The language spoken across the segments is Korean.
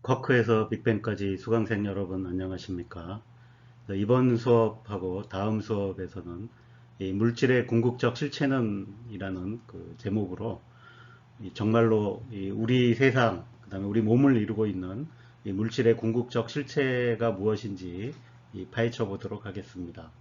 쿼크에서 빅뱅까지 수강생 여러분 안녕하십니까? 이번 수업하고 다음 수업에서는 이 물질의 궁극적 실체는 이라는 그 제목으로 정말로 우리 세상, 그다음에 우리 몸을 이루고 있는 이 물질의 궁극적 실체가 무엇인지 파헤쳐 보도록 하겠습니다.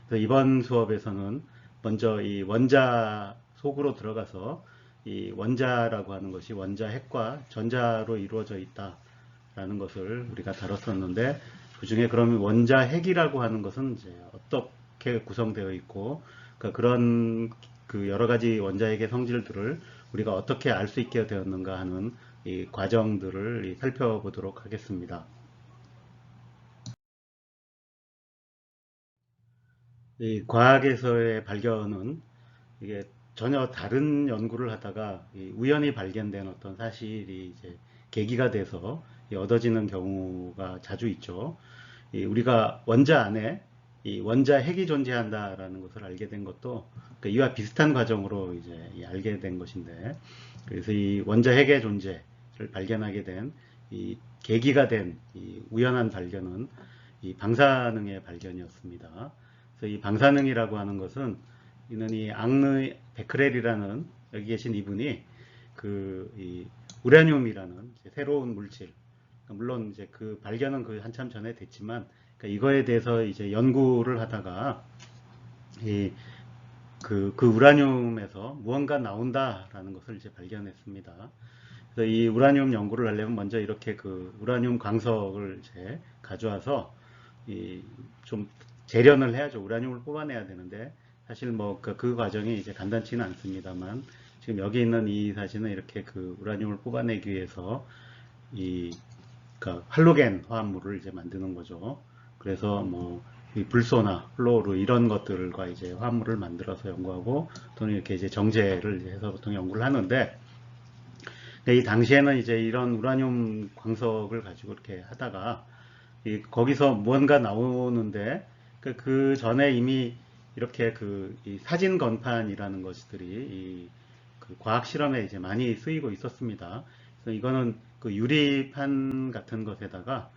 그래서 이번 수업에서는 먼저 이 원자 속으로 들어가서 이 원자라고 하는 것이 원자 핵과 전자로 이루어져 있다라는 것을 우리가 다뤘었는데, 그 중에 그러면 원자 핵이라고 하는 것은 이제 어떻게 구성되어 있고, 그러니까 그런 그 여러 가지 원자 핵의 성질들을 우리가 어떻게 알 수 있게 되었는가 하는 이 과정들을 살펴보도록 하겠습니다. 이 과학에서의 발견은 이게 전혀 다른 연구를 하다가 우연히 발견된 어떤 사실이 이제 계기가 돼서 얻어지는 경우가 자주 있죠. 우리가 원자 안에 이 원자 핵이 존재한다라는 것을 알게 된 것도 그러니까 이와 비슷한 과정으로 이제 알게 된 것인데, 그래서 이 원자 핵의 존재를 발견하게 된 이 계기가 된 이 우연한 발견은 이 방사능의 발견이었습니다. 그래서 이 방사능이라고 하는 것은 이는 이 앙르 베크렐이라는 여기 계신 이분이 이 우라늄이라는 새로운 물질, 물론 이제 그 발견은 그 한참 전에 됐지만, 그러니까 이거에 대해서 이제 연구를 하다가 그 우라늄에서 무언가 나온다라는 것을 이제 발견했습니다. 그래서 이 우라늄 연구를 하려면 먼저 이렇게 그 우라늄 광석을 이제 가져와서 좀 재련을 해야죠. 우라늄을 뽑아내야 되는데, 사실 뭐 그 과정이 이제 간단치는 않습니다만, 지금 여기 있는 이 사진은 이렇게 그 우라늄을 뽑아내기 위해서 그러니까 할로겐 화합물을 이제 만드는 거죠. 그래서 뭐 불소나 플로르 이런 것들과 이제 화합물을 만들어서 연구하고, 또는 이렇게 이제 정제를 해서 보통 연구를 하는데, 이 당시에는 이제 이런 우라늄 광석을 가지고 이렇게 하다가 거기서 무언가 나오는데, 그 전에 이미 이렇게 이 사진 건판이라는 것들이 그 과학 실험에 이제 많이 쓰이고 있었습니다. 그래서 이거는 그 유리판 같은 것에다가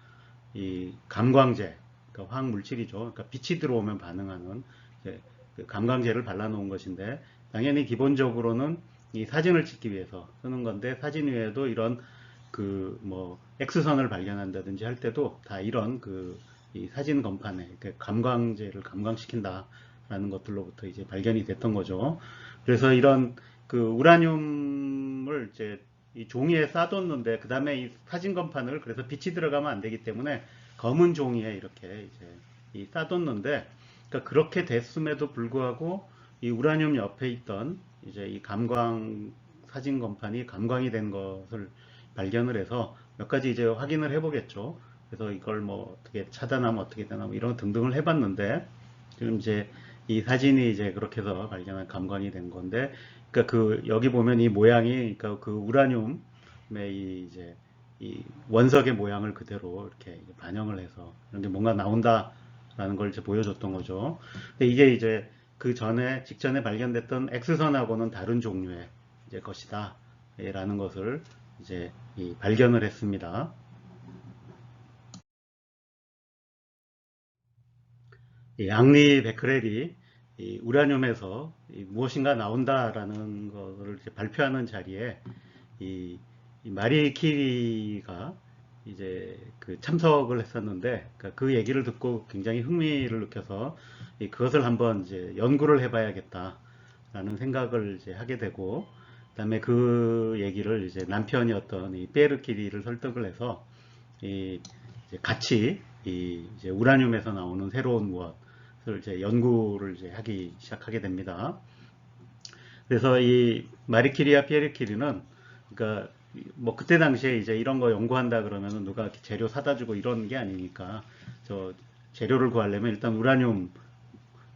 이 감광제, 그러니까 화학 물질이죠. 그러니까 빛이 들어오면 반응하는 그 감광제를 발라놓은 것인데, 당연히 기본적으로는 이 사진을 찍기 위해서 쓰는 건데, 사진 외에도 이런 그 뭐 X선을 발견한다든지 할 때도 다 이런 이 사진 건판에 감광제를 감광시킨다라는 것들로부터 이제 발견이 됐던 거죠. 그래서 이런 그 우라늄을 이제 이 종이에 싸뒀는데, 그 다음에 이 사진 건판을, 그래서 빛이 들어가면 안 되기 때문에 검은 종이에 이렇게 이제 싸뒀는데, 그러니까 그렇게 됐음에도 불구하고 이 우라늄 옆에 있던 이제 이 감광 사진 건판이 감광이 된 것을 발견을 해서 몇 가지 이제 확인을 해보겠죠. 그래서 이걸 뭐 어떻게 차단하면 어떻게 되나 뭐 이런 등등을 해봤는데, 지금 이제 이 사진이 이제 그렇게 해서 발견한 감광이 된 건데, 그러니까 여기 보면 이 모양이, 그러니까 그 우라늄의 이제 이 원석의 모양을 그대로 이렇게 반영을 해서 이런 게 뭔가 나온다라는 걸 이제 보여줬던 거죠. 근데 이게 이제 그 전에 직전에 발견됐던 X선하고는 다른 종류의 이제 것이다 라는 것을 이제 발견을 했습니다. 이 앙리 베크렐이 이 우라늄에서 무엇인가 나온다라는 것을 이제 발표하는 자리에 이 마리 키리가 이제 그 참석을 했었는데, 그 얘기를 듣고 굉장히 흥미를 느껴서 그것을 한번 이제 연구를 해봐야겠다라는 생각을 이제 하게 되고, 그다음에 그 얘기를 이제 남편이었던 이 피에르 키리를 설득을 해서 이제 같이 이제 우라늄에서 나오는 새로운 무엇을 이제 연구를 이제 하기 시작하게 됩니다. 그래서 이 마리 키리와 피에르 키리는, 그러니까 뭐 그때 당시에 이제 이런 거 연구한다 그러면은 누가 재료 사다 주고 이런 게 아니니까, 저 재료를 구하려면 일단 우라늄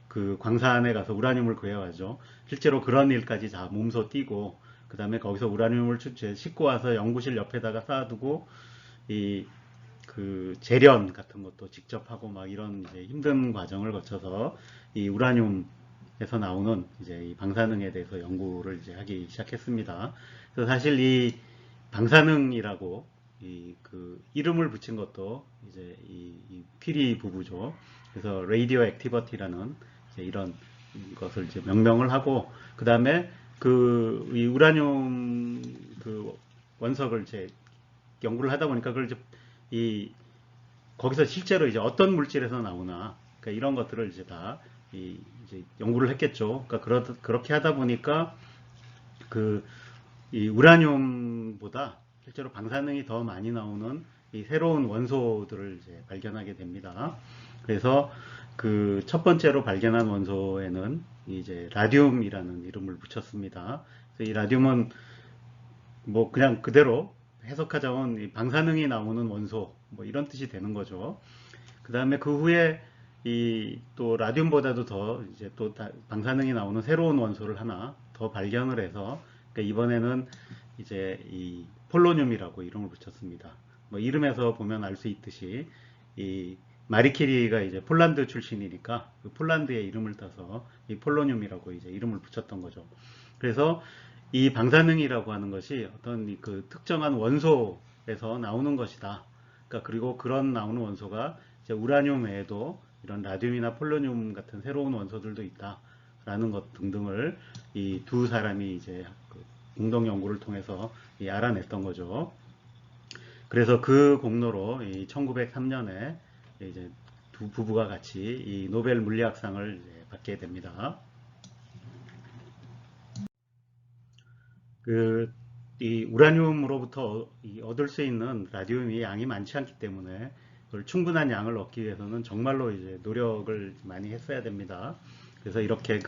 그 광산에 가서 우라늄을 구해와죠. 실제로 그런 일까지 다 몸소 뛰고, 그 다음에 거기서 우라늄을 싣고 와서 연구실 옆에다가 쌓아두고 이 그 재련 같은 것도 직접 하고 막 이런 이제 힘든 과정을 거쳐서 이 우라늄에서 나오는 이제 이 방사능에 대해서 연구를 이제 하기 시작했습니다. 그래서 사실 이 방사능이라고 그 이름을 붙인 것도 이제 이 퀴리 부부죠. 그래서 레이디오 액티버티라는 이런 것을 이제 명명을 하고, 그 다음에 그 이 우라늄 그 원석을 이제 연구를 하다 보니까 그걸 이 거기서 실제로 이제 어떤 물질에서 나오나, 그러니까 이런 것들을 이제 다 이제 연구를 했겠죠. 그러니까 그렇게 하다 보니까 이 우라늄보다 실제로 방사능이 더 많이 나오는 이 새로운 원소들을 이제 발견하게 됩니다. 그래서 그 첫 번째로 발견한 원소에는 이제 라듐이라는 이름을 붙였습니다. 그래서 이 라듐은 뭐 그냥 그대로 해석하자면 이 방사능이 나오는 원소 뭐 이런 뜻이 되는 거죠. 그 다음에 그 후에 이 또 라듐보다도 더 이제 또 방사능이 나오는 새로운 원소를 하나 더 발견을 해서, 그러니까 이번에는 이제 이 폴로늄이라고 이름을 붙였습니다. 뭐 이름에서 보면 알 수 있듯이 이 마리 키리가 이제 폴란드 출신이니까 그 폴란드의 이름을 따서 이 폴로늄이라고 이제 이름을 붙였던 거죠. 그래서 이 방사능이라고 하는 것이 어떤 그 특정한 원소에서 나오는 것이다. 그러니까 그리고 그런 나오는 원소가 이제 우라늄 외에도 이런 라듐이나 폴로늄 같은 새로운 원소들도 있다라는 것 등등을 이 두 사람이 이제 그 공동 연구를 통해서 알아냈던 거죠. 그래서 그 공로로 이 1903년에 이제 두 부부가 같이 이 노벨 물리학상을 받게 됩니다. 이 우라늄으로부터 얻을 수 있는 라듐이 양이 많지 않기 때문에 그걸 충분한 양을 얻기 위해서는 정말로 이제 노력을 많이 했어야 됩니다. 그래서 이렇게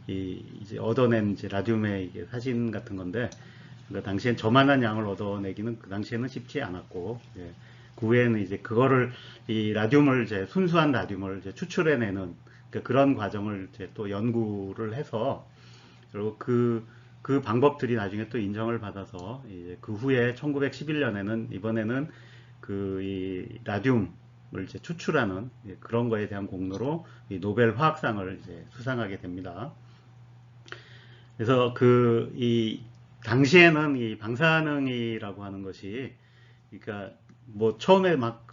이제 얻어낸 이제 라듐의 이게 사진 같은 건데, 그러니까 당시엔 저만한 양을 얻어내기는 그 당시에는 쉽지 않았고, 그 후에는 이제 그거를 이 라듐을 이제 순수한 라듐을 이제 추출해내는 그런 과정을 이제 또 연구를 해서, 그리고 그 방법들이 나중에 또 인정을 받아서 이제 그 후에 1911년에는 이번에는 이 라듐을 이제 추출하는 그런 거에 대한 공로로 이 노벨 화학상을 이제 수상하게 됩니다. 그래서 이 당시에는 이 방사능이라고 하는 것이, 그러니까 뭐 처음에 막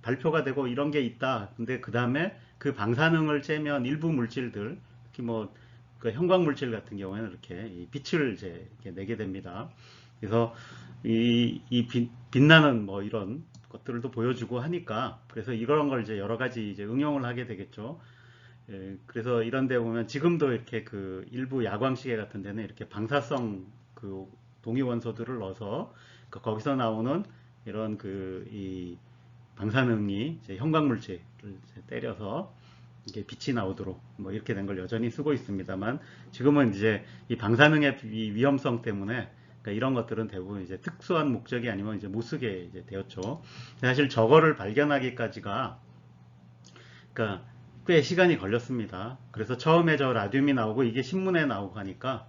발표가 되고 이런 게 있다. 근데 그 다음에 그 방사능을 쬐면 일부 물질들, 특히 뭐 그 형광 물질 같은 경우에는 이렇게 빛을 이제 이렇게 내게 됩니다. 그래서 빛나는 뭐 이런 것들도 보여주고 하니까, 그래서 이런 걸 이제 여러 가지 이제 응용을 하게 되겠죠. 그래서 이런 데 보면 지금도 이렇게 그 일부 야광시계 같은 데는 이렇게 방사성 그 동위 원소들을 넣어서 거기서 나오는 이런 이 방사능이 이제 형광물질을 이제 때려서 이게 빛이 나오도록 뭐 이렇게 된 걸 여전히 쓰고 있습니다만, 지금은 이제 이 방사능의 위험성 때문에 그러니까 이런 것들은 대부분 이제 특수한 목적이 아니면 이제 못 쓰게 이제 되었죠. 사실 저거를 발견하기까지가 그러니까 꽤 시간이 걸렸습니다. 그래서 처음에 저 라듐이 나오고 이게 신문에 나오고 하니까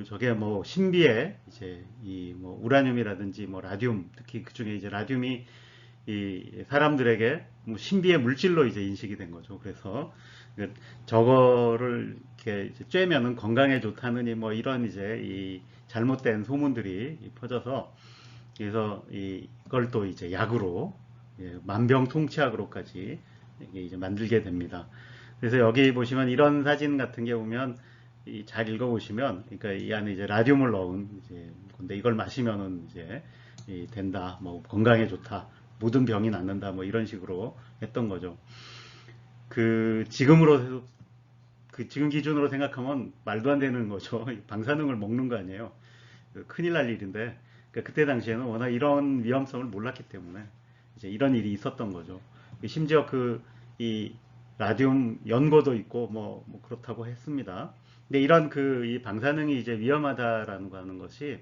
저게 뭐 신비에 이제 이 뭐 우라늄이라든지 뭐 라듐, 특히 그 중에 이제 라듐이 이 사람들에게 뭐 신비의 물질로 이제 인식이 된 거죠. 그래서 저거를 이렇게 이제 쬐면은 건강에 좋다느니 뭐 이런 이제 이 잘못된 소문들이 퍼져서, 그래서 이걸 또 이제 약으로 만병통치약으로까지 이게 이제 만들게 됩니다. 그래서 여기 보시면 이런 사진 같은 게 보면 잘 읽어보시면, 그러니까 이 안에 이제 라듐을 넣은 이제 건데 이걸 마시면은 이제 된다, 뭐 건강에 좋다, 모든 병이 낫는다, 뭐 이런 식으로 했던 거죠. 지금 기준으로 생각하면 말도 안 되는 거죠. 방사능을 먹는 거 아니에요. 큰일 날 일인데, 그러니까 그때 당시에는 워낙 이런 위험성을 몰랐기 때문에 이제 이런 일이 있었던 거죠. 심지어 이 라듐 연고도 있고 뭐 그렇다고 했습니다. 근데 이런 이 방사능이 이제 위험하다라는 거 하는 것이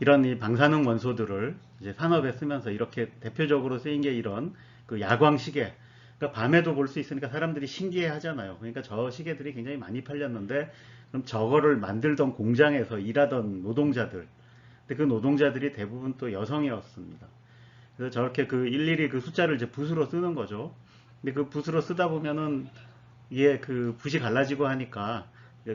이런 이 방사능 원소들을 이제 산업에 쓰면서 이렇게 대표적으로 쓰인 게 이런 야광 시계. 그러니까 밤에도 볼 수 있으니까 사람들이 신기해 하잖아요. 그러니까 저 시계들이 굉장히 많이 팔렸는데, 그럼 저거를 만들던 공장에서 일하던 노동자들, 근데 그 노동자들이 대부분 또 여성이었습니다. 그래서 저렇게 일일이 그 숫자를 이제 붓으로 쓰는 거죠. 근데 그 붓으로 쓰다 보면은 이게 붓이 갈라지고 하니까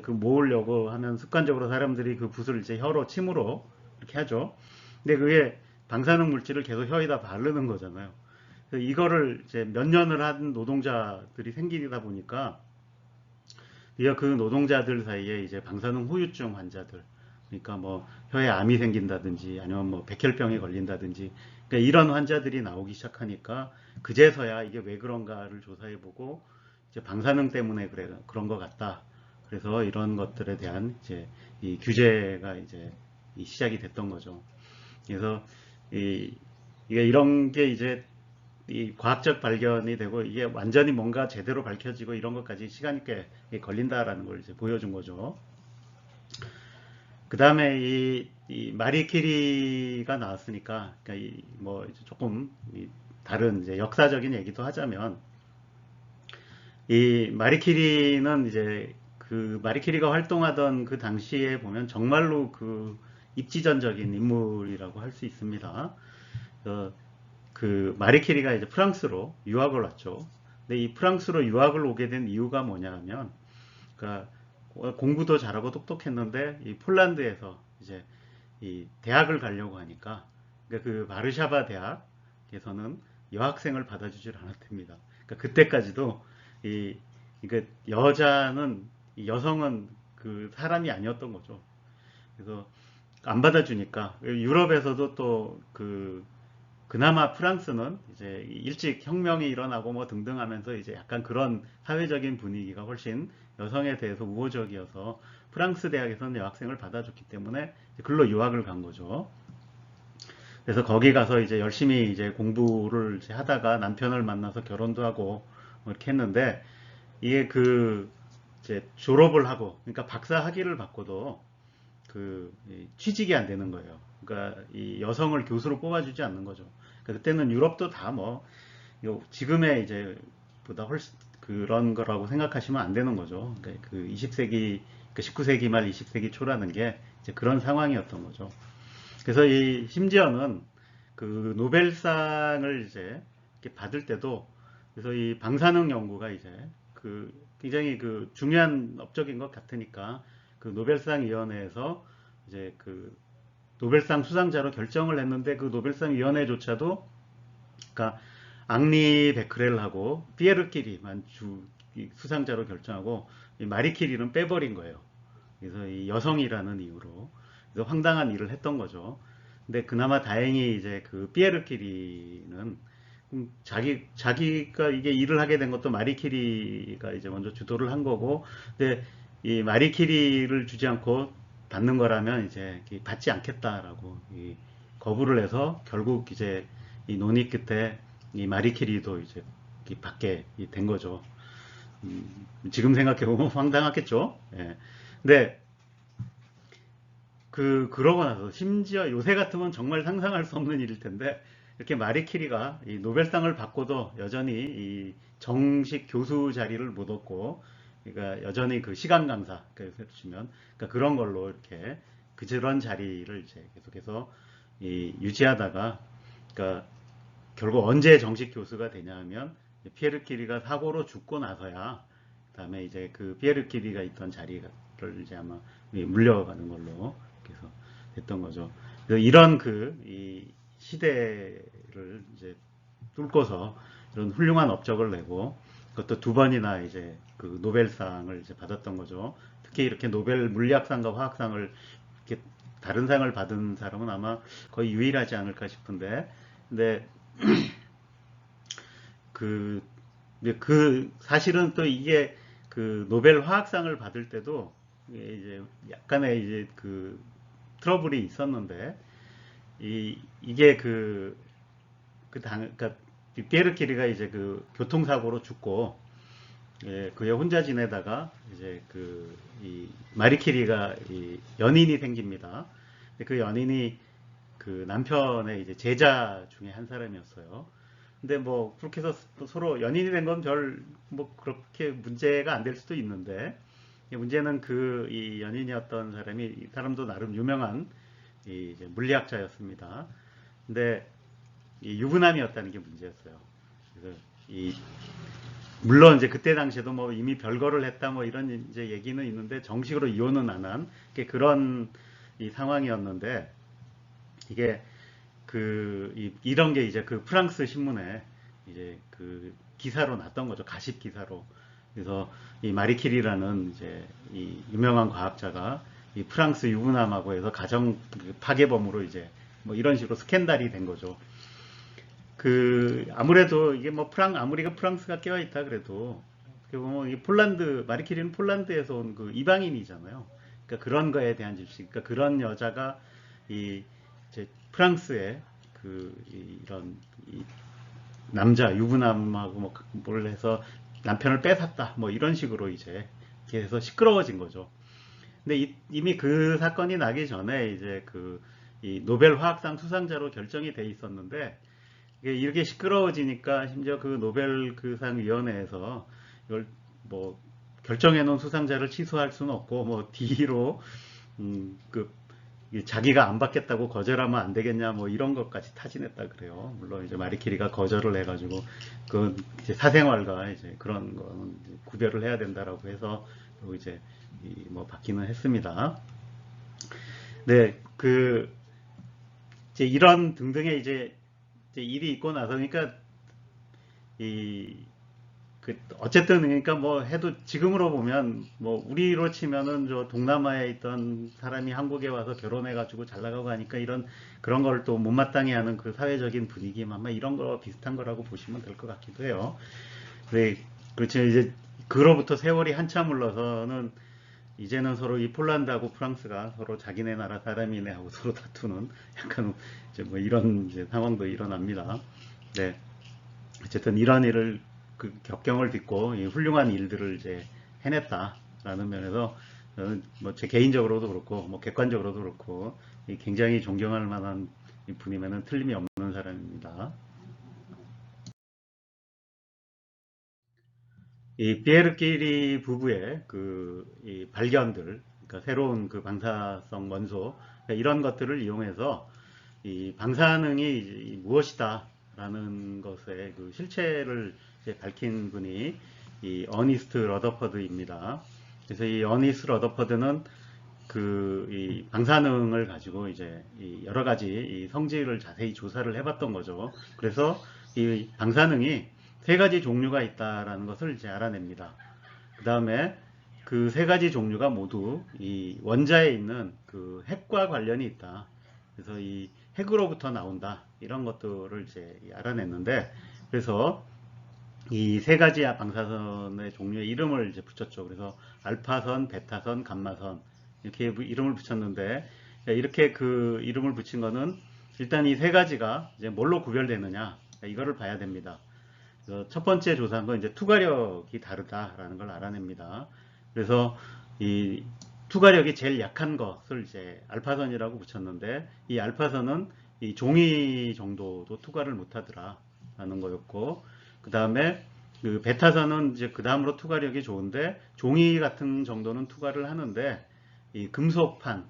모으려고 하면 습관적으로 사람들이 그 붓을 이제 혀로 침으로 이렇게 하죠. 근데 그게 방사능 물질을 계속 혀에다 바르는 거잖아요. 그래서 이거를 이제 몇 년을 한 노동자들이 생기다 보니까 그 노동자들 사이에 이제 방사능 후유증 환자들, 그러니까 뭐 혀에 암이 생긴다든지 아니면 뭐 백혈병에 걸린다든지, 그러니까 이런 환자들이 나오기 시작하니까 그제서야 이게 왜 그런가를 조사해보고 이제 방사능 때문에 그런 것 같다. 그래서 이런 것들에 대한 이제 이 규제가 이제 시작이 됐던 거죠. 그래서 이게 이런 게 이제 이 과학적 발견이 되고 이게 완전히 뭔가 제대로 밝혀지고 이런 것까지 시간이 꽤 걸린다라는 걸 이제 보여준 거죠. 그 다음에 이 마리 키리가 나왔으니까, 그러니까 뭐 조금 다른 이제 역사적인 얘기도 하자면, 이 마리 키리는 이제 그 마리 키리가 활동하던 그 당시에 보면 정말로 그 입지전적인 인물이라고 할 수 있습니다. 그 마리 키리가 이제 프랑스로 유학을 왔죠. 근데 이 프랑스로 유학을 오게 된 이유가 뭐냐 하면, 그러니까 공부도 잘하고 똑똑했는데 이 폴란드에서 이제 이 대학을 가려고 하니까, 그러니까 그 바르샤바 대학에서는 여학생을 받아주질 않았답니다. 그러니까 그때까지도 이 이게 여자는 여성은 그 사람이 아니었던 거죠. 그래서 안 받아주니까 유럽에서도 또 그나마 프랑스는 이제 일찍 혁명이 일어나고 뭐 등등 하면서 이제 약간 그런 사회적인 분위기가 훨씬 여성에 대해서 우호적이어서 프랑스 대학에서는 여학생을 받아줬기 때문에 글로 유학을 간 거죠. 그래서 거기 가서 이제 열심히 이제 공부를 이제 하다가 남편을 만나서 결혼도 하고 뭐 이렇게 했는데, 이게 이제 졸업을 하고, 그러니까 박사 학위를 받고도 취직이 안 되는 거예요. 그러니까 이 여성을 교수로 뽑아주지 않는 거죠. 그러니까 그때는 유럽도 다 뭐 지금의 이제 보다 훨씬 그런 거라고 생각하시면 안 되는 거죠. 그러니까 그 20세기, 그 19세기 말 20세기 초라는 게 이제 그런 상황이었던 거죠. 그래서 이 심지어는 그 노벨상을 이제 이렇게 받을 때도, 그래서 이 방사능 연구가 이제 굉장히 중요한 업적인 것 같으니까 그 노벨상 위원회에서 이제 노벨상 수상자로 결정을 했는데, 그 노벨상 위원회조차도 그러니까 앙리 베크렐하고 피에르 키리만 수상자로 결정하고 이 마리 키리는 빼버린 거예요. 그래서 이 여성이라는 이유로 그래서 황당한 일을 했던 거죠. 근데 그나마 다행히 이제 피에르 키리는 자기가 이게 일을 하게 된 것도 마리 키리가 이제 먼저 주도를 한 거고, 근데 이 마리 키리를 주지 않고 받는 거라면 이제 받지 않겠다라고 거부를 해서 결국 이제 이 논의 끝에 이 마리 키리도 이제 받게 된 거죠. 지금 생각해보면 황당하겠죠. 예. 근데 그러고 나서 심지어 요새 같으면 정말 상상할 수 없는 일일 텐데, 이렇게 마리 키리가 이 노벨상을 받고도 여전히 이 정식 교수 자리를 못 얻고, 그러니까 여전히 시간 강사, 그래서 치면 그러니까 그런 걸로 이렇게 그런 자리를 이제 계속해서 유지하다가, 그러니까 결국 언제 정식 교수가 되냐 하면 피에르 키리가 사고로 죽고 나서야, 그다음에 이제 피에르 키리가 있던 자리를 이제 아마 물려가는 걸로 그래서 됐던 거죠. 그래서 이런 이 시대를 이제 뚫고서 이런 훌륭한 업적을 내고, 그것도 두 번이나 이제 노벨상을 이제 받았던 거죠. 특히 이렇게 노벨 물리학상과 화학상을 이렇게 다른 상을 받은 사람은 아마 거의 유일하지 않을까 싶은데, 근데 사실은 또 이게 노벨 화학상을 받을 때도 이제 약간의 이제 트러블이 있었는데, 이게 그러니까 피에르 키리가 이제 교통사고로 죽고, 예, 그에 혼자 지내다가 이제 이 마리 키리가 연인이 생깁니다. 그 연인이 남편의 이제 제자 중에 한 사람이었어요. 근데 뭐 그렇게 해서 서로 연인이 된 건 뭐 그렇게 문제가 안 될 수도 있는데, 문제는 이 연인이었던 사람이, 이 사람도 나름 유명한 이제 물리학자였습니다. 근데 이 유부남이었다는 게 문제였어요. 그래서 물론 이제 그때 당시에도 뭐 이미 별거를 했다 뭐 이런 얘기는 있는데, 정식으로 이혼은 안 한 그런 이 상황이었는데, 이게 이런 게 이제 그 프랑스 신문에 이제 그 기사로 났던 거죠. 가십 기사로. 그래서 이 마리키리라는 이제 이 유명한 과학자가 이 프랑스 유부남하고 해서 가정 파괴범으로 이제 뭐 이런 식으로 스캔들이 된 거죠. 아무래도 이게 뭐 아무리 프랑스가 껴 있다 그래도 뭐 이 마리키리는 폴란드에서 온 그 이방인이잖아요. 그러니까 그런 거에 대한 집시, 그러니까 그런 여자가 이 이제 프랑스에 이런 이 남자 유부남하고 뭐 뭘 해서 남편을 뺏었다 뭐 이런 식으로 이제 이렇게 해서 시끄러워진 거죠. 근데 이미 그 사건이 나기 전에 이제 이 노벨 화학상 수상자로 결정이 돼 있었는데 이게 이렇게 시끄러워지니까 심지어 그 노벨 상 위원회에서 이걸 뭐 결정해 놓은 수상자를 취소할 수는 없고 뭐 D로 자기가 안 받겠다고 거절하면 안 되겠냐 뭐 이런 것까지 타진했다 그래요. 물론 이제 마리키리가 거절을 해가지고 그 이제 사생활과 이제 그런 거는 구별을 해야 된다라고 해서 이제 뭐 받기는 했습니다. 네, 이제 이런 등등의 이제 일이 있고 나서 그러니까 이 어쨌든 그러니까 뭐 해도 지금으로 보면 뭐 우리로 치면은 저 동남아에 있던 사람이 한국에 와서 결혼해가지고 잘 나가고 하니까 그런 걸 또 못마땅해 하는 그 사회적인 분위기만 아마 이런 거 비슷한 거라고 보시면 될 것 같기도 해요. 네, 그렇죠. 이제 그로부터 세월이 한참 흘러서는 이제는 서로 이 폴란드하고 프랑스가 서로 자기네 나라 사람이네 하고 서로 다투는 약간 이제 뭐 이런 이제 상황도 일어납니다. 네. 어쨌든 이런 일을 격경을 딛고 이 훌륭한 일들을 이제 해냈다라는 면에서 저는 뭐 제 개인적으로도 그렇고 뭐 객관적으로도 그렇고 굉장히 존경할 만한 분이면은 틀림이 없는 사람입니다. 이 피에르 끼리 부부의 이 발견들, 그러니까 새로운 그 방사성 원소 그러니까 이런 것들을 이용해서 이 방사능이 무엇이다라는 것의 그 실체를 이제 밝힌 분이 이 어니스트 러더퍼드입니다. 그래서 이 어니스트 러더퍼드는 이 방사능을 가지고 이제 이 여러 가지 이 성질을 자세히 조사를 해봤던 거죠. 그래서 이 방사능이 세 가지 종류가 있다라는 것을 이제 알아냅니다. 그 다음에 그 세 가지 종류가 모두 이 원자에 있는 그 핵과 관련이 있다. 그래서 이 핵으로부터 나온다. 이런 것들을 이제 알아냈는데, 그래서 이 세 가지 방사선의 종류의 이름을 이제 붙였죠. 그래서 알파선, 베타선, 감마선 이렇게 이름을 붙였는데, 이렇게 그 이름을 붙인 거는 일단 이 세 가지가 이제 뭘로 구별되느냐 이거를 봐야 됩니다. 첫 번째 조사한 건 이제 투과력이 다르다라는 걸 알아냅니다. 그래서 이 투과력이 제일 약한 것을 이제 알파선이라고 붙였는데 이 알파선은 이 종이 정도도 투과를 못하더라라는 거였고 그 다음에 그 베타선은 이제 그 다음으로 투과력이 좋은데 종이 같은 정도는 투과를 하는데 이 금속판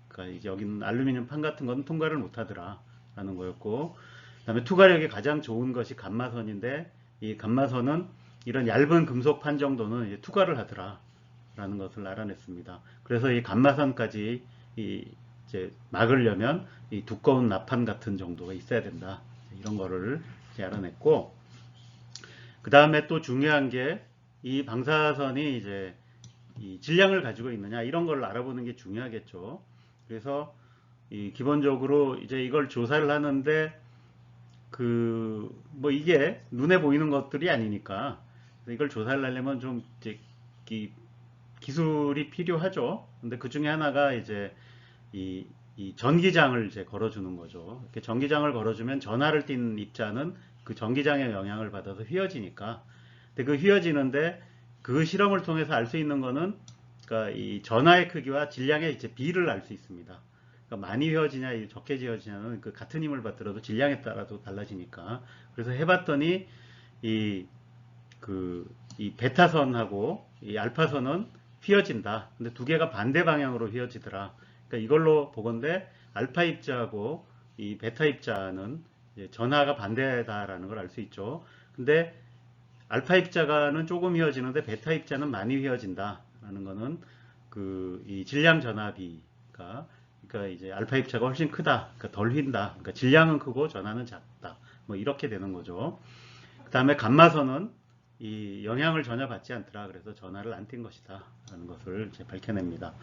그러니까 이제 여기는 알루미늄 판 같은 거는 통과를 못하더라라는 거였고 그다음에 투과력이 가장 좋은 것이 감마선인데 이 감마선은 이런 얇은 금속판 정도는 이제 투과를 하더라라는 것을 알아냈습니다. 그래서 이 감마선까지 이제 막으려면 이 두꺼운 나판 같은 정도가 있어야 된다. 이런 거를 이제 알아냈고 그 다음에 또 중요한 게 이 방사선이 이제 이 질량을 가지고 있느냐 이런 걸 알아보는 게 중요하겠죠. 그래서 기본적으로 이제 이걸 조사를 하는데 뭐 이게 눈에 보이는 것들이 아니니까 이걸 조사를 하려면 좀 이제 기술이 필요하죠. 근데 그 중에 하나가 이제 이 전기장을 이제 걸어주는 거죠. 이렇게 전기장을 걸어주면 전하를 띤 입자는 그 전기장의 영향을 받아서 휘어지니까. 근데 그 휘어지는데 그 실험을 통해서 알 수 있는 거는 그러니까 이 전하의 크기와 질량의 이제 비를 알 수 있습니다. 그러니까 많이 휘어지냐 적게 휘어지냐는 그 같은 힘을 받더라도 질량에 따라도 달라지니까. 그래서 해봤더니 이 이 베타선하고 이 알파선은 휘어진다. 근데 두 개가 반대 방향으로 휘어지더라. 그러니까 이걸로 보건대 알파 입자하고 이 베타 입자는 전하가 반대다라는 걸 알 수 있죠. 근데 알파 입자가는 조금 휘어지는데 베타 입자는 많이 휘어진다라는 거는 이 질량 전하비가 그러니까 이제 알파 입자가 훨씬 크다. 그러니까 덜 휜다. 그러니까 질량은 크고 전하는 작다. 뭐 이렇게 되는 거죠. 그 다음에 감마선은 이 영향을 전혀 받지 않더라. 그래서 전하를 안 띈 것이다. 라는 것을 이제 밝혀냅니다.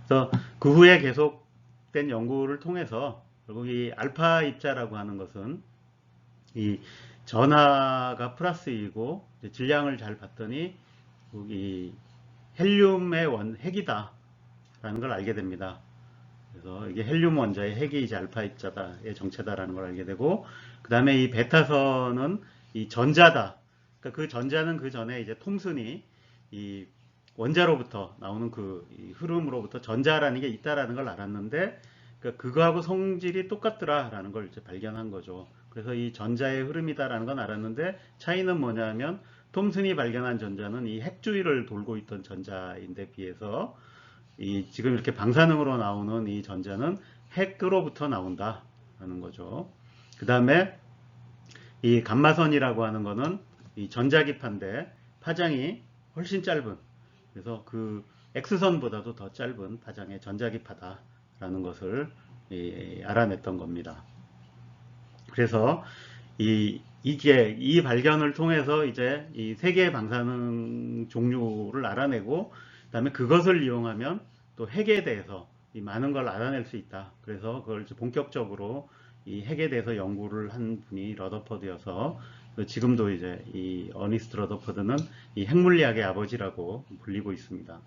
그래서 그 후에 계속된 연구를 통해서 결국 이 알파 입자라고 하는 것은 이 전하가 플러스이고 질량을 잘 봤더니 이 헬륨의 핵이다 라는 걸 알게 됩니다. 그래서 이게 헬륨 원자의 핵이 이제 알파 입자다의 정체다라는 걸 알게 되고, 그 다음에 이 베타선은 이 전자다. 그러니까 그 전자는 그 전에 이제 톰슨이 이 원자로부터 나오는 그 흐름으로부터 전자라는 게 있다라는 걸 알았는데, 그러니까 그거하고 성질이 똑같더라라는 걸 이제 발견한 거죠. 그래서 이 전자의 흐름이다라는 건 알았는데, 차이는 뭐냐면 톰슨이 발견한 전자는 이 핵주위를 돌고 있던 전자인데 비해서 이 지금 이렇게 방사능으로 나오는 이 전자는 핵으로부터 나온다라는 거죠. 그 다음에 이 감마선이라고 하는 거는 이 전자기파인데 파장이 훨씬 짧은, 그래서 그 X선보다도 더 짧은 파장의 전자기파다라는 것을 알아냈던 겁니다. 그래서 이게 이 발견을 통해서 이제 이 세 개의 방사능 종류를 알아내고, 그다음에 그것을 이용하면 또 핵에 대해서 이 많은 걸 알아낼 수 있다. 그래서 그걸 이제 본격적으로 이 핵에 대해서 연구를 한 분이 러더퍼드여서 지금도 이제 이 어니스트 러더퍼드는 이 핵물리학의 아버지라고 불리고 있습니다.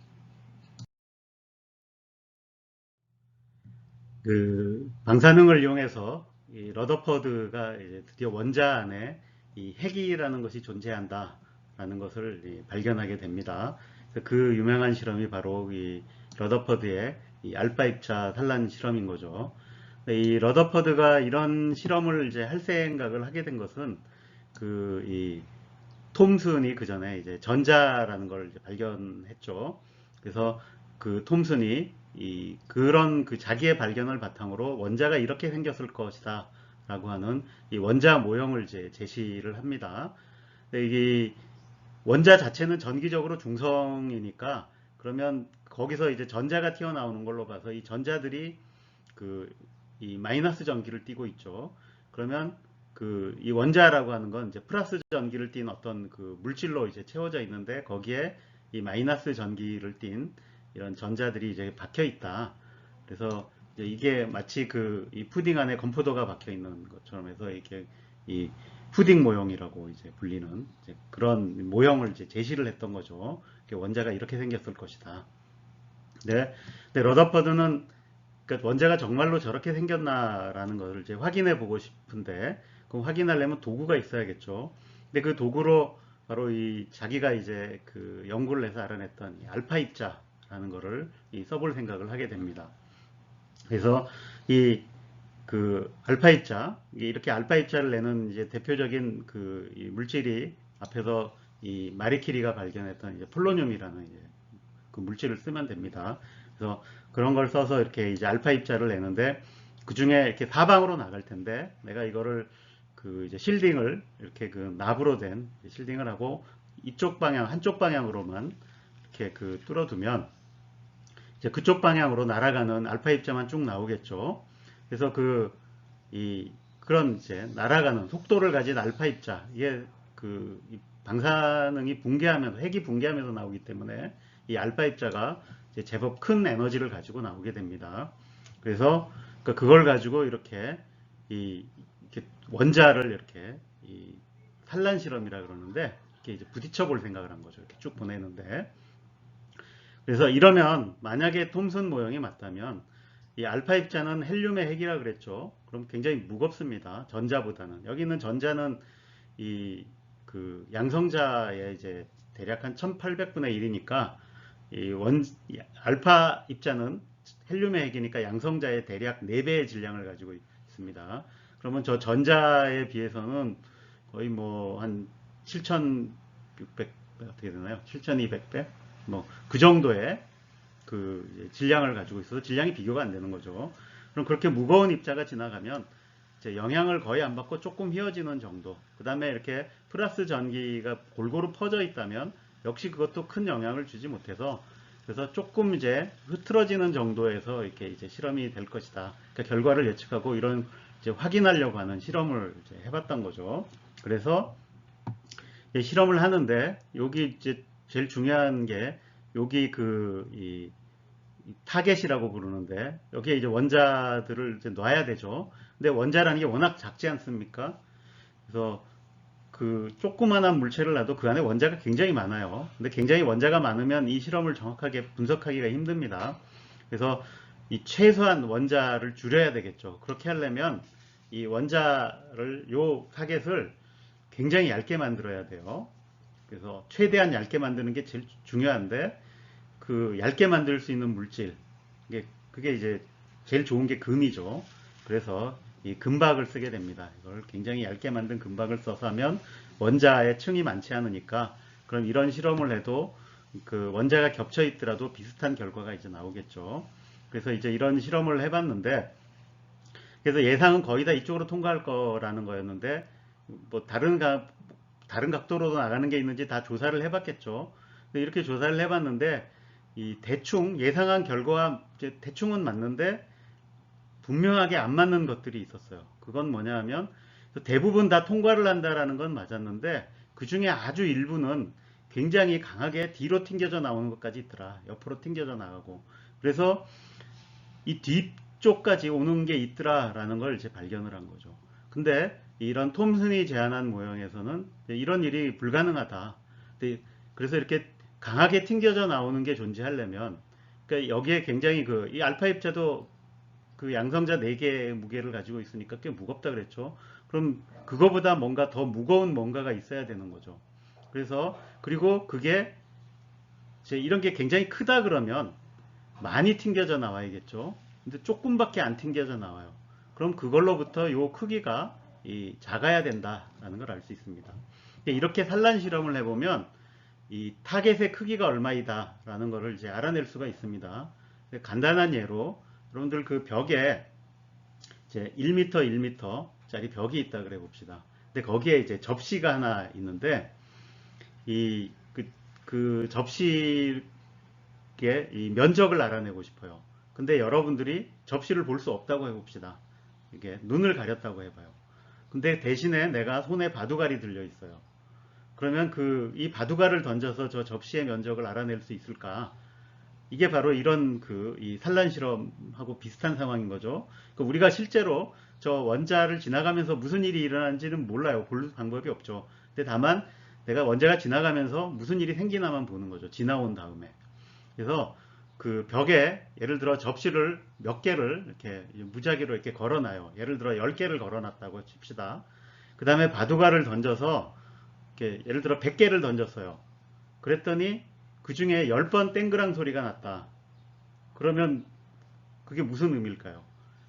그 방사능을 이용해서 이 러더퍼드가 이제 드디어 원자 안에 이 핵이라는 것이 존재한다라는 것을 발견하게 됩니다. 그 유명한 실험이 바로 이 러더퍼드의 이 알파 입자 산란 실험인 거죠. 이 러더퍼드가 이런 실험을 이제 할 생각을 하게 된 것은 그 이 톰슨이 그 전에 이제 전자라는 걸 이제 발견했죠. 그래서 그 톰슨이 그런 그 자기의 발견을 바탕으로 원자가 이렇게 생겼을 것이다 라고 하는 이 원자 모형을 이제 제시를 합니다. 근데 이게 원자 자체는 전기적으로 중성이니까, 그러면 거기서 이제 전자가 튀어나오는 걸로 봐서 이 전자들이 이 마이너스 전기를 띠고 있죠. 그러면 이 원자라고 하는 건 이제 플러스 전기를 띤 어떤 그 물질로 이제 채워져 있는데, 거기에 이 마이너스 전기를 띤 이런 전자들이 이제 박혀 있다. 그래서 이게 마치 이 푸딩 안에 건포도가 박혀 있는 것처럼 해서 이게 이 푸딩 모형이라고 이제 불리는 이제 그런 모형을 이제 제시를 했던 거죠. 원자가 이렇게 생겼을 것이다. 네. 근데 러더퍼드는 그러니까 원자가 정말로 저렇게 생겼나라는 것을 이제 확인해 보고 싶은데, 그럼 확인하려면 도구가 있어야겠죠. 근데 그 도구로 바로 자기가 이제 그 연구를 해서 알아냈던 이 알파 입자라는 거를 써볼 생각을 하게 됩니다. 그래서 알파 입자, 이렇게 알파 입자를 내는 이제 대표적인 이 물질이 앞에서 이 마리키리가 발견했던 이제 폴로늄이라는 이제 그 물질을 쓰면 됩니다. 그래서 그런 걸 써서 이렇게 이제 알파 입자를 내는데, 그 중에 이렇게 사방으로 나갈 텐데, 내가 이거를 이제 실딩을 이렇게 납으로 된 실딩을 하고 이쪽 방향, 한쪽 방향으로만 이렇게 뚫어두면 이제 그쪽 방향으로 날아가는 알파 입자만 쭉 나오겠죠. 그래서 그런 이제 날아가는 속도를 가진 알파 입자, 이게 이 방사능이 붕괴하면서, 핵이 붕괴하면서 나오기 때문에 이 알파 입자가 이제 제법 큰 에너지를 가지고 나오게 됩니다. 그래서 그걸 가지고 이렇게 원자를 이렇게 산란 실험이라 그러는데, 이렇게 이제 부딪혀 볼 생각을 한 거죠. 이렇게 쭉 보내는데, 그래서 이러면 만약에 톰슨 모형이 맞다면 이 알파 입자는 헬륨의 핵이라 그랬죠. 그럼 굉장히 무겁습니다. 전자보다는. 여기 있는 전자는 양성자의 이제 대략 한 1800분의 1이니까 이 알파 입자는 헬륨의 핵이니까 양성자의 대략 4배의 질량을 가지고 있습니다. 그러면 저 전자에 비해서는 거의 뭐 한 7600, 어떻게 되나요? 7200배? 뭐 그 정도의 질량을 가지고 있어서 질량이 비교가 안 되는 거죠. 그럼 그렇게 무거운 입자가 지나가면 이제 영향을 거의 안 받고 조금 휘어지는 정도. 그 다음에 이렇게 플러스 전기가 골고루 퍼져 있다면 역시 그것도 큰 영향을 주지 못해서 그래서 조금 이제 흐트러지는 정도에서 이렇게 이제 실험이 될 것이다. 그러니까 결과를 예측하고 이런 이제 확인하려고 하는 실험을 이제 해봤던 거죠. 그래서 실험을 하는데 여기 이제 제일 중요한 게 여기 이 타겟이라고 부르는데 여기에 이제 원자들을 이제 놔야 되죠. 근데 원자라는 게 워낙 작지 않습니까? 그래서 그 조그만한 물체를 놔도 그 안에 원자가 굉장히 많아요. 근데 굉장히 원자가 많으면 이 실험을 정확하게 분석하기가 힘듭니다. 그래서 이 최소한 원자를 줄여야 되겠죠. 그렇게 하려면 이 원자를 요 타겟을 굉장히 얇게 만들어야 돼요. 그래서 최대한 얇게 만드는 게 제일 중요한데 그 얇게 만들 수 있는 물질 그게 이제 제일 좋은 게 금이죠. 그래서 이 금박을 쓰게 됩니다. 이걸 굉장히 얇게 만든 금박을 써서 하면 원자의 층이 많지 않으니까 그럼 이런 실험을 해도 그 원자가 겹쳐 있더라도 비슷한 결과가 이제 나오겠죠. 그래서 이제 이런 실험을 해봤는데 그래서 예상은 거의 다 이쪽으로 통과할 거라는 거였는데 뭐 다른 각도로도 나가는 게 있는지 다 조사를 해봤겠죠. 근데 이렇게 조사를 해봤는데 이 대충 예상한 결과와 대충은 맞는데 분명하게 안 맞는 것들이 있었어요. 그건 뭐냐 하면 대부분 다 통과를 한다라는 건 맞았는데 그 중에 아주 일부는 굉장히 강하게 뒤로 튕겨져 나오는 것까지 있더라. 옆으로 튕겨져 나가고. 그래서 이 뒤쪽까지 오는 게 있더라라는 걸 이제 발견을 한 거죠. 근데 이런 톰슨이 제안한 모형에서는 이런 일이 불가능하다. 그래서 이렇게 강하게 튕겨져 나오는 게 존재하려면 그러니까 여기에 굉장히 이 알파 입자도 그 양성자 4개의 무게를 가지고 있으니까 꽤 무겁다 그랬죠. 그럼 그거보다 뭔가 더 무거운 뭔가가 있어야 되는 거죠. 그래서 그리고 그게 이제 이런 게 굉장히 크다 그러면 많이 튕겨져 나와야겠죠. 근데 조금밖에 안 튕겨져 나와요. 그럼 그걸로부터 요 크기가 작아야 된다라는 걸 알 수 있습니다. 이렇게 산란 실험을 해보면 이 타겟의 크기가 얼마이다 라는 것을 이제 알아낼 수가 있습니다. 간단한 예로 여러분들 그 벽에 이제 1m, 1m 짜리 벽이 있다 그래 봅시다. 근데 거기에 이제 접시가 하나 있는데 그 접시의 이 면적을 알아내고 싶어요. 근데 여러분들이 접시를 볼 수 없다고 해봅시다. 이게 눈을 가렸다고 해봐요. 근데 대신에 내가 손에 바둑알이 들려 있어요. 그러면 이 바둑알을 던져서 저 접시의 면적을 알아낼 수 있을까? 이게 바로 이런 이 산란 실험하고 비슷한 상황인 거죠. 그러니까 우리가 실제로 저 원자를 지나가면서 무슨 일이 일어나는지는 몰라요. 볼 방법이 없죠. 근데 다만 내가 원자가 지나가면서 무슨 일이 생기나만 보는 거죠. 지나온 다음에. 그래서 그 벽에 예를 들어 접시를 몇 개를 이렇게 무작위로 이렇게 걸어놔요. 예를 들어 10개를 걸어놨다고 칩시다. 그 다음에 바둑알을 던져서 이렇게 예를 들어 100개를 던졌어요. 그랬더니 그 중에 10번 땡그랑 소리가 났다. 그러면 그게 무슨 의미일까요?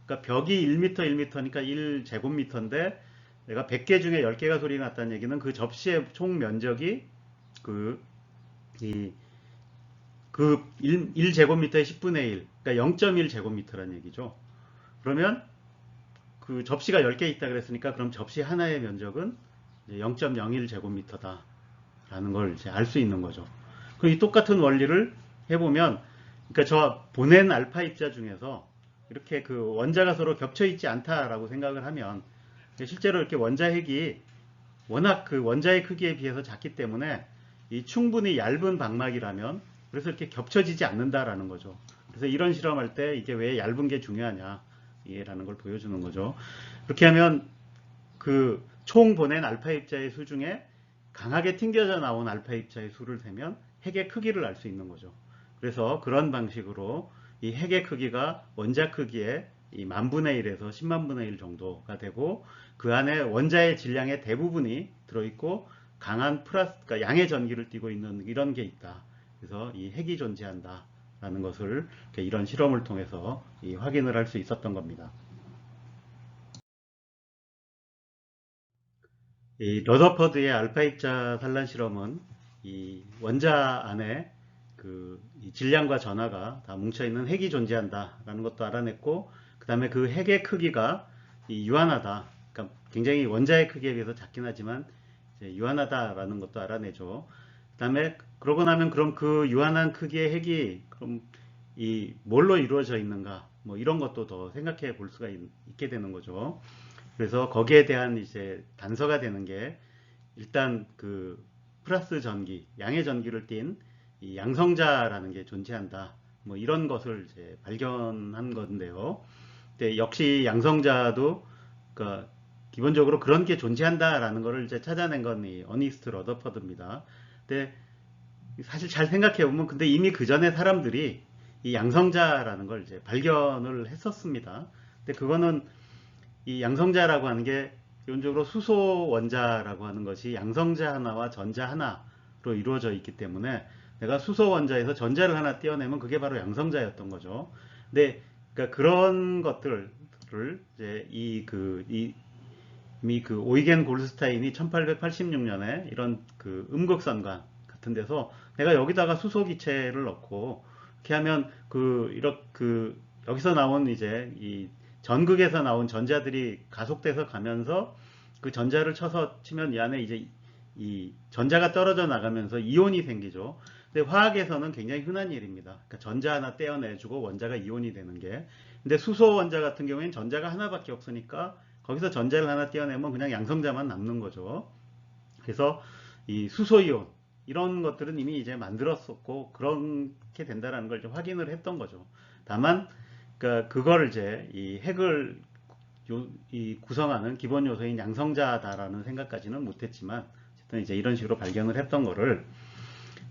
그러니까 벽이 1m, 1m니까 1제곱미터인데 내가 100개 중에 10개가 소리가 났다는 얘기는 그 접시의 총 면적이 그 1제곱미터의 10분의 1, 그러니까 0.1제곱미터라는 얘기죠. 그러면 그 접시가 10개 있다 그랬으니까 그럼 접시 하나의 면적은 0.01제곱미터다 라는 걸 이제 알 수 있는 거죠. 그럼 이 똑같은 원리를 해보면 그러니까 저 보낸 알파 입자 중에서 이렇게 그 원자가 서로 겹쳐 있지 않다라고 생각을 하면 실제로 이렇게 원자핵이 워낙 그 원자의 크기에 비해서 작기 때문에 이 충분히 얇은 방막이라면 그래서 이렇게 겹쳐지지 않는다라는 거죠. 그래서 이런 실험할 때 이게 왜 얇은 게 중요하냐라는 걸 보여주는 거죠. 그렇게 하면 그 총 보낸 알파 입자의 수 중에 강하게 튕겨져 나온 알파 입자의 수를 세면 핵의 크기를 알 수 있는 거죠. 그래서 그런 방식으로 이 핵의 크기가 원자 크기의 이 10,000분의 1에서 100,000분의 1 정도가 되고 그 안에 원자의 질량의 대부분이 들어있고 강한 그러니까 양의 전기를 띠고 있는 이런 게 있다. 그래서 이 핵이 존재한다 라는 것을 이런 실험을 통해서 확인을 할 수 있었던 겁니다. 이 러더퍼드의 알파 입자 산란 실험은 이 원자 안에 이 질량과 전하가 다 뭉쳐있는 핵이 존재한다라는 것도 알아냈고 그 다음에 그 핵의 크기가 유한하다. 그러니까 굉장히 원자의 크기에 비해서 작긴 하지만 유한하다라는 것도 알아내죠. 그다음에 그러고 나면 그럼 그 유한한 크기의 핵이 그럼 이 뭘로 이루어져 있는가? 뭐 이런 것도 더 생각해 볼 수가 있게 되는 거죠. 그래서 거기에 대한 이제 단서가 되는 게 일단 그 플러스 전기, 양의 전기를 띤 이 양성자라는 게 존재한다. 뭐 이런 것을 이제 발견한 건데요. 근데 역시 양성자도 그러니까 기본적으로 그런 게 존재한다라는 것을 이제 찾아낸 건 이 어니스트 러더퍼드입니다. 근데 사실 잘 생각해 보면 근데 이미 그 전에 사람들이 이 양성자라는 걸 이제 발견을 했었습니다. 근데 그거는 이 양성자라고 하는 게 기본적으로 수소 원자라고 하는 것이 양성자 하나와 전자 하나로 이루어져 있기 때문에 내가 수소 원자에서 전자를 하나 떼어내면 그게 바로 양성자였던 거죠. 근데 그러니까 그런 것들을 이제 이미 그 오이겐 골스타인이 1886년에 이런 그 음극선관 같은 데서 내가 여기다가 수소 기체를 넣고 이렇게 하면 이렇게 여기서 나온 이제 이 전극에서 나온 전자들이 가속돼서 가면서 그 전자를 치면 이 안에 이제 이 전자가 떨어져 나가면서 이온이 생기죠. 근데 화학에서는 굉장히 흔한 일입니다. 그러니까 전자 하나 떼어내주고 원자가 이온이 되는 게. 근데 수소 원자 같은 경우에는 전자가 하나밖에 없으니까 거기서 전자를 하나 떼어내면 그냥 양성자만 남는 거죠. 그래서 이 수소이온 이런 것들은 이미 이제 만들었었고 그렇게 된다라는 걸 이제 확인을 했던 거죠. 다만 그러니까 그걸 이제 이 핵을 이 구성하는 기본 요소인 양성자다라는 생각까지는 못했지만 어쨌든 이제 이런 식으로 발견을 했던 거를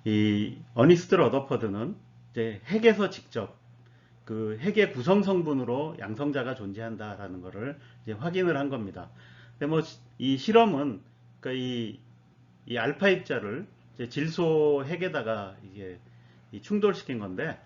이 어니스트 러더퍼드는 이제 핵에서 직접 그 핵의 구성 성분으로 양성자가 존재한다라는 것을 이제 확인을 한 겁니다. 근데 뭐 이 실험은 그러니까 이 알파 입자를 이제 질소 핵에다가 이게 충돌시킨 건데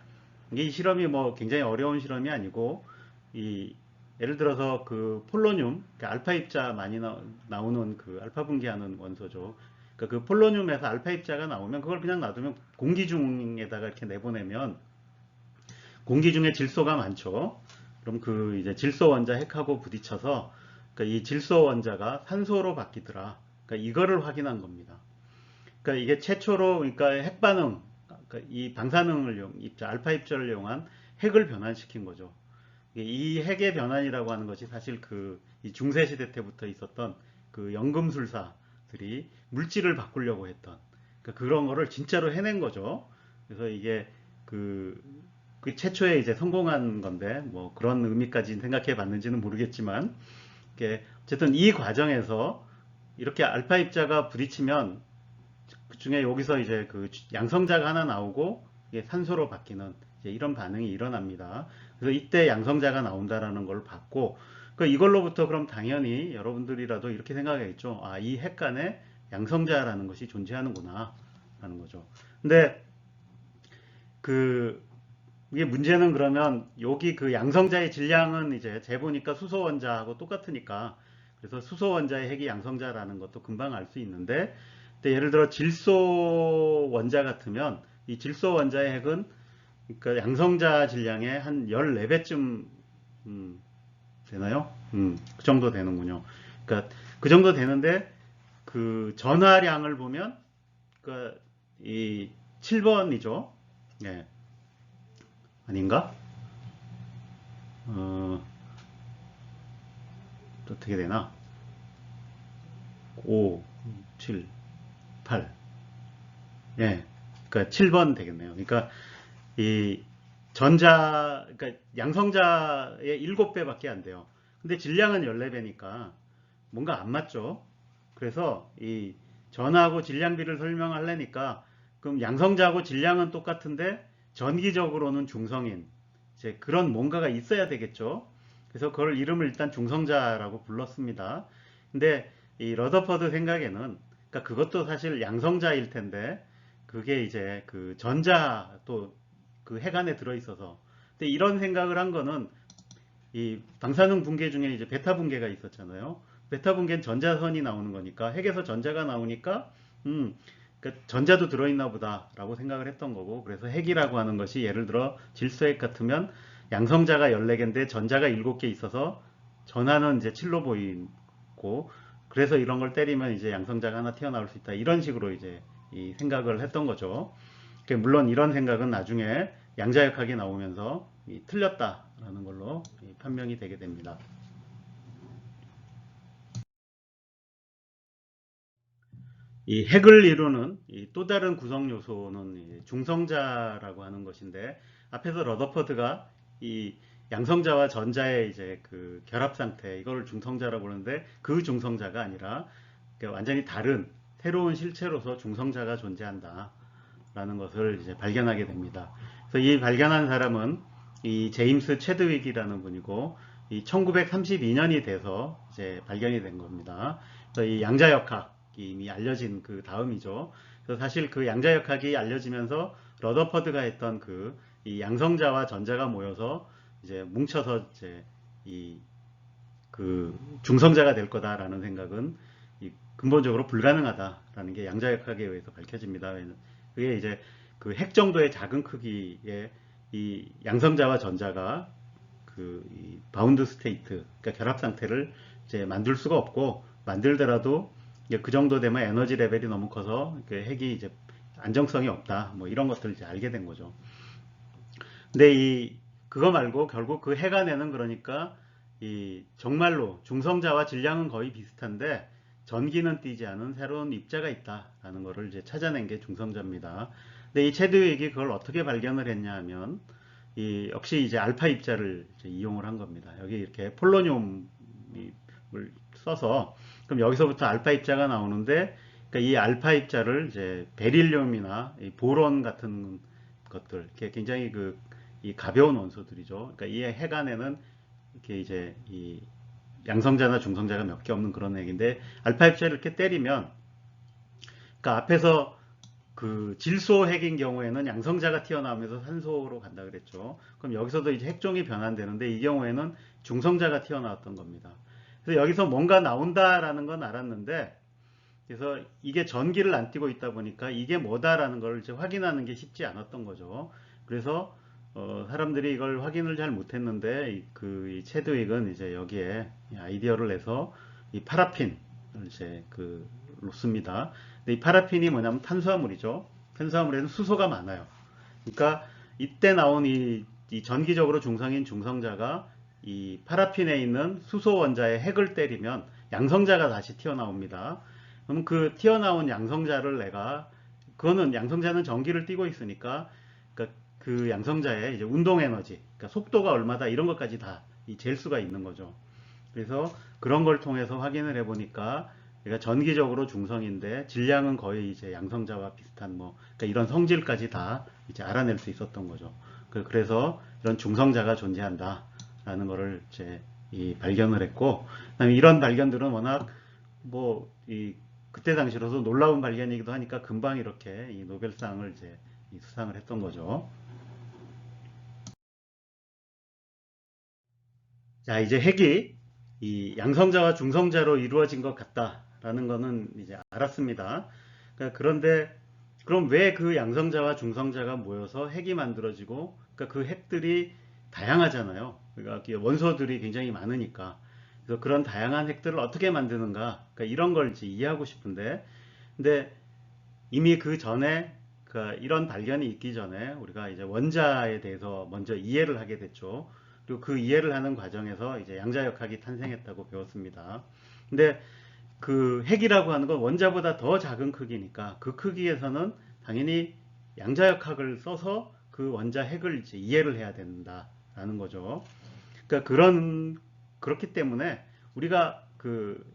이 실험이 뭐 굉장히 어려운 실험이 아니고 이 예를 들어서 그 폴로늄, 그러니까 알파 입자 많이 나오는 그 알파 분기하는 원소죠. 그러니까 그 폴로늄에서 알파 입자가 나오면 그걸 그냥 놔두면 공기 중에다가 이렇게 내보내면 공기 중에 질소가 많죠. 그럼 그 이제 질소 원자 핵하고 부딪혀서 그러니까 이 질소 원자가 산소로 바뀌더라. 그러니까 이거를 확인한 겁니다. 그러니까 이게 최초로 그러니까 핵 반응, 그러니까 이 방사능을 알파 입자를 이용한 핵을 변환시킨 거죠. 이 핵의 변환이라고 하는 것이 사실 이 중세 시대 때부터 있었던 그 연금술사들이 물질을 바꾸려고 했던 그러니까 그런 거를 진짜로 해낸 거죠. 그래서 이게 그, 그 최초에 이제 성공한 건데 뭐 그런 의미까지 생각해 봤는지는 모르겠지만 어쨌든 이 과정에서 이렇게 알파 입자가 부딪히면 그 중에 여기서 이제 그 양성자가 하나 나오고 이게 산소로 바뀌는 이제 이런 반응이 일어납니다. 그래서 이때 양성자가 나온다라는 걸 봤고 이걸로부터 그럼 당연히 여러분들이라도 이렇게 생각하겠죠. 아, 이 핵간에 양성자라는 것이 존재하는구나 라는 거죠. 근데 이게 문제는 그러면 여기 그 양성자의 질량은 이제 재보니까 수소 원자하고 똑같으니까 그래서 수소 원자의 핵이 양성자라는 것도 금방 알 수 있는데 근데 예를 들어 질소 원자 같으면 이 질소 원자의 핵은 그러니까 양성자 질량의 한 14배쯤 되나요? 그 정도 되는군요. 그러니까 그 정도 되는데 그 전하량을 보면 그러니까 이 7번이죠. 예. 아닌가? 어떻게 되나? 5, 7, 8. 예. 그러니까 7번 되겠네요. 그러니까 이 그러니까 양성자의 7배밖에 안 돼요. 근데 질량은 14배니까 뭔가 안 맞죠. 그래서 이 전하고 질량비를 설명하려니까 그럼 양성자하고 질량은 똑같은데 전기적으로는 중성인 이제 그런 뭔가가 있어야 되겠죠. 그래서 그걸 이름을 일단 중성자라고 불렀습니다. 근데 이 러더퍼드 생각에는 그러니까 그것도 사실 양성자일 텐데 그게 이제 그 전자 또 그 핵 안에 들어 있어서 근데 이런 생각을 한 거는 이 방사능 붕괴 중에 이제 베타 붕괴가 있었잖아요. 베타 붕괴는 전자선이 나오는 거니까 핵에서 전자가 나오니까 그러니까 전자도 들어있나 보다라고 생각을 했던 거고 그래서 핵이라고 하는 것이 예를 들어 질소핵 같으면 양성자가 14개인데 전자가 7개 있어서 전하는 이제 7로 보이고 그래서 이런 걸 때리면 이제 양성자가 하나 튀어나올 수 있다. 이런 식으로 이제 이 생각을 했던 거죠. 물론 이런 생각은 나중에 양자역학이 나오면서 틀렸다라는 걸로 판명이 되게 됩니다. 이 핵을 이루는 또 다른 구성 요소는 중성자라고 하는 것인데, 앞에서 러더퍼드가 이 양성자와 전자의 이제 그 결합 상태, 이걸 중성자라고 그러는데, 그 중성자가 아니라 완전히 다른 새로운 실체로서 중성자가 존재한다 라는 것을 이제 발견하게 됩니다. 그래서 이 발견한 사람은 이 제임스 체드윅이라는 분이고, 이 1932년이 돼서 이제 발견이 된 겁니다. 그래서 이 양자역학이 이미 알려진 그 다음이죠. 그래서 사실 그 양자역학이 알려지면서 러더퍼드가 했던 이 양성자와 전자가 모여서 이제 뭉쳐서 이제 그 중성자가 될 거다라는 생각은 근본적으로 불가능하다라는 게 양자역학에 의해서 밝혀집니다. 그게 이제 그 핵 정도의 작은 크기의 이 양성자와 전자가 이 바운드 스테이트, 그러니까 결합 상태를 이제 만들 수가 없고, 만들더라도 그 정도 되면 에너지 레벨이 너무 커서 그 핵이 이제 안정성이 없다, 뭐 이런 것들을 이제 알게 된 거죠. 근데 그거 말고 결국 그 핵 안에는, 그러니까 정말로 중성자와 질량은 거의 비슷한데 전기는 띠지 않은 새로운 입자가 있다라는 것을 이제 찾아낸 게 중성자입니다. 근데 이 체드윅이 그걸 어떻게 발견을 했냐 하면, 역시 이제 알파 입자를 이제 이용을 한 겁니다. 여기 이렇게 폴로늄을 써서, 그럼 여기서부터 알파 입자가 나오는데, 그러니까 이 알파 입자를 이제 베릴륨이나 보론 같은 것들, 굉장히 이 가벼운 원소들이죠. 그러니까 이 핵 안에는 이렇게 이제 이 양성자나 중성자가 몇 개 없는 그런 핵인데, 알파 입자를 이렇게 때리면, 그러니까 앞에서 그 질소 핵인 경우에는 양성자가 튀어나오면서 산소로 간다 그랬죠. 그럼 여기서도 이제 핵종이 변환되는데, 이 경우에는 중성자가 튀어나왔던 겁니다. 그래서 여기서 뭔가 나온다라는 건 알았는데, 그래서 이게 전기를 안 띠고 있다 보니까 이게 뭐다라는 걸 이제 확인하는 게 쉽지 않았던 거죠. 그래서 사람들이 이걸 확인을 잘 못했는데, 이 체드윅은 이제 여기에 아이디어를 내서 이 파라핀을 이제 놓습니다. 근데 이 파라핀이 뭐냐면 탄수화물이죠. 탄수화물에는 수소가 많아요. 그러니까 이때 나온 이 전기적으로 중성인 중성자가 이 파라핀에 있는 수소 원자의 핵을 때리면 양성자가 다시 튀어나옵니다. 그럼 그 튀어나온 양성자를 그거는 양성자는 전기를 띠고 있으니까, 그러니까 그 양성자의 이제 운동 에너지, 그러니까 속도가 얼마다, 이런 것까지 다 잴 수가 있는 거죠. 그래서 그런 걸 통해서 확인을 해보니까, 그러니까 전기적으로 중성인데 질량은 거의 이제 양성자와 비슷한 그러니까 이런 성질까지 다 이제 알아낼 수 있었던 거죠. 그래서 이런 중성자가 존재한다라는 거를 이제 발견을 했고, 그다음에 이런 발견들은 워낙 그때 당시로서 놀라운 발견이기도 하니까 금방 이렇게 이 노벨상을 이제 수상을 했던 거죠. 자, 이제 핵이 이 양성자와 중성자로 이루어진 것 같다라는 거는 이제 알았습니다. 그런데 그럼 왜 그 양성자와 중성자가 모여서 핵이 만들어지고, 그러니까 그 핵들이 다양하잖아요. 그러니까 원소들이 굉장히 많으니까. 그래서 그런 다양한 핵들을 어떻게 만드는가? 그러니까 이런 걸 이제 이해하고 싶은데, 근데 이미 그 전에 이런 발견이 있기 전에 우리가 이제 원자에 대해서 먼저 이해를 하게 됐죠. 그리고 그 이해를 하는 과정에서 이제 양자역학이 탄생했다고 배웠습니다. 근데 그 핵이라고 하는 건 원자보다 더 작은 크기니까, 그 크기에서는 당연히 양자역학을 써서 그 원자 핵을 이제 이해를 해야 된다라는 거죠. 그러니까 그렇기 때문에 우리가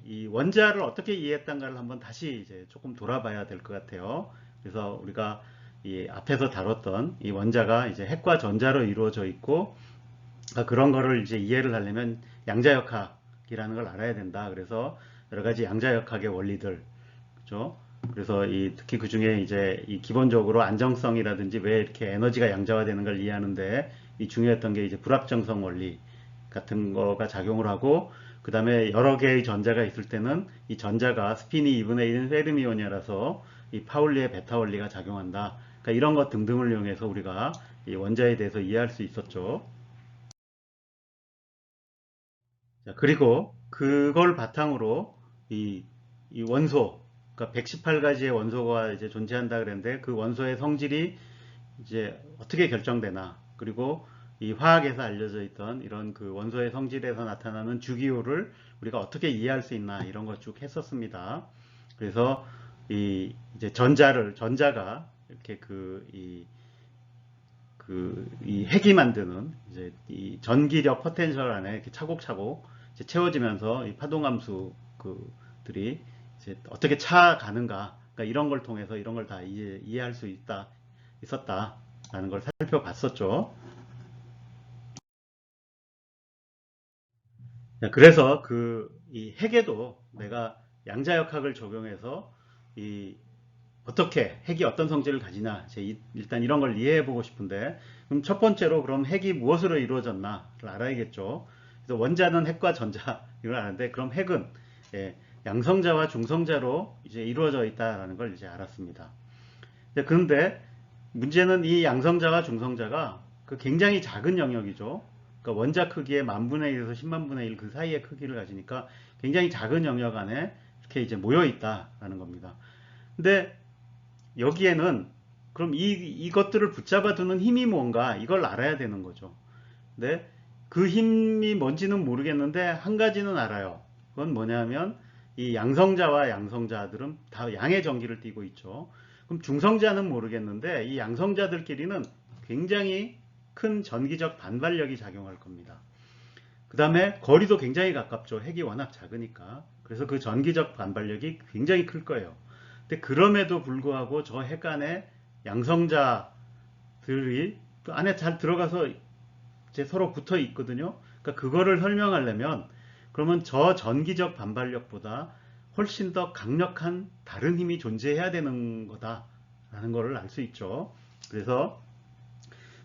이 원자를 어떻게 이해했던가를 한번 다시 이제 조금 돌아봐야 될 것 같아요. 그래서 우리가 이 앞에서 다뤘던 이 원자가 이제 핵과 전자로 이루어져 있고, 그런 거를 이제 이해를 하려면 양자역학이라는 걸 알아야 된다. 그래서 여러 가지 양자역학의 원리들, 그죠? 그래서 특히 그 중에 이제 기본적으로 안정성이라든지 왜 이렇게 에너지가 양자화되는 걸 이해하는데 이 중요했던 게 이제 불합정성 원리 같은 거가 작용을 하고, 그 다음에 여러 개의 전자가 있을 때는 이 전자가 스핀이 2분의 1인 페르미온이라서 이 파울리의 베타 원리가 작용한다. 그러니까 이런 것 등등을 이용해서 우리가 이 원자에 대해서 이해할 수 있었죠. 자, 그리고 그걸 바탕으로 이 원소, 그러니까 118가지의 원소가 이제 존재한다 그랬는데 그 원소의 성질이 이제 어떻게 결정되나, 그리고 이 화학에서 알려져 있던 이런 그 원소의 성질에서 나타나는 주기율을 우리가 어떻게 이해할 수 있나, 이런 것 쭉 했었습니다. 그래서 이제 전자가 이렇게 이 핵이 만드는 이제 이 전기력 포텐셜 안에 이렇게 차곡차곡 이제 채워지면서 이 파동함수 그들이 이제 어떻게 차가는가, 그러니까 이런 걸 통해서 이런 걸 다 이해할 수 있었다라는 걸 살펴봤었죠. 그래서 이 핵에도 내가 양자역학을 적용해서 이 어떻게 핵이 어떤 성질을 가지나, 일단 이런 걸 이해해 보고 싶은데, 그럼 첫 번째로 그럼 핵이 무엇으로 이루어졌나를 알아야겠죠. 그래서 원자는 핵과 전자 이걸 아는데, 그럼 핵은 예, 양성자와 중성자로 이제 이루어져 있다라는 걸 이제 알았습니다. 그런데 문제는 이 양성자와 중성자가 그 굉장히 작은 영역이죠. 그러니까 원자 크기의 10,000분의 1에서 100,000분의 1 그 사이의 크기를 가지니까 굉장히 작은 영역 안에 이렇게 이제 모여 있다라는 겁니다. 근데 여기에는 그럼 이것들을 붙잡아 두는 힘이 뭔가, 이걸 알아야 되는 거죠. 근데 그 힘이 뭔지는 모르겠는데 한 가지는 알아요. 그건 뭐냐면 이 양성자와 양성자들은 다 양의 전기를 띠고 있죠. 그럼 중성자는 모르겠는데 이 양성자들끼리는 굉장히 큰 전기적 반발력이 작용할 겁니다. 그 다음에 거리도 굉장히 가깝죠. 핵이 워낙 작으니까. 그래서 그 전기적 반발력이 굉장히 클 거예요. 근데 그럼에도 불구하고 저 핵 안에 양성자들이 안에 잘 들어가서 이제 서로 붙어 있거든요. 그러니까 그거를 설명하려면 그러면 저 전기적 반발력보다 훨씬 더 강력한 다른 힘이 존재해야 되는 거다라는 거를 알 수 있죠. 그래서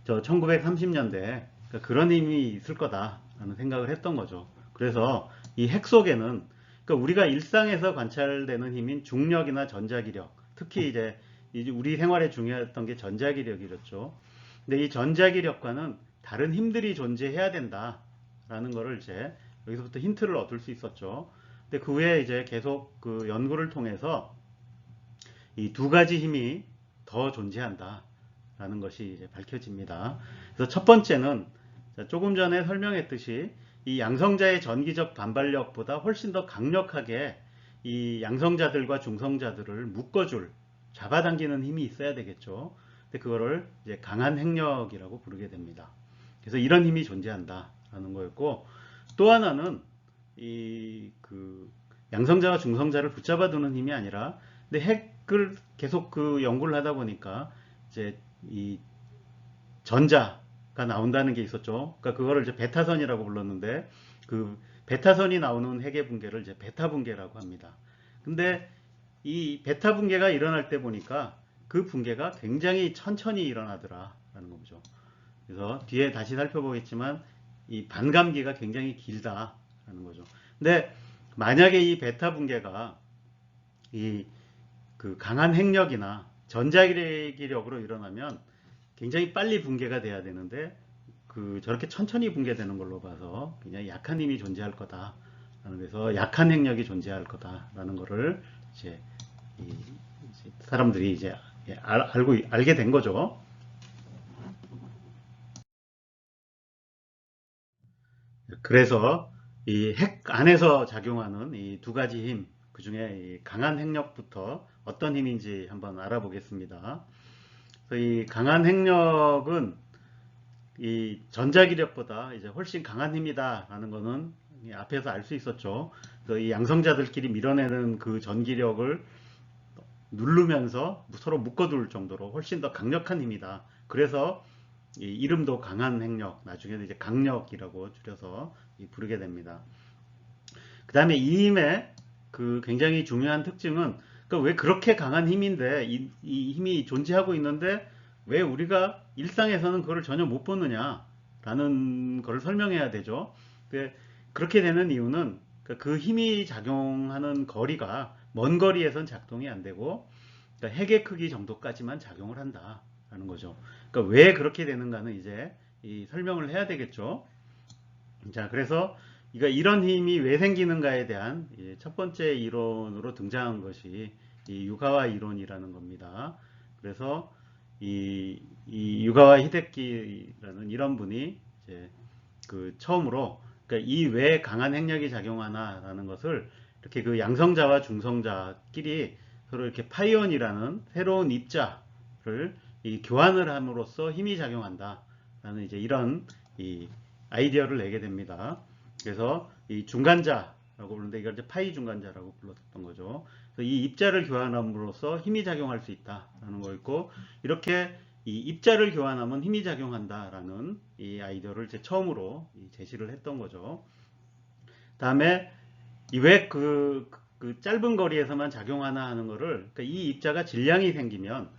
저 1930년대 그런 힘이 있을 거다라는 생각을 했던 거죠. 그래서 이 핵 속에는, 그러니까 우리가 일상에서 관찰되는 힘인 중력이나 전자기력, 특히 이제 우리 생활에 중요했던 게 전자기력이었죠. 근데 이 전자기력과는 다른 힘들이 존재해야 된다라는 거를 이제 여기서부터 힌트를 얻을 수 있었죠. 근데 그 후에 이제 계속 그 연구를 통해서 이 두 가지 힘이 더 존재한다라는 것이 이제 밝혀집니다. 그래서 첫 번째는 조금 전에 설명했듯이 이 양성자의 전기적 반발력보다 훨씬 더 강력하게 이 양성자들과 중성자들을 묶어줄, 잡아당기는 힘이 있어야 되겠죠. 근데 그거를 이제 강한 핵력이라고 부르게 됩니다. 그래서 이런 힘이 존재한다라는 거였고, 또 하나는 양성자와 중성자를 붙잡아두는 힘이 아니라, 근데 핵을 계속 그 연구를 하다 보니까 이제 이 전자가 나온다는 게 있었죠. 그러니까 그거를 이제 베타선이라고 불렀는데, 그 베타선이 나오는 핵의 붕괴를 이제 베타 붕괴라고 합니다. 근데 이 베타 붕괴가 일어날 때 보니까 그 붕괴가 굉장히 천천히 일어나더라라는 거죠. 그래서 뒤에 다시 살펴보겠지만 이 반감기가 굉장히 길다라는 거죠. 근데 만약에 이 베타 붕괴가 그 강한 핵력이나 전자기력으로 일어나면 굉장히 빨리 붕괴가 돼야 되는데 저렇게 천천히 붕괴되는 걸로 봐서 굉장히 약한 힘이 존재할 거다. 그래서 약한 핵력이 존재할 거다라는 거를 이제 사람들이 이제 알게 된 거죠. 그래서 이 핵 안에서 작용하는 이 두 가지 힘, 그 중에 강한 핵력부터 어떤 힘인지 한번 알아보겠습니다. 이 강한 핵력은 이 전자기력보다 이제 훨씬 강한 힘이다라는 거는 앞에서 알 수 있었죠. 그래서 이 양성자들끼리 밀어내는 그 전기력을 누르면서 서로 묶어둘 정도로 훨씬 더 강력한 힘이다. 그래서 이 이름도 강한 핵력, 나중에는 이제 강력이라고 줄여서 부르게 됩니다. 그 다음에 이 힘의 그 굉장히 중요한 특징은, 그러니까 왜 그렇게 강한 힘인데 이 힘이 존재하고 있는데 왜 우리가 일상에서는 그걸 전혀 못 보느냐라는 걸 설명해야 되죠. 그렇게 되는 이유는 그 힘이 작용하는 거리가 먼 거리에선 작동이 안 되고, 그러니까 핵의 크기 정도까지만 작용을 한다라는 거죠. 그러니까 왜 그렇게 되는가는 이제 설명을 해야 되겠죠. 자, 그래서 이런 힘이 왜 생기는가에 대한 첫 번째 이론으로 등장한 것이 이 유가와 이론이라는 겁니다. 그래서 이 유가와 히데키라는 이런 분이 이제 그 처음으로 그러니까 이 왜 강한 핵력이 작용하나라는 것을 이렇게 그 양성자와 중성자끼리 서로 이렇게 파이온이라는 새로운 입자를 이 교환을 함으로써 힘이 작용한다라는 이제 이런 이 아이디어를 내게 됩니다. 그래서 이 중간자라고 부르는데 이걸 이제 파이 중간자라고 불렀던 거죠. 그래서 이 입자를 교환함으로써 힘이 작용할 수 있다라는 거였고 이렇게 이 입자를 교환하면 힘이 작용한다라는 이 아이디어를 이제 처음으로 제시를 했던 거죠. 다음에 왜 그 짧은 거리에서만 작용하나 하는 거를 그러니까 이 입자가 질량이 생기면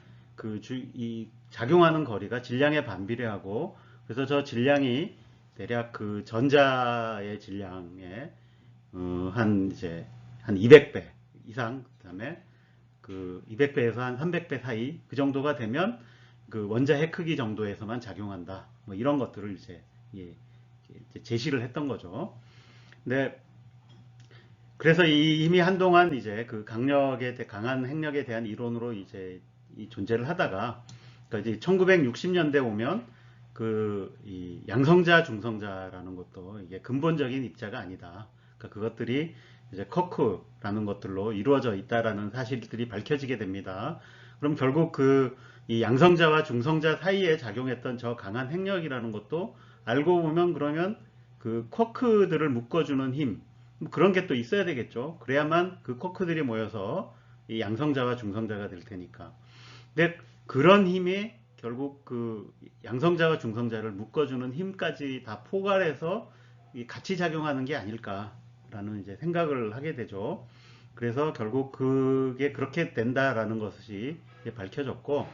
이 작용하는 거리가 질량에 반비례하고 그래서 저 질량이 대략 그 전자의 질량의 이제 한 200배 이상 그다음에 그 200배에서 한 300배 사이 그 정도가 되면 그 원자핵 크기 정도에서만 작용한다. 뭐 이런 것들을 이제 제시를 했던 거죠. 근데 그래서 이미 한동안 이제 그 강한 핵력에 대한 이론으로 이제 존재를 하다가 그러니까 이제 1960년대 오면 이 양성자, 중성자라는 것도 이게 근본적인 입자가 아니다. 그러니까 그것들이 이제 쿼크라는 것들로 이루어져 있다라는 사실들이 밝혀지게 됩니다. 그럼 결국 이 양성자와 중성자 사이에 작용했던 저 강한 핵력이라는 것도 알고 보면 그러면 그 쿼크들을 묶어주는 힘, 그런 게 또 있어야 되겠죠. 그래야만 그 쿼크들이 모여서 이 양성자와 중성자가 될 테니까. 근데 그런 힘이 결국 그 양성자와 중성자를 묶어주는 힘까지 다 포괄해서 같이 작용하는 게 아닐까라는 이제 생각을 하게 되죠. 그래서 결국 그게 그렇게 된다라는 것이 밝혀졌고,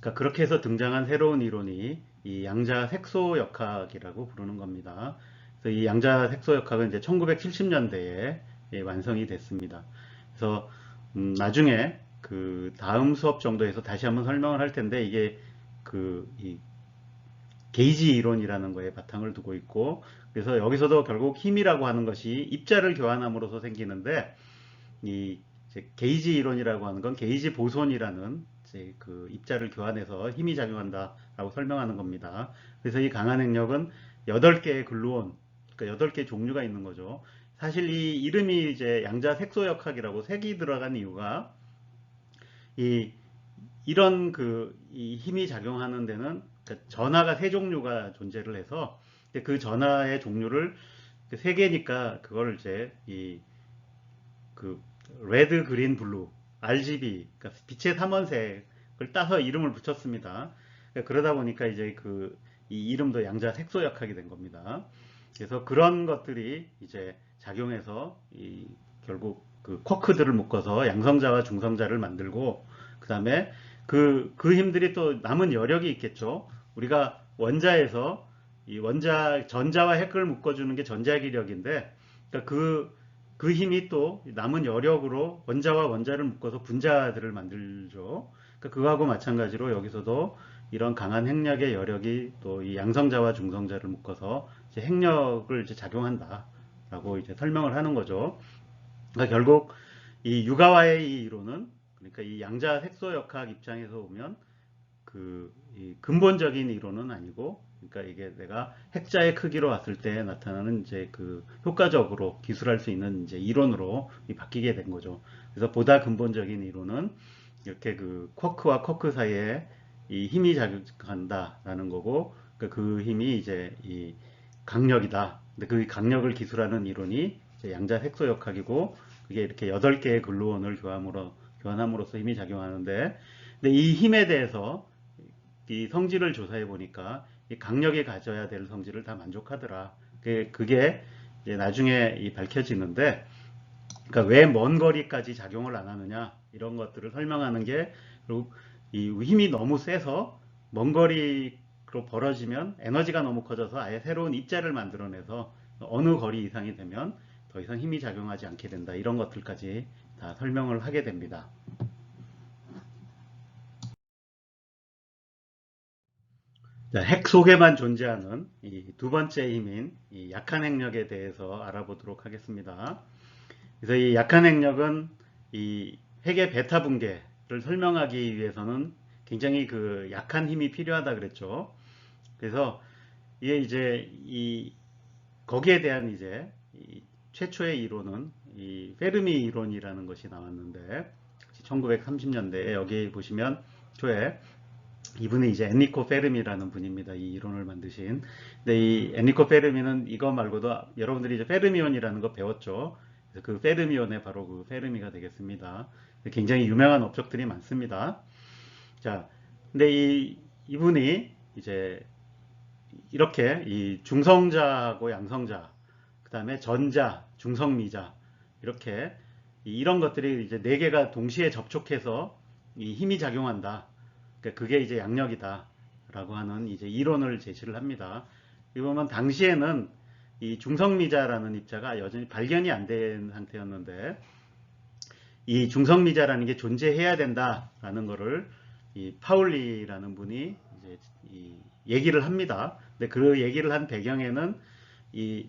그러니까 그렇게 해서 등장한 새로운 이론이 이 양자 색소역학이라고 부르는 겁니다. 그래서 이 양자 색소역학은 이제 1970년대에 완성이 됐습니다. 그래서 나중에 그 다음 수업 정도에서 다시 한번 설명을 할 텐데 이게 이 게이지 이론이라는 거에 바탕을 두고 있고 그래서 여기서도 결국 힘이라고 하는 것이 입자를 교환함으로써 생기는데 이 게이지 이론이라고 하는 건 게이지 보손이라는 이제 그 입자를 교환해서 힘이 작용한다라고 설명하는 겁니다. 그래서 이 강한 핵력은 8개의 글루온, 그러니까 8개 종류가 있는 거죠. 사실 이 이름이 이제 양자 색소역학이라고 색이 들어간 이유가 이런 이 힘이 작용하는 데는 그러니까 전하가 3종류가 존재를 해서 그 전하의 종류를 3개니까 그걸 이제 그 레드, 그린, 블루, RGB, 그러니까 빛의 삼원색을 따서 이름을 붙였습니다. 그러다 보니까 이제 이 이름도 양자 색소역학이 된 겁니다. 그래서 그런 것들이 이제 작용해서 결국 그 쿼크들을 묶어서 양성자와 중성자를 만들고 그 다음에 그 힘들이 또 남은 여력이 있겠죠. 우리가 원자에서 이 전자와 핵을 묶어주는 게 전자기력인데 그러니까 그 힘이 또 남은 여력으로 원자와 원자를 묶어서 분자들을 만들죠. 그러니까 그거하고 마찬가지로 여기서도 이런 강한 핵력의 여력이 또 이 양성자와 중성자를 묶어서 이제 핵력을 이제 작용한다라고 이제 설명을 하는 거죠. 그러니까 결국 이 유가와의 이 이론은 그러니까 이 양자 색소역학 입장에서 보면 이 근본적인 이론은 아니고 그러니까 이게 내가 핵자의 크기로 왔을 때 나타나는 이제 그 효과적으로 기술할 수 있는 이제 이론으로 바뀌게 된 거죠. 그래서 보다 근본적인 이론은 이렇게 그 쿼크와 쿼크 사이에 이 힘이 작용한다라는 거고 그 힘이 이제 이 강력이다. 근데 그 강력을 기술하는 이론이 이제 양자 색소역학이고 그게 이렇게 8개의 글루온을 교환함으로써 힘이 작용하는데 근데 이 힘에 대해서 이 성질을 조사해 보니까 이 강력이 가져야 될 성질을 다 만족하더라. 그게 이제 나중에 밝혀지는데, 그러니까 왜 먼 거리까지 작용을 안 하느냐 이런 것들을 설명하는 게 그리고 이 힘이 너무 세서 먼 거리로 벌어지면 에너지가 너무 커져서 아예 새로운 입자를 만들어내서 어느 거리 이상이 되면 더 이상 힘이 작용하지 않게 된다. 이런 것들까지 다 설명을 하게 됩니다. 핵 속에만 존재하는 이 두 번째 힘인 이 약한 핵력에 대해서 알아보도록 하겠습니다. 그래서 이 약한 핵력은 핵의 베타 붕괴를 설명하기 위해서는 굉장히 그 약한 힘이 필요하다 그랬죠. 그래서 이게 이제 이 거기에 대한 이제 이 최초의 이론은 이 페르미 이론이라는 것이 나왔는데 1930년대에 여기 보시면 초에 이분이 이제 엔리코 페르미라는 분입니다. 이 이론을 만드신. 근데 이 엔리코 페르미는 이거 말고도 여러분들이 이제 페르미온이라는 거 배웠죠. 그래서 그 페르미온의 바로 그 페르미가 되겠습니다. 굉장히 유명한 업적들이 많습니다. 자, 근데 이분이 이제 이렇게 이 중성자하고 양성자, 그 다음에 전자, 중성미자, 이렇게 이런 것들이 이제 네 개가 동시에 접촉해서 이 힘이 작용한다. 그러니까 그게 이제 양력이다. 라고 하는 이제 이론을 제시를 합니다. 이 보면 당시에는 이 중성미자라는 입자가 여전히 발견이 안 된 상태였는데 이 중성미자라는 게 존재해야 된다라는 거를 이 파울리라는 분이 이제 이 얘기를 합니다. 근데 그 얘기를 한 배경에는 이,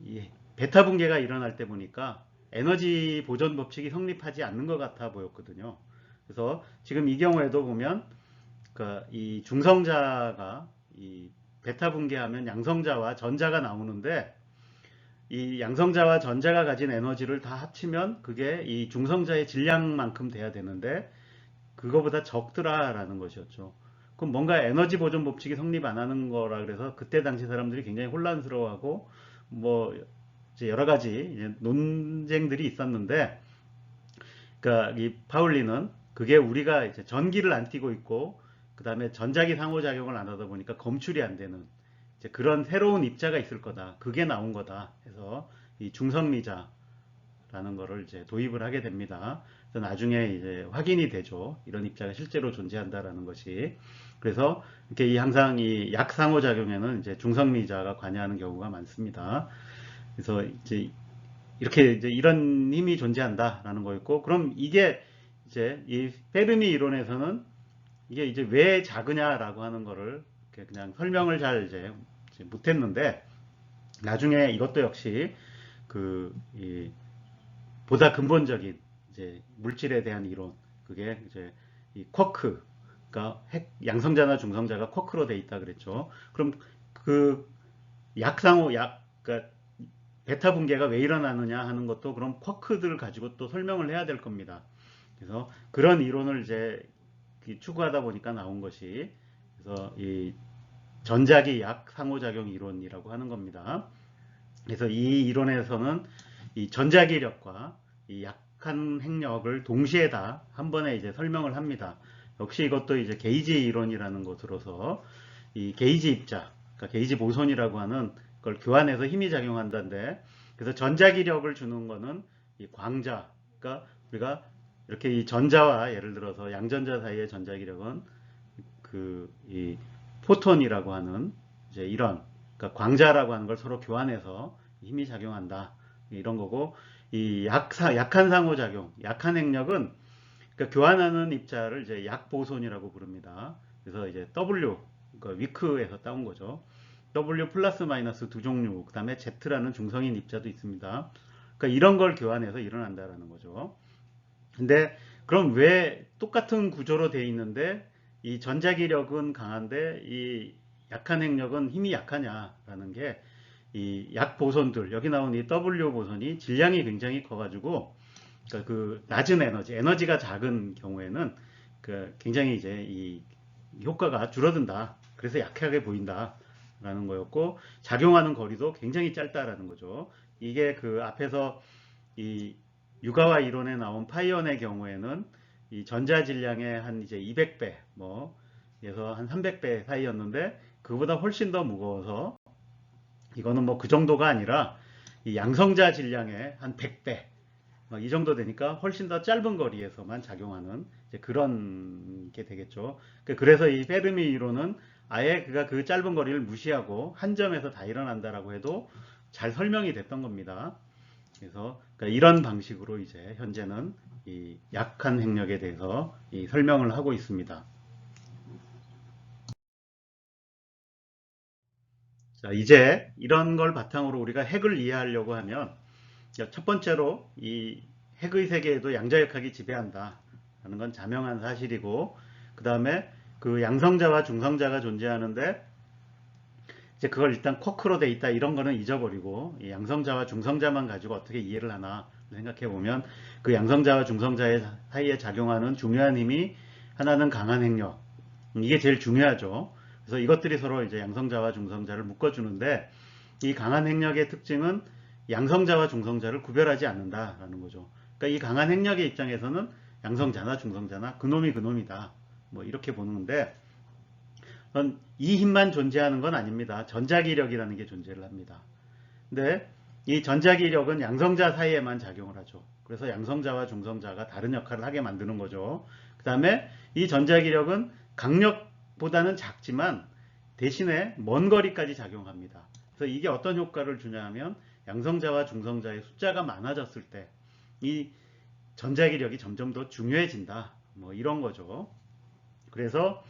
이 베타 붕괴가 일어날 때 보니까 에너지 보존 법칙이 성립하지 않는 것 같아 보였거든요. 그래서 지금 이 경우에도 보면 이 중성자가 이 베타 붕괴하면 양성자와 전자가 나오는데 이 양성자와 전자가 가진 에너지를 다 합치면 그게 이 중성자의 질량만큼 돼야 되는데 그거보다 적더라라는 것이었죠. 그럼 뭔가 에너지 보존 법칙이 성립 안 하는 거라 그래서 그때 당시 사람들이 굉장히 혼란스러워하고 뭐 이제 여러 가지 이제 논쟁들이 있었는데 그러니까 이 파울리는 그게 우리가 이제 전기를 안 띠고 있고 그 다음에 전자기 상호작용을 안 하다 보니까 검출이 안 되는 이제 그런 새로운 입자가 있을 거다. 그게 나온 거다. 해서 이 중성미자라는 거를 이제 도입을 하게 됩니다. 그래서 나중에 이제 확인이 되죠. 이런 입자가 실제로 존재한다라는 것이. 그래서 이렇게 항상 이 약 상호작용에는 이제 중성미자가 관여하는 경우가 많습니다. 그래서 이제 이렇게 이제 이런 힘이 존재한다라는 거였고, 그럼 이게 이제 이 페르미 이론에서는 이게 이제 왜 작으냐라고 하는 거를 그냥 설명을 잘 이제 못했는데, 나중에 이것도 역시 보다 근본적인 이제 물질에 대한 이론, 그게 이제 이 쿼크, 그러니까 양성자나 중성자가 쿼크로 돼 있다 그랬죠. 그럼 그 약상호 그러니까 베타 붕괴가 왜 일어나느냐 하는 것도 그럼 쿼크들을 가지고 또 설명을 해야 될 겁니다. 그래서 그런 이론을 이제 추구하다 보니까 나온 것이 그래서 이 전자기 약 상호작용 이론이라고 하는 겁니다. 그래서 이 이론에서는 이 전자기력과 이 약한 핵력을 동시에 다 한 번에 이제 설명을 합니다. 역시 이것도 이제 게이지 이론이라는 것으로서 이 게이지 입자, 그러니까 게이지 보손이라고 하는 걸 교환해서 힘이 작용한다는데, 그래서 전자기력을 주는 거는 이 광자, 그러니까 우리가 이렇게 이 전자와 예를 들어서 양전자 사이의 전자기력은 이 포톤이라고 하는 이제 이런 그러니까 광자라고 하는 걸 서로 교환해서 힘이 작용한다 이런 거고, 이 약한 상호작용, 약한 핵력은 그러니까 교환하는 입자를 이제 약보손이라고 부릅니다. 그래서 이제 W, 그러니까 위크에서 따온 거죠. W 플러스 마이너스 두 종류, 그 다음에 Z라는 중성인 입자도 있습니다. 그러니까 이런 걸 교환해서 일어난다라는 거죠. 근데 그럼 왜 똑같은 구조로 되어 있는데 이 전자기력은 강한데 이 약한 핵력은 힘이 약하냐라는 게 이 약 보손들, 여기 나온 이 W 보손이 질량이 굉장히 커가지고 그러니까 그 낮은 에너지가 작은 경우에는 굉장히 이제 이 효과가 줄어든다. 그래서 약하게 보인다라는 거였고, 작용하는 거리도 굉장히 짧다라는 거죠. 이게 그 앞에서 이 유가와 이론에 나온 파이온의 경우에는 이 전자 질량의 한 이제 200배, 에서 한 300배 사이였는데 그보다 훨씬 더 무거워서 이거는 뭐 그 정도가 아니라 이 양성자 질량의 한 100배 이 정도 되니까 훨씬 더 짧은 거리에서만 작용하는 그런 게 되겠죠. 그래서 이 페르미 이론은 아예 그가 그 짧은 거리를 무시하고 한 점에서 다 일어난다라고 해도 잘 설명이 됐던 겁니다. 그래서 그러니까 이런 방식으로 이제 현재는 이 약한 핵력에 대해서 이 설명을 하고 있습니다. 자, 이제 이런 걸 바탕으로 우리가 핵을 이해하려고 하면 첫 번째로 이 핵의 세계에도 양자역학이 지배한다 라는 건 자명한 사실이고, 그 다음에 그 양성자와 중성자가 존재하는데 이제 그걸 일단 쿼크로 돼 있다 이런 거는 잊어버리고, 이 양성자와 중성자만 가지고 어떻게 이해를 하나 생각해 보면, 그 양성자와 중성자의 사이에 작용하는 중요한 힘이, 하나는 강한 핵력, 이게 제일 중요하죠. 그래서 이것들이 서로 이제 양성자와 중성자를 묶어주는데, 이 강한 핵력의 특징은 양성자와 중성자를 구별하지 않는다라는 거죠. 그러니까 이 강한 핵력의 입장에서는 양성자나 중성자나 그놈이 그놈이다, 뭐 이렇게 보는데, 이 힘만 존재하는 건 아닙니다. 전자기력이라는 게 존재를 합니다. 근데 이 전자기력은 양성자 사이에만 작용을 하죠. 그래서 양성자와 중성자가 다른 역할을 하게 만드는 거죠. 그 다음에 이 전자기력은 강력보다는 작지만 대신에 먼 거리까지 작용합니다. 그래서 이게 어떤 효과를 주냐 하면, 양성자와 중성자의 숫자가 많아졌을 때 이 전자기력이 점점 더 중요해진다, 뭐 이런 거죠. 그래서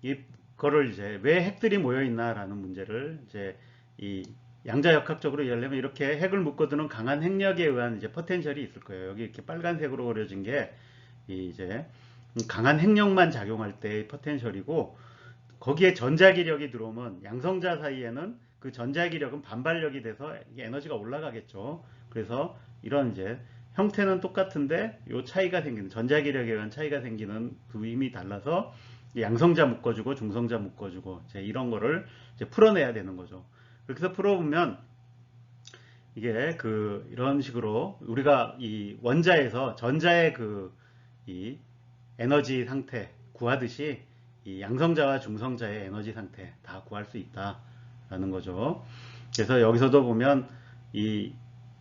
이거를 이제 왜 핵들이 모여 있나라는 문제를 이제 이 양자역학적으로 이해하려면, 이렇게 핵을 묶어두는 강한 핵력에 의한 이제 포텐셜이 있을 거예요. 여기 이렇게 빨간색으로 그려진 게 이제 강한 핵력만 작용할 때의 포텐셜이고, 거기에 전자기력이 들어오면 양성자 사이에는 그 전자기력은 반발력이 돼서 에너지가 올라가겠죠. 그래서 이런 이제 형태는 똑같은데 요 차이가 생기는, 전자기력에 의한 차이가 생기는 그 힘이 달라서 양성자 묶어주고 중성자 묶어주고 이제 이런 거를 이제 풀어내야 되는 거죠. 그렇게 해서 풀어보면 이게 이런 식으로 우리가 이 원자에서 전자의 이 에너지 상태 구하듯이 이 양성자와 중성자의 에너지 상태 다 구할 수 있다라는 거죠. 그래서 여기서도 보면 이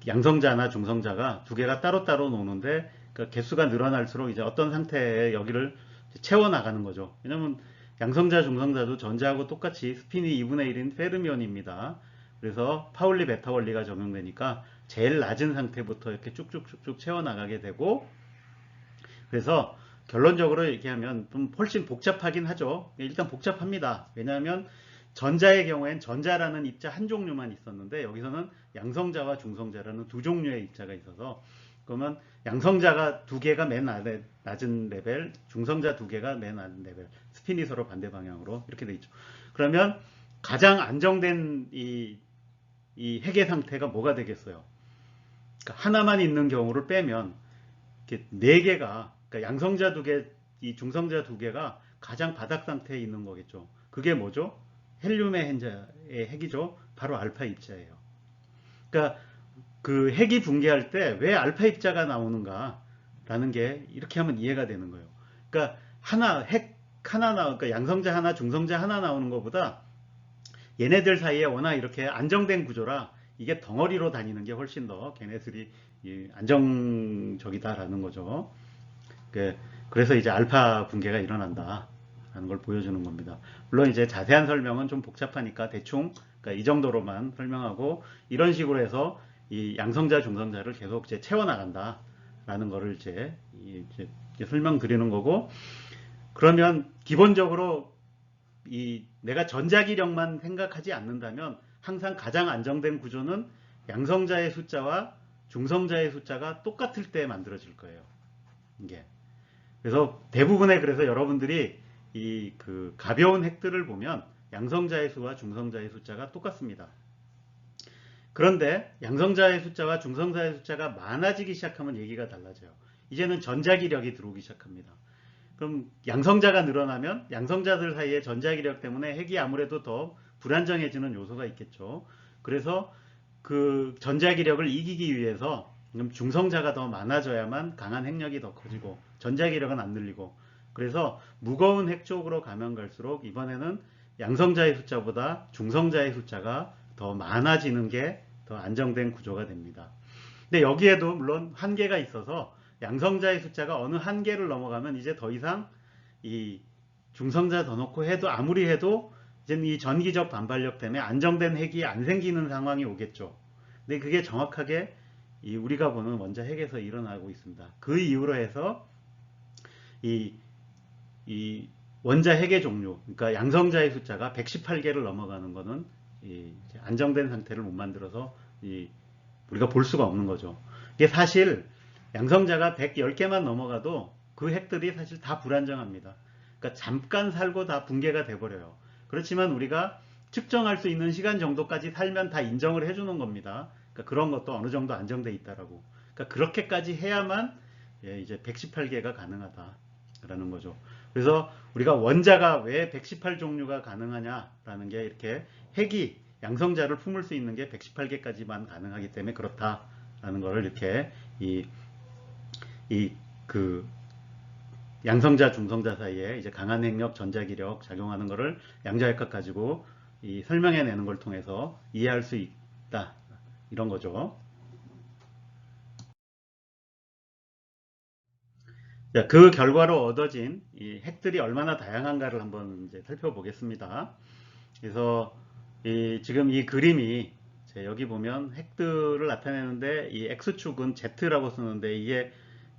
양성자나 중성자가 두 개가 따로따로 노는데, 그 개수가 늘어날수록 이제 어떤 상태에 여기를 채워나가는 거죠. 왜냐면 양성자, 중성자도 전자하고 똑같이 스핀이 2분의 1인 페르미온입니다. 그래서 파울리 베타 원리가 적용되니까 제일 낮은 상태부터 이렇게 쭉쭉쭉쭉 채워나가게 되고, 그래서 결론적으로 얘기하면 좀 훨씬 복잡하긴 하죠. 일단 복잡합니다. 왜냐하면 전자의 경우엔 전자라는 입자 한 종류만 있었는데, 여기서는 양성자와 중성자라는 두 종류의 입자가 있어서, 그러면 양성자가 두 개가 맨 낮은 레벨, 중성자 두 개가 맨 낮은 레벨, 스핀이 서로 반대 방향으로 이렇게 돼 있죠. 그러면 가장 안정된 이 핵의 상태가 뭐가 되겠어요? 그러니까 하나만 있는 경우를 빼면 이렇게 네 개가, 그러니까 양성자 두 개, 이 중성자 두 개가 가장 바닥 상태에 있는 거겠죠. 그게 뭐죠? 헬륨의 핵이죠. 바로 알파 입자예요. 그러니까 그 핵이 붕괴할 때 왜 알파 입자가 나오는가 라는 게 이렇게 하면 이해가 되는 거예요. 그러니까 핵 하나 그러니까 양성자 하나, 중성자 하나 나오는 것보다 얘네들 사이에 워낙 이렇게 안정된 구조라 이게 덩어리로 다니는 게 훨씬 더 걔네들이 안정적이다라는 거죠. 그래서 이제 알파 붕괴가 일어난다 라는 걸 보여주는 겁니다. 물론 이제 자세한 설명은 좀 복잡하니까 대충, 그러니까 이 정도로만 설명하고, 이런 식으로 해서 이 양성자, 중성자를 계속 이제 채워나간다 라는 거를 이제 설명드리는 거고, 그러면 기본적으로 내가 전자기력만 생각하지 않는다면 항상 가장 안정된 구조는 양성자의 숫자와 중성자의 숫자가 똑같을 때 만들어질 거예요. 이게. 그래서 대부분의, 그래서 여러분들이 가벼운 핵들을 보면 양성자의 수와 중성자의 숫자가 똑같습니다. 그런데 양성자의 숫자와 중성자의 숫자가 많아지기 시작하면 얘기가 달라져요. 이제는 전자기력이 들어오기 시작합니다. 그럼 양성자가 늘어나면 양성자들 사이에 전자기력 때문에 핵이 아무래도 더 불안정해지는 요소가 있겠죠. 그래서 그 전자기력을 이기기 위해서 중성자가 더 많아져야만 강한 핵력이 더 커지고 전자기력은 안 늘리고, 그래서 무거운 핵 쪽으로 가면 갈수록 이번에는 양성자의 숫자보다 중성자의 숫자가 더 많아지는 게 더 안정된 구조가 됩니다. 근데 여기에도 물론 한계가 있어서 양성자의 숫자가 어느 한계를 넘어가면 이제 더 이상 이 중성자 더 넣고 해도 아무리 해도 이제 이 전기적 반발력 때문에 안정된 핵이 안 생기는 상황이 오겠죠. 근데 그게 정확하게 우리가 보는 원자 핵에서 일어나고 있습니다. 그 이유로 해서 이 원자 핵의 종류, 그러니까 양성자의 숫자가 118개를 넘어가는 거는 안정된 상태를 못 만들어서 우리가 볼 수가 없는 거죠. 이게 사실 양성자가 110개만 넘어가도 그 핵들이 사실 다 불안정합니다. 그러니까 잠깐 살고 다 붕괴가 돼버려요. 그렇지만 우리가 측정할 수 있는 시간 정도까지 살면 다 인정을 해주는 겁니다. 그러니까 그런 것도 어느 정도 안정돼 있다라고. 그러니까 그렇게까지 해야만 이제 118개가 가능하다라는 거죠. 그래서 우리가 원자가 왜 118 종류가 가능하냐라는 게 이렇게 핵이 양성자를 품을 수 있는 게 118개까지만 가능하기 때문에 그렇다라는 거를 이렇게 그 양성자, 중성자 사이에 이제 강한 핵력, 전자기력 작용하는 것을 양자역학 가지고 설명해내는 걸 통해서 이해할 수 있다. 이런 거죠. 자, 그 결과로 얻어진 이 핵들이 얼마나 다양한가를 한번 이제 살펴보겠습니다. 그래서 지금 이 그림이 여기 보면 핵들을 나타내는데 이 X축은 Z라고 쓰는데 이게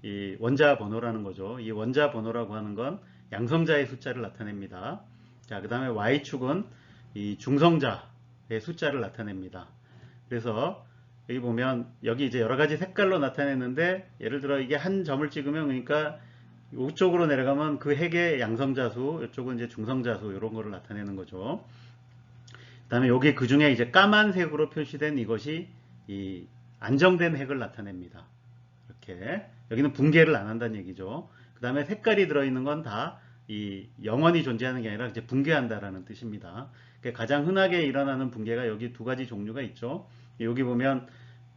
이 원자 번호라는 거죠. 이 원자 번호라고 하는 건 양성자의 숫자를 나타냅니다. 자, 그 다음에 Y축은 이 중성자의 숫자를 나타냅니다. 그래서 여기 보면 여기 이제 여러 가지 색깔로 나타내는데 예를 들어 이게 한 점을 찍으면 그러니까 이쪽으로 내려가면 그 핵의 양성자 수, 이쪽은 이제 중성자 수 이런 거를 나타내는 거죠. 그 다음에 여기 그 중에 이제 까만색으로 표시된 이것이 이 안정된 핵을 나타냅니다. 이렇게 여기는 붕괴를 안 한다는 얘기죠. 그 다음에 색깔이 들어있는 건 다 이 영원히 존재하는 게 아니라 이제 붕괴한다라는 뜻입니다. 그러니까 가장 흔하게 일어나는 붕괴가 여기 두 가지 종류가 있죠. 여기 보면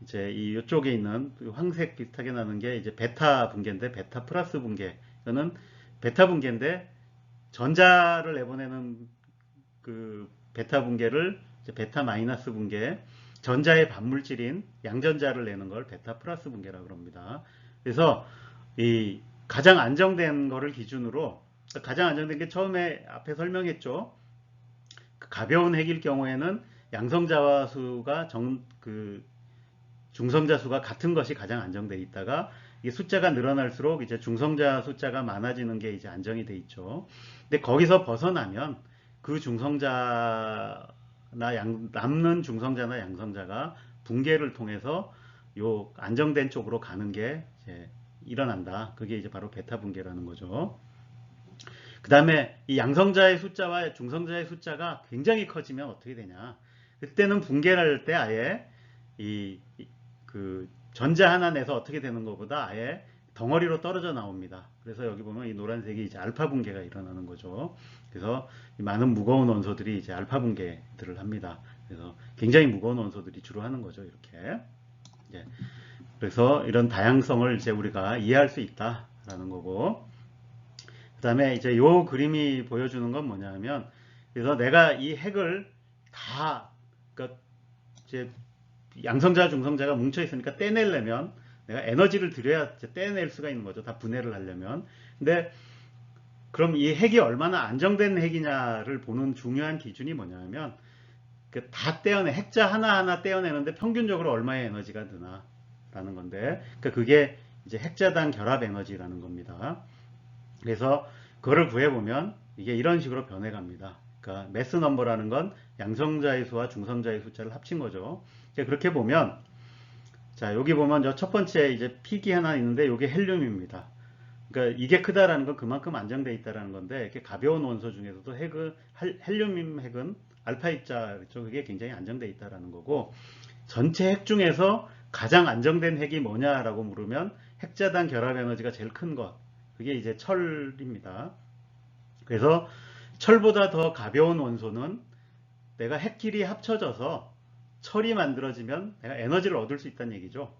이제 이쪽에 있는 황색 비슷하게 나는 게 이제 베타 붕괴인데 베타 플러스 붕괴. 이거는 베타 붕괴인데 전자를 내보내는 그 베타 붕괴를 이제 베타 마이너스 붕괴, 전자의 반물질인 양전자를 내는 걸 베타 플러스 붕괴라고 합니다. 그래서 이 가장 안정된 거를 기준으로 가장 안정된 게 처음에 앞에 설명했죠. 가벼운 핵일 경우에는 양성자 수가 중성자 수가 같은 것이 가장 안정돼 있다가 이게 숫자가 늘어날수록 이제 중성자 숫자가 많아지는 게 이제 안정이 돼 있죠. 근데 거기서 벗어나면 그 남는 중성자나 양성자가 붕괴를 통해서 요 안정된 쪽으로 가는 게 이제 일어난다. 그게 이제 바로 베타 붕괴라는 거죠. 그 다음에 이 양성자의 숫자와 중성자의 숫자가 굉장히 커지면 어떻게 되냐. 그때는 붕괴할 때 아예 그 전자 하나 내서 어떻게 되는 것보다 아예 덩어리로 떨어져 나옵니다. 그래서 여기 보면 이 노란색이 이제 알파 붕괴가 일어나는 거죠. 그래서 많은 무거운 원소들이 이제 알파 붕괴들을 합니다. 그래서 굉장히 무거운 원소들이 주로 하는 거죠. 이렇게. 예. 그래서 이런 다양성을 이제 우리가 이해할 수 있다라는 거고. 그 다음에 이제 요 그림이 보여주는 건 뭐냐면, 그래서 내가 이 핵을 다, 그러니까 이제 양성자, 중성자가 뭉쳐 있으니까 떼내려면 내가 에너지를 들여야 떼낼 수가 있는 거죠. 다 분해를 하려면. 근데 그럼 이 핵이 얼마나 안정된 핵이냐를 보는 중요한 기준이 뭐냐면 다 핵자 하나하나 떼어내는데 평균적으로 얼마의 에너지가 드나라는 건데, 그러니까 그게 이제 핵자당 결합 에너지라는 겁니다. 그래서 그거를 구해보면 이게 이런 식으로 변해갑니다. 그러니까 매스 넘버라는 건 양성자의 수와 중성자의 숫자를 합친 거죠. 그렇게 보면, 자, 여기 보면 저 첫 번째 이제 픽이 하나 있는데 이게 헬륨입니다. 그러니까 이게 크다라는 건 그만큼 안정되어 있다라는 건데, 이렇게 가벼운 원소 중에서도 헬륨 핵은 알파 입자, 그렇죠? 그게 굉장히 안정되어 있다라는 거고, 전체 핵 중에서 가장 안정된 핵이 뭐냐라고 물으면 핵자당 결합 에너지가 제일 큰 것, 그게 이제 철입니다. 그래서 철보다 더 가벼운 원소는 내가 핵끼리 합쳐져서 철이 만들어지면 내가 에너지를 얻을 수 있다는 얘기죠.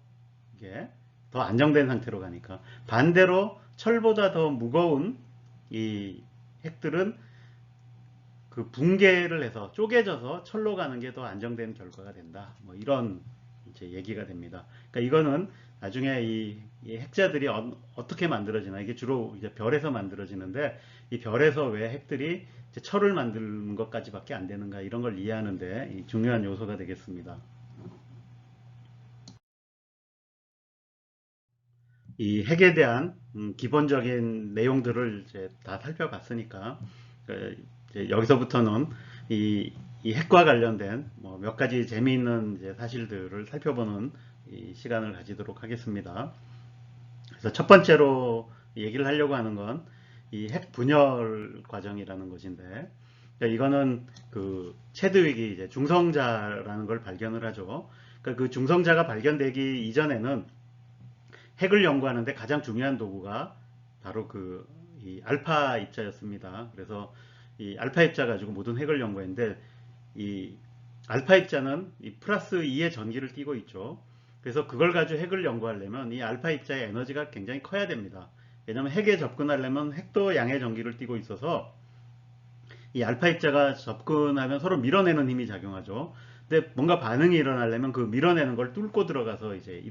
이게 더 안정된 상태로 가니까. 반대로 철보다 더 무거운 이 핵들은 그 붕괴를 해서 쪼개져서 철로 가는 게 더 안정된 결과가 된다. 뭐 이런 이제 얘기가 됩니다. 그러니까 이거는 나중에 이 핵자들이 어떻게 만들어지나, 이게 주로 이제 별에서 만들어지는데 이 별에서 왜 핵들이 이제 철을 만드는 것까지밖에 안 되는가, 이런 걸 이해하는데 중요한 요소가 되겠습니다. 이 핵에 대한 기본적인 내용들을 이제 다 살펴봤으니까 이제 여기서부터는 이 핵과 관련된 뭐 몇 가지 재미있는 이제 사실들을 살펴보는 이 시간을 가지도록 하겠습니다. 그래서 첫 번째로 얘기를 하려고 하는 건 이 핵 분열 과정이라는 것인데, 그러니까 이거는 그 체드윅이 이제 중성자라는 걸 발견을 하죠. 그러니까 그 중성자가 발견되기 이전에는 핵을 연구하는데 가장 중요한 도구가 바로 이 알파 입자였습니다. 그래서 이 알파 입자 가지고 모든 핵을 연구했는데, 이 알파 입자는 이 플러스 2의 전기를 띠고 있죠. 그래서 그걸 가지고 핵을 연구하려면 이 알파 입자의 에너지가 굉장히 커야 됩니다. 왜냐하면 핵에 접근하려면 핵도 양의 전기를 띠고 있어서 이 알파 입자가 접근하면 서로 밀어내는 힘이 작용하죠. 근데 뭔가 반응이 일어나려면 그 밀어내는 걸 뚫고 들어가서 이제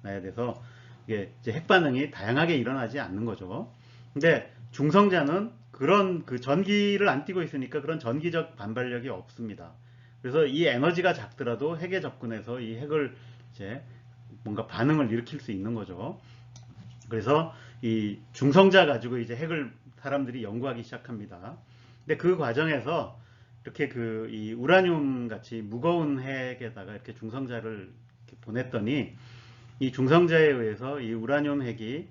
나야 돼서 이게 이제 핵 반응이 다양하게 일어나지 않는 거죠. 근데 중성자는 그런 그 전기를 안 띠고 있으니까 그런 전기적 반발력이 없습니다. 그래서 이 에너지가 작더라도 핵에 접근해서 이 핵을 이제 뭔가 반응을 일으킬 수 있는 거죠. 그래서 이 중성자 가지고 이제 핵을 사람들이 연구하기 시작합니다. 근데 그 과정에서 이렇게 이 우라늄 같이 무거운 핵에다가 이렇게 중성자를 이렇게 보냈더니 이 중성자에 의해서 이 우라늄 핵이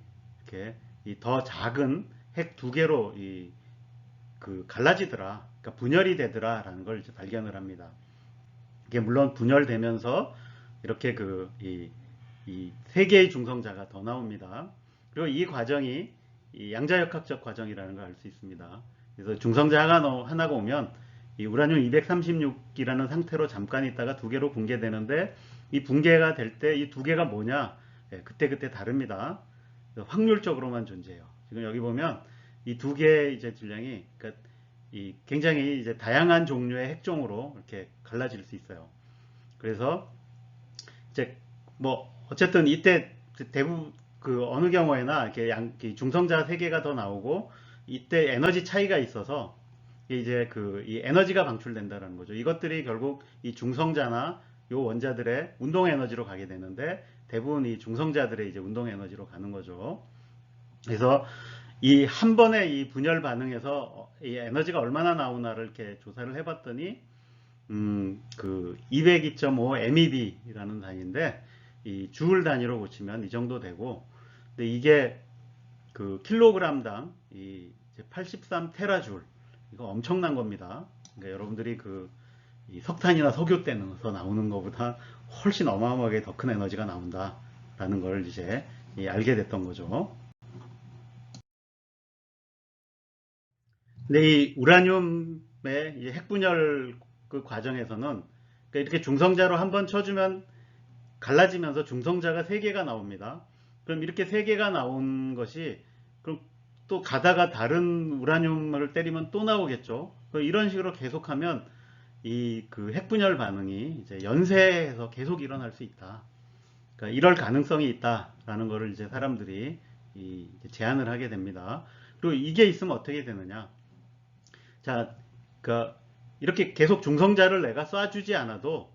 이렇게 이 더 작은 핵 두 개로 갈라지더라. 그러니까 분열이 되더라라는 걸 이제 발견을 합니다. 이게 물론 분열되면서 이렇게 이 세 개의 중성자가 더 나옵니다. 그리고 이 과정이 이 양자역학적 과정이라는 걸 알 수 있습니다. 그래서 중성자 하나가 오면 이 우라늄 236이라는 상태로 잠깐 있다가 두 개로 붕괴되는데, 이 붕괴가 될 때 이 두 개가 뭐냐? 그때 다릅니다. 확률적으로만 존재해요. 지금 여기 보면 이 두 개의 이제 질량이 그러니까 이 굉장히 이제 다양한 종류의 핵종으로 이렇게 갈라질 수 있어요. 그래서 이제 뭐 어쨌든 이때 대부분 어느 경우에나 이렇게 중성자 세 개가 더 나오고 이때 에너지 차이가 있어서 이제 이 에너지가 방출된다는 거죠. 이것들이 결국 이 중성자나 요 원자들의 운동 에너지로 가게 되는데, 대부분 이 중성자들의 이제 운동 에너지로 가는 거죠. 그래서 이 한 번의 이 분열 반응에서 이 에너지가 얼마나 나오나를 이렇게 조사를 해봤더니 202.5 MeV라는 단위인데, 이 주울 단위로 고치면 이 정도 되고, 근데 이게 킬로그램당 이 83 테라줄, 이거 엄청난 겁니다. 그러니까 여러분들이 이 석탄이나 석유 때서 나오는 것보다 훨씬 어마어마하게 더 큰 에너지가 나온다라는 걸 이제 알게 됐던 거죠. 근데 이 우라늄의 이 핵분열 그 과정에서는, 그러니까 이렇게 중성자로 한번 쳐주면 갈라지면서 중성자가 3개가 나옵니다. 그럼 이렇게 3개가 나온 것이 그럼 또 가다가 다른 우라늄을 때리면 또 나오겠죠. 이런 식으로 계속하면 이 핵분열 반응이 이제 연쇄해서 계속 일어날 수 있다. 그러니까 이럴 가능성이 있다라는 것을 이제 사람들이 제안을 하게 됩니다. 그리고 이게 있으면 어떻게 되느냐? 자, 이렇게 계속 중성자를 내가 쏴주지 않아도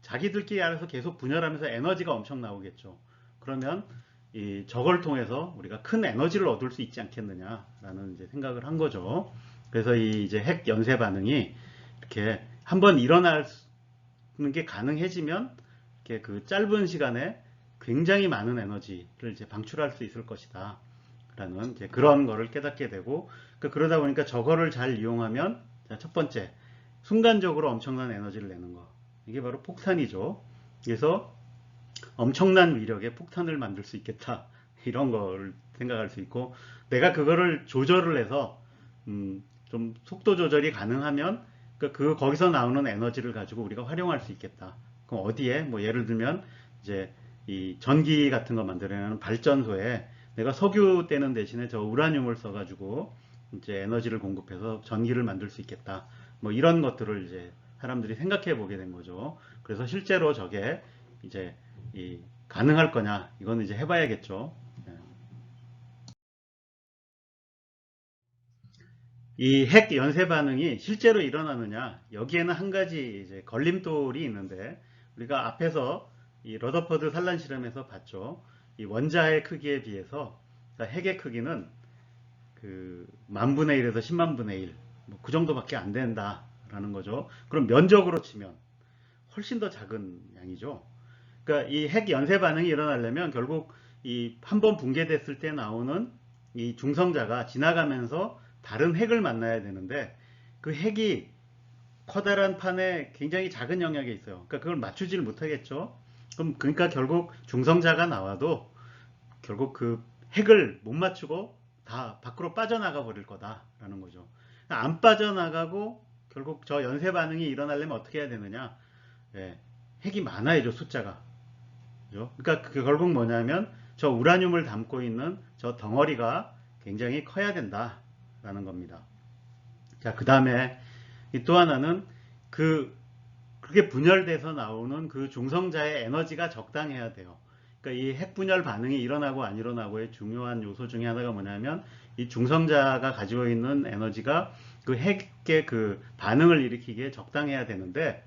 자기들끼리 알아서 계속 분열하면서 에너지가 엄청 나오겠죠. 그러면 저걸 통해서 우리가 큰 에너지를 얻을 수 있지 않겠느냐라는 이제 생각을 한 거죠. 그래서 이제 핵 연쇄 반응이 이렇게 한번 일어나는 게 가능해지면 이렇게 짧은 시간에 굉장히 많은 에너지를 이제 방출할 수 있을 것이다. 라는 이제 그런 거를 깨닫게 되고, 그러다 보니까 저거를 잘 이용하면, 자, 첫 번째, 순간적으로 엄청난 에너지를 내는 거. 이게 바로 폭탄이죠. 그래서 엄청난 위력의 폭탄을 만들 수 있겠다. 이런 걸 생각할 수 있고, 내가 그거를 조절을 해서 좀 속도 조절이 가능하면 거기서 나오는 에너지를 가지고 우리가 활용할 수 있겠다. 그럼 어디에? 뭐 예를 들면 이제 이 전기 같은 거 만들어내는 발전소에 내가 석유 떼는 대신에 저 우라늄을 써가지고 이제 에너지를 공급해서 전기를 만들 수 있겠다. 뭐 이런 것들을 이제 사람들이 생각해 보게 된 거죠. 그래서 실제로 저게 이제 가능할 거냐? 이건 이제 해봐야겠죠. 이 핵 연쇄 반응이 실제로 일어나느냐? 여기에는 한 가지 이제 걸림돌이 있는데, 우리가 앞에서 이 러더퍼드 산란 실험에서 봤죠. 이 원자의 크기에 비해서, 그러니까 핵의 크기는 만분의 1에서 10만 분의 1, 뭐 그 정도밖에 안 된다라는 거죠. 그럼 면적으로 치면 훨씬 더 작은 양이죠. 그러니까 이 핵 연쇄 반응이 일어나려면 결국 이 한 번 붕괴됐을 때 나오는 이 중성자가 지나가면서 다른 핵을 만나야 되는데 그 핵이 커다란 판에 굉장히 작은 영역에 있어요. 그러니까 그걸 맞추질 못하겠죠. 그럼 그러니까 결국 중성자가 나와도 결국 그 핵을 못 맞추고 다 밖으로 빠져나가 버릴 거다라는 거죠. 안 빠져나가고 결국 저 연쇄 반응이 일어나려면 어떻게 해야 되느냐? 예, 핵이 많아야죠, 숫자가. 그죠? 그러니까 그 결국 뭐냐면 저 우라늄을 담고 있는 저 덩어리가 굉장히 커야 된다라는 겁니다. 자, 그 다음에 또 하나는 그게 분열돼서 나오는 그 중성자의 에너지가 적당해야 돼요. 그러니까 이 핵분열 반응이 일어나고 안 일어나고의 중요한 요소 중에 하나가 뭐냐면 이 중성자가 가지고 있는 에너지가 그 핵의 그 반응을 일으키기에 적당해야 되는데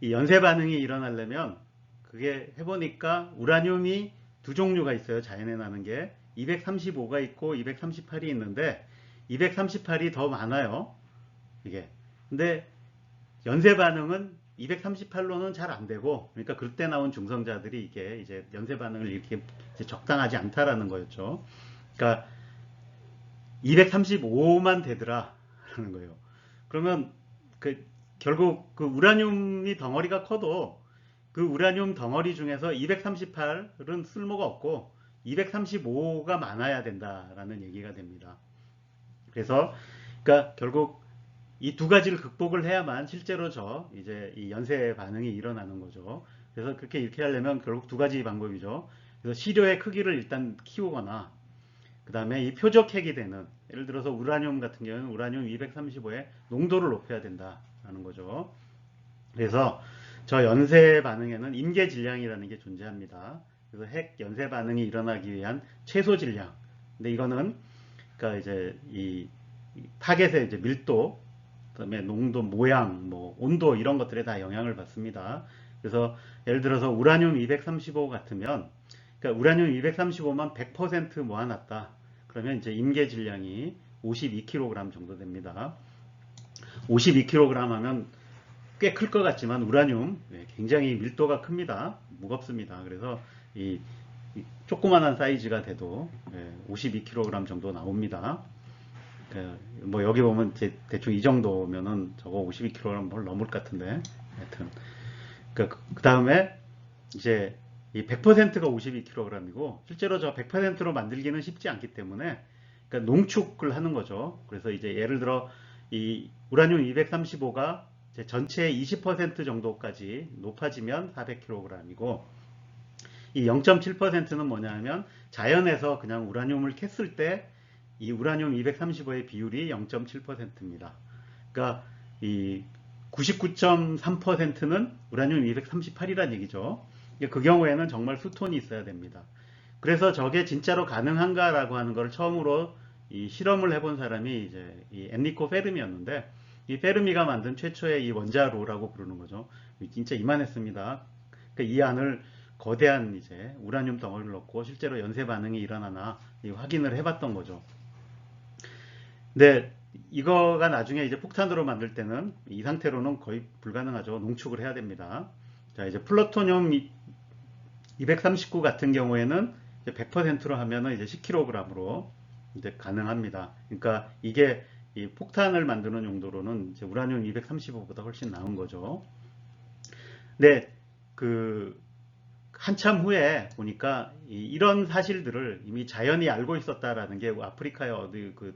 이 연쇄 반응이 일어나려면 그게 해보니까 우라늄이 두 종류가 있어요. 자연에 나는 게 235가 있고 238이 있는데 238이 더 많아요. 이게. 근데 연쇄 반응은 238로는 잘 안 되고, 그러니까 그때 나온 중성자들이 이게 이제 연쇄 반응을 이렇게 이제 적당하지 않다라는 거였죠. 그러니까 235만 되더라라는 거예요. 그러면 그 결국 그 우라늄이 덩어리가 커도 그 우라늄 덩어리 중에서 238은 쓸모가 없고 235가 많아야 된다라는 얘기가 됩니다. 그래서 그러니까 결국 이 두 가지를 극복을 해야만 실제로 이제 이 연쇄 반응이 일어나는 거죠. 그래서 그렇게 이렇게 하려면 결국 두 가지 방법이죠. 그래서 시료의 크기를 일단 키우거나, 그 다음에 이 표적핵이 되는, 예를 들어서 우라늄 같은 경우는 우라늄 235의 농도를 높여야 된다라는 거죠. 그래서 저 연쇄 반응에는 임계 질량이라는 게 존재합니다. 그래서 핵 연쇄 반응이 일어나기 위한 최소 질량. 근데 이거는 그러니까 이제 이 타겟의 이제 밀도, 그다음에 농도, 모양, 뭐 온도 이런 것들에 다 영향을 받습니다. 그래서 예를 들어서 우라늄 235 같으면, 그러니까 우라늄 235만 100% 모아놨다. 그러면 이제 임계 질량이 52kg 정도 됩니다. 52kg 하면 꽤 클 것 같지만 우라늄 굉장히 밀도가 큽니다. 무겁습니다. 그래서 이 조그만한 사이즈가 돼도 52kg 정도 나옵니다. 뭐 여기 보면 대충 이 정도면은 저거 52kg 뭘 넘을 것 같은데, 하여튼 그 다음에 이제 이 100%가 52kg이고 실제로 저 100%로 만들기는 쉽지 않기 때문에 그러니까 농축을 하는 거죠. 그래서 이제 예를 들어 이 우라늄 235가 전체의 20% 정도까지 높아지면 400kg이고 이 0.7%는 뭐냐면 자연에서 그냥 우라늄을 캤을 때 이 우라늄 235의 비율이 0.7%입니다. 그러니까 이 99.3%는 우라늄 238이란 얘기죠. 그 경우에는 정말 수톤이 있어야 됩니다. 그래서 저게 진짜로 가능한가라고 하는 걸 처음으로 이 실험을 해본 사람이 이제 이 엔리코 페르미였는데, 이 페르미가 만든 최초의 이 원자로라고 부르는 거죠. 진짜 이만했습니다. 그러니까 이 안을 거대한 이제 우라늄 덩어리를 넣고 실제로 연쇄 반응이 일어나나 확인을 해봤던 거죠. 근데 이거가 나중에 이제 폭탄으로 만들 때는 이 상태로는 거의 불가능하죠. 농축을 해야 됩니다. 자, 이제 플루토늄 239 같은 경우에는 100%로 하면은 이제 10kg으로 이제 가능합니다. 그러니까 이게 이 폭탄을 만드는 용도로는 이제 우라늄 235보다 훨씬 나은 거죠. 근데 그 한참 후에 보니까 이런 사실들을 이미 자연이 알고 있었다라는 게 아프리카의 어디 그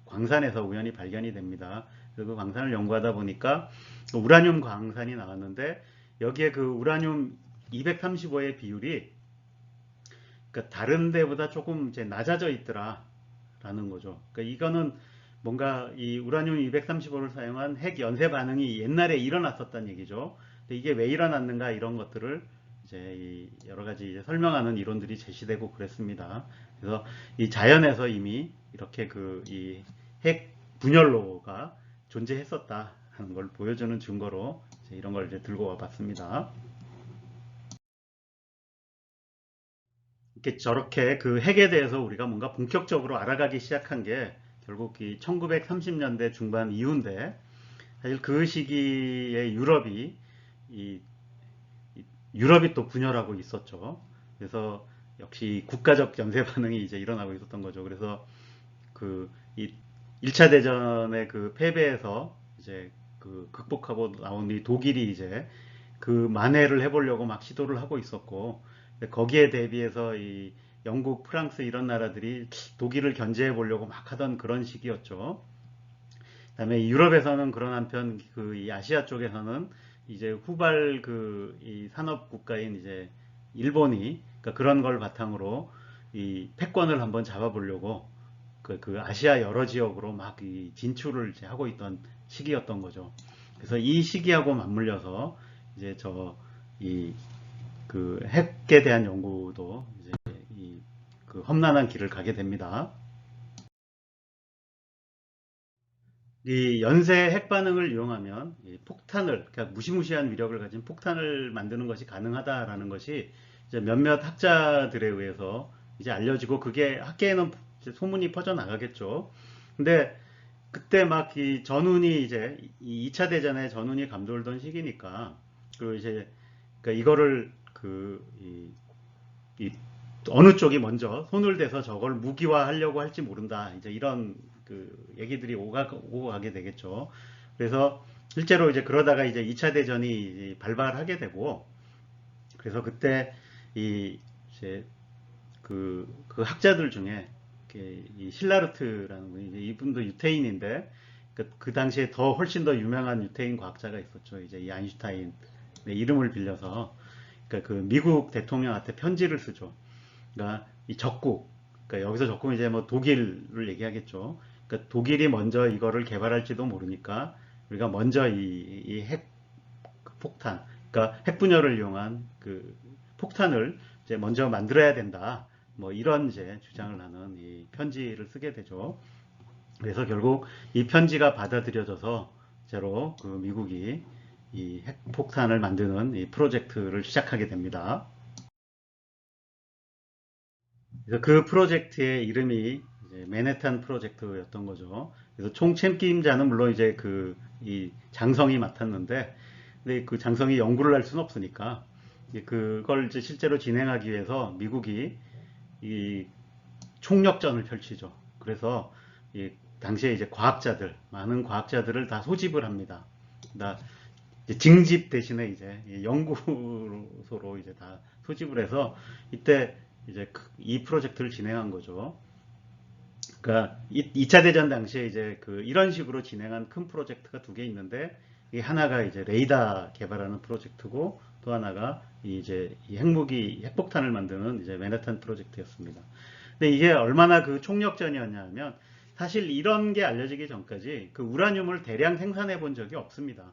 광산에서 우연히 발견이 됩니다. 그래서 그 광산을 연구하다 보니까 우라늄 광산이 나왔는데 여기에 그 우라늄 235의 비율이 그러니까 다른 데보다 조금 이제 낮아져 있더라라는 거죠. 그러니까 이거는 뭔가 이 우라늄 235를 사용한 핵 연쇄 반응이 옛날에 일어났었다는 얘기죠. 근데 이게 왜 일어났는가 이런 것들을 이제 여러 가지 이제 설명하는 이론들이 제시되고 그랬습니다. 그래서 이 자연에서 이미 이렇게 그 이 핵 분열로가 존재했었다는 걸 보여주는 증거로 이런 걸 이제 들고 와봤습니다. 이렇게 저렇게 그 핵에 대해서 우리가 뭔가 본격적으로 알아가기 시작한 게 결국 이 1930년대 중반 이후인데, 사실 그 시기에 이 유럽이 또 분열하고 있었죠. 그래서 역시 국가적 연쇄 반응이 이제 일어나고 있었던 거죠. 그래서 이 1차 대전의 그 패배에서 이제 극복하고 나온 이 독일이 이제 만회를 해보려고 막 시도를 하고 있었고, 거기에 대비해서 이 영국, 프랑스 이런 나라들이 독일을 견제해 보려고 막 하던 그런 시기였죠. 그다음에 유럽에서는 그런 한편 이 아시아 쪽에서는 이제 후발 이 산업 국가인 이제 일본이, 그러니까 그런 걸 바탕으로 이 패권을 한번 잡아보려고 그 아시아 여러 지역으로 막 이 진출을 이제 하고 있던 시기였던 거죠. 그래서 이 시기하고 맞물려서 이제 이 핵에 대한 연구도 이제 험난한 길을 가게 됩니다. 이 연쇄 핵 반응을 이용하면 이 폭탄을, 그러니까 무시무시한 위력을 가진 폭탄을 만드는 것이 가능하다라는 것이 이제 몇몇 학자들에 의해서 이제 알려지고, 그게 학계에는 이제 소문이 퍼져 나가겠죠. 근데 그때 막 이 전운이 이제 이 2차 대전에 전운이 감돌던 시기니까, 그리고 이제 그러니까 이거를 이 어느 쪽이 먼저 손을 대서 저걸 무기화하려고 할지 모른다. 이제 이런 얘기들이 오고 가게 되겠죠. 그래서 실제로 이제 그러다가 이제 2차 대전이 발발하게 되고, 그래서 그때 이 이제 그 학자들 중에 이 실라르트라는 분이, 이분도 유태인인데 그 당시에 더 훨씬 더 유명한 유태인 과학자가 있었죠. 이제 이 아인슈타인의 이름을 빌려서, 그러니까 미국 대통령한테 편지를 쓰죠. 그러니까 이 적국, 그러니까 여기서 적국은 이제 뭐 독일을 얘기하겠죠. 그러니까 독일이 먼저 이거를 개발할지도 모르니까 우리가 먼저 이 핵 폭탄, 그러니까 핵분열을 이용한 폭탄을 이제 먼저 만들어야 된다. 뭐 이런 이제 주장을 하는 이 편지를 쓰게 되죠. 그래서 결국 이 편지가 받아들여져서 제로 미국이 이 핵폭탄을 만드는 이 프로젝트를 시작하게 됩니다. 그래서 그 프로젝트의 이름이 이제 맨해튼 프로젝트였던 거죠. 그래서 총 책임자는 물론 이제 이 장성이 맡았는데, 근데 그 장성이 연구를 할 수는 없으니까 그걸 이제 실제로 진행하기 위해서 미국이 이 총력전을 펼치죠. 그래서 이 당시에 이제 많은 과학자들을 다 소집을 합니다. 다 징집 대신에 이제 연구소로 이제 다 소집을 해서 이때 이제 이 프로젝트를 진행한 거죠. 그러니까 2차 대전 당시에 이제 이런 식으로 진행한 큰 프로젝트가 두 개 있는데, 이 하나가 이제 레이더 개발하는 프로젝트고, 또 하나가 이제 이 핵폭탄을 만드는 이제 맨해튼 프로젝트였습니다. 근데 이게 얼마나 총력전이었냐 하면, 사실 이런 게 알려지기 전까지 우라늄을 대량 생산해 본 적이 없습니다.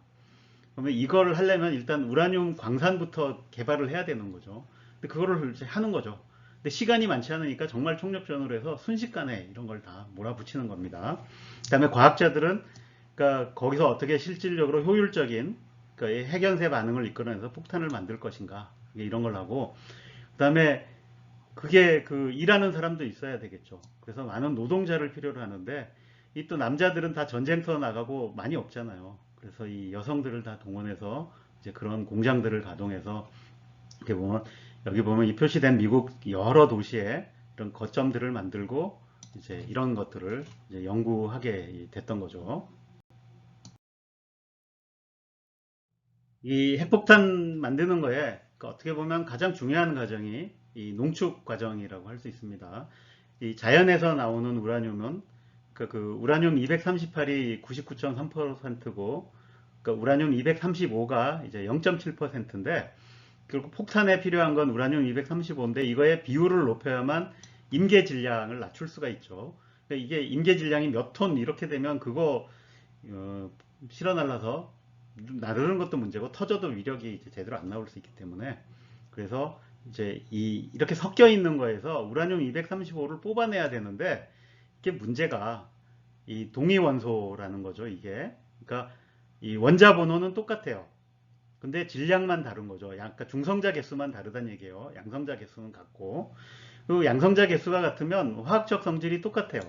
그러면 이걸 하려면 일단 우라늄 광산부터 개발을 해야 되는 거죠. 근데 그거를 이제 하는 거죠. 근데 시간이 많지 않으니까 정말 총력전으로 해서 순식간에 이런 걸 다 몰아붙이는 겁니다. 그다음에 과학자들은 그러니까 거기서 어떻게 실질적으로 효율적인 그러니까 핵연쇄 반응을 이끌어내서 폭탄을 만들 것인가, 이런 걸 하고, 그다음에 그게 일하는 사람도 있어야 되겠죠. 그래서 많은 노동자를 필요로 하는데, 이 또 남자들은 다 전쟁터 나가고 많이 없잖아요. 그래서 이 여성들을 다 동원해서 이제 그런 공장들을 가동해서, 이렇게 보면 여기 보면 이 표시된 미국 여러 도시에 이런 거점들을 만들고 이제 이런 것들을 이제 연구하게 됐던 거죠. 이 핵폭탄 만드는 거에 어떻게 보면 가장 중요한 과정이 이 농축 과정이라고 할 수 있습니다. 이 자연에서 나오는 우라늄은 우라늄 238이 99.3%고, 우라늄 235가 이제 0.7%인데, 결국 폭탄에 필요한 건 우라늄 235인데, 이거의 비율을 높여야만 임계 질량을 낮출 수가 있죠. 그러니까 이게 임계 질량이 몇 톤 이렇게 되면 그거 실어 날라서 나르는 것도 문제고, 터져도 위력이 이제 제대로 안 나올 수 있기 때문에, 그래서 이제 이렇게 섞여 있는 거에서 우라늄 235를 뽑아내야 되는데, 이게 문제가 이 동위 원소라는 거죠, 이게. 그러니까 이 원자 번호는 똑같아요. 근데 질량만 다른 거죠. 약간 중성자 개수만 다르다는 얘기예요. 양성자 개수는 같고. 그 양성자 개수가 같으면 화학적 성질이 똑같아요.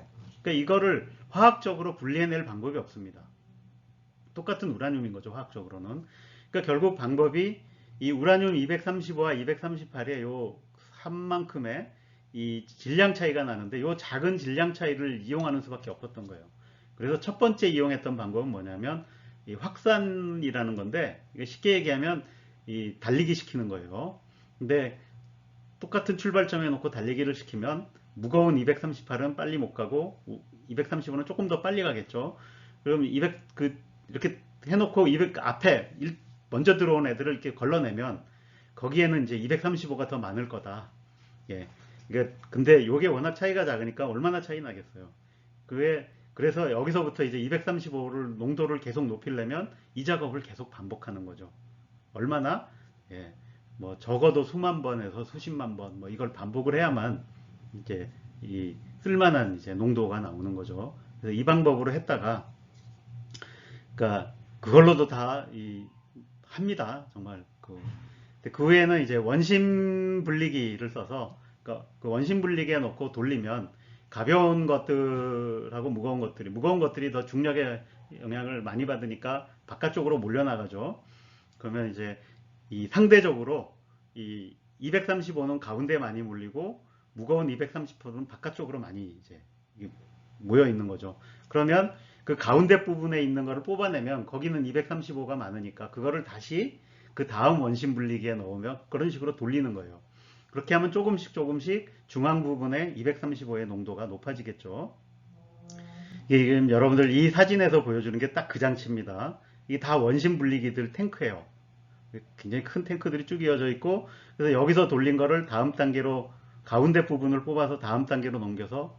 그러니까 이거를 화학적으로 분리해낼 방법이 없습니다. 똑같은 우라늄인 거죠, 화학적으로는. 그러니까 결국 방법이 이 우라늄 235와 238의 요 한 만큼의 이 질량 차이가 나는데 이 작은 질량 차이를 이용하는 수밖에 없었던 거예요. 그래서 첫 번째 이용했던 방법은 뭐냐면 이 확산이라는 건데 이게 쉽게 얘기하면 이 달리기 시키는 거예요. 근데 똑같은 출발점에 놓고 달리기를 시키면 무거운 238은 빨리 못 가고 235는 조금 더 빨리 가겠죠. 그럼 200 이렇게 해놓고 200 앞에 먼저 들어온 애들을 이렇게 걸러내면 거기에는 이제 235가 더 많을 거다. 예. 근데 요게 워낙 차이가 작으니까 얼마나 차이 나겠어요. 그래서 여기서부터 이제 235를 농도를 계속 높이려면 이 작업을 계속 반복하는 거죠. 얼마나? 예. 뭐 적어도 수만 번에서 수십만 번 뭐 이걸 반복을 해야만 이제 이 쓸만한 이제 농도가 나오는 거죠. 그래서 이 방법으로 했다가 그러니까 그걸로도 다 합니다. 정말 그 외에는 이제 원심 분리기를 써서 그러니까 그 원심 분리기에 넣고 돌리면 가벼운 것들하고 무거운 것들이 더 중력의 영향을 많이 받으니까 바깥쪽으로 몰려나가죠. 그러면 이제 이 상대적으로 이 235는 가운데 많이 몰리고 무거운 230호는 바깥쪽으로 많이 이제 모여 있는 거죠. 그러면 그 가운데 부분에 있는 거를 뽑아내면 거기는 235가 많으니까 그거를 다시 그 다음 원심 분리기에 넣으면 그런 식으로 돌리는 거예요. 그렇게 하면 조금씩 중앙 부분에 235의 농도가 높아지겠죠. 지금 여러분들 이 사진에서 보여주는 게 딱 그 장치입니다. 이게 다 원심 분리기들 탱크예요. 굉장히 큰 탱크들이 쭉 이어져 있고 그래서 여기서 돌린 거를 다음 단계로 가운데 부분을 뽑아서 다음 단계로 넘겨서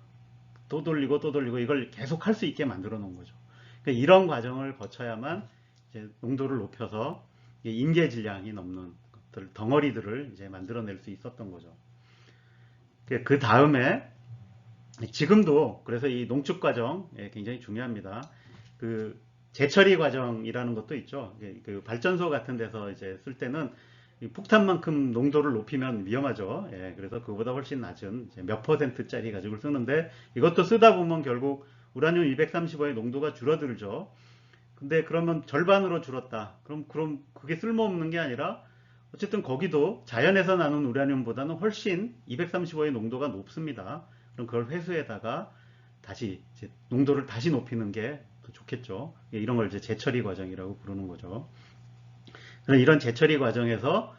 또 돌리고 이걸 계속 할 수 있게 만들어 놓은 거죠. 그러니까 이런 과정을 거쳐야만 이제 농도를 높여서 임계 질량이 넘는 것들, 덩어리들을 이제 만들어낼 수 있었던 거죠. 그 다음에 지금도 그래서 이 농축 과정 굉장히 중요합니다. 그 재처리 과정이라는 것도 있죠. 그 발전소 같은 데서 이제 쓸 때는 폭탄만큼 농도를 높이면 위험하죠. 그래서 그보다 훨씬 낮은 몇 %짜리 가지고 쓰는데 이것도 쓰다 보면 결국 우라늄 235의 농도가 줄어들죠. 근데 그러면 절반으로 줄었다. 그럼 그게 쓸모없는 게 아니라 어쨌든 거기도 자연에서 나는 우라늄보다는 훨씬 235의 농도가 높습니다. 그럼 그걸 회수에다가 다시 농도를 다시 높이는 게 더 좋겠죠. 이런 걸 이제 재처리 과정이라고 부르는 거죠. 이런 재처리 과정에서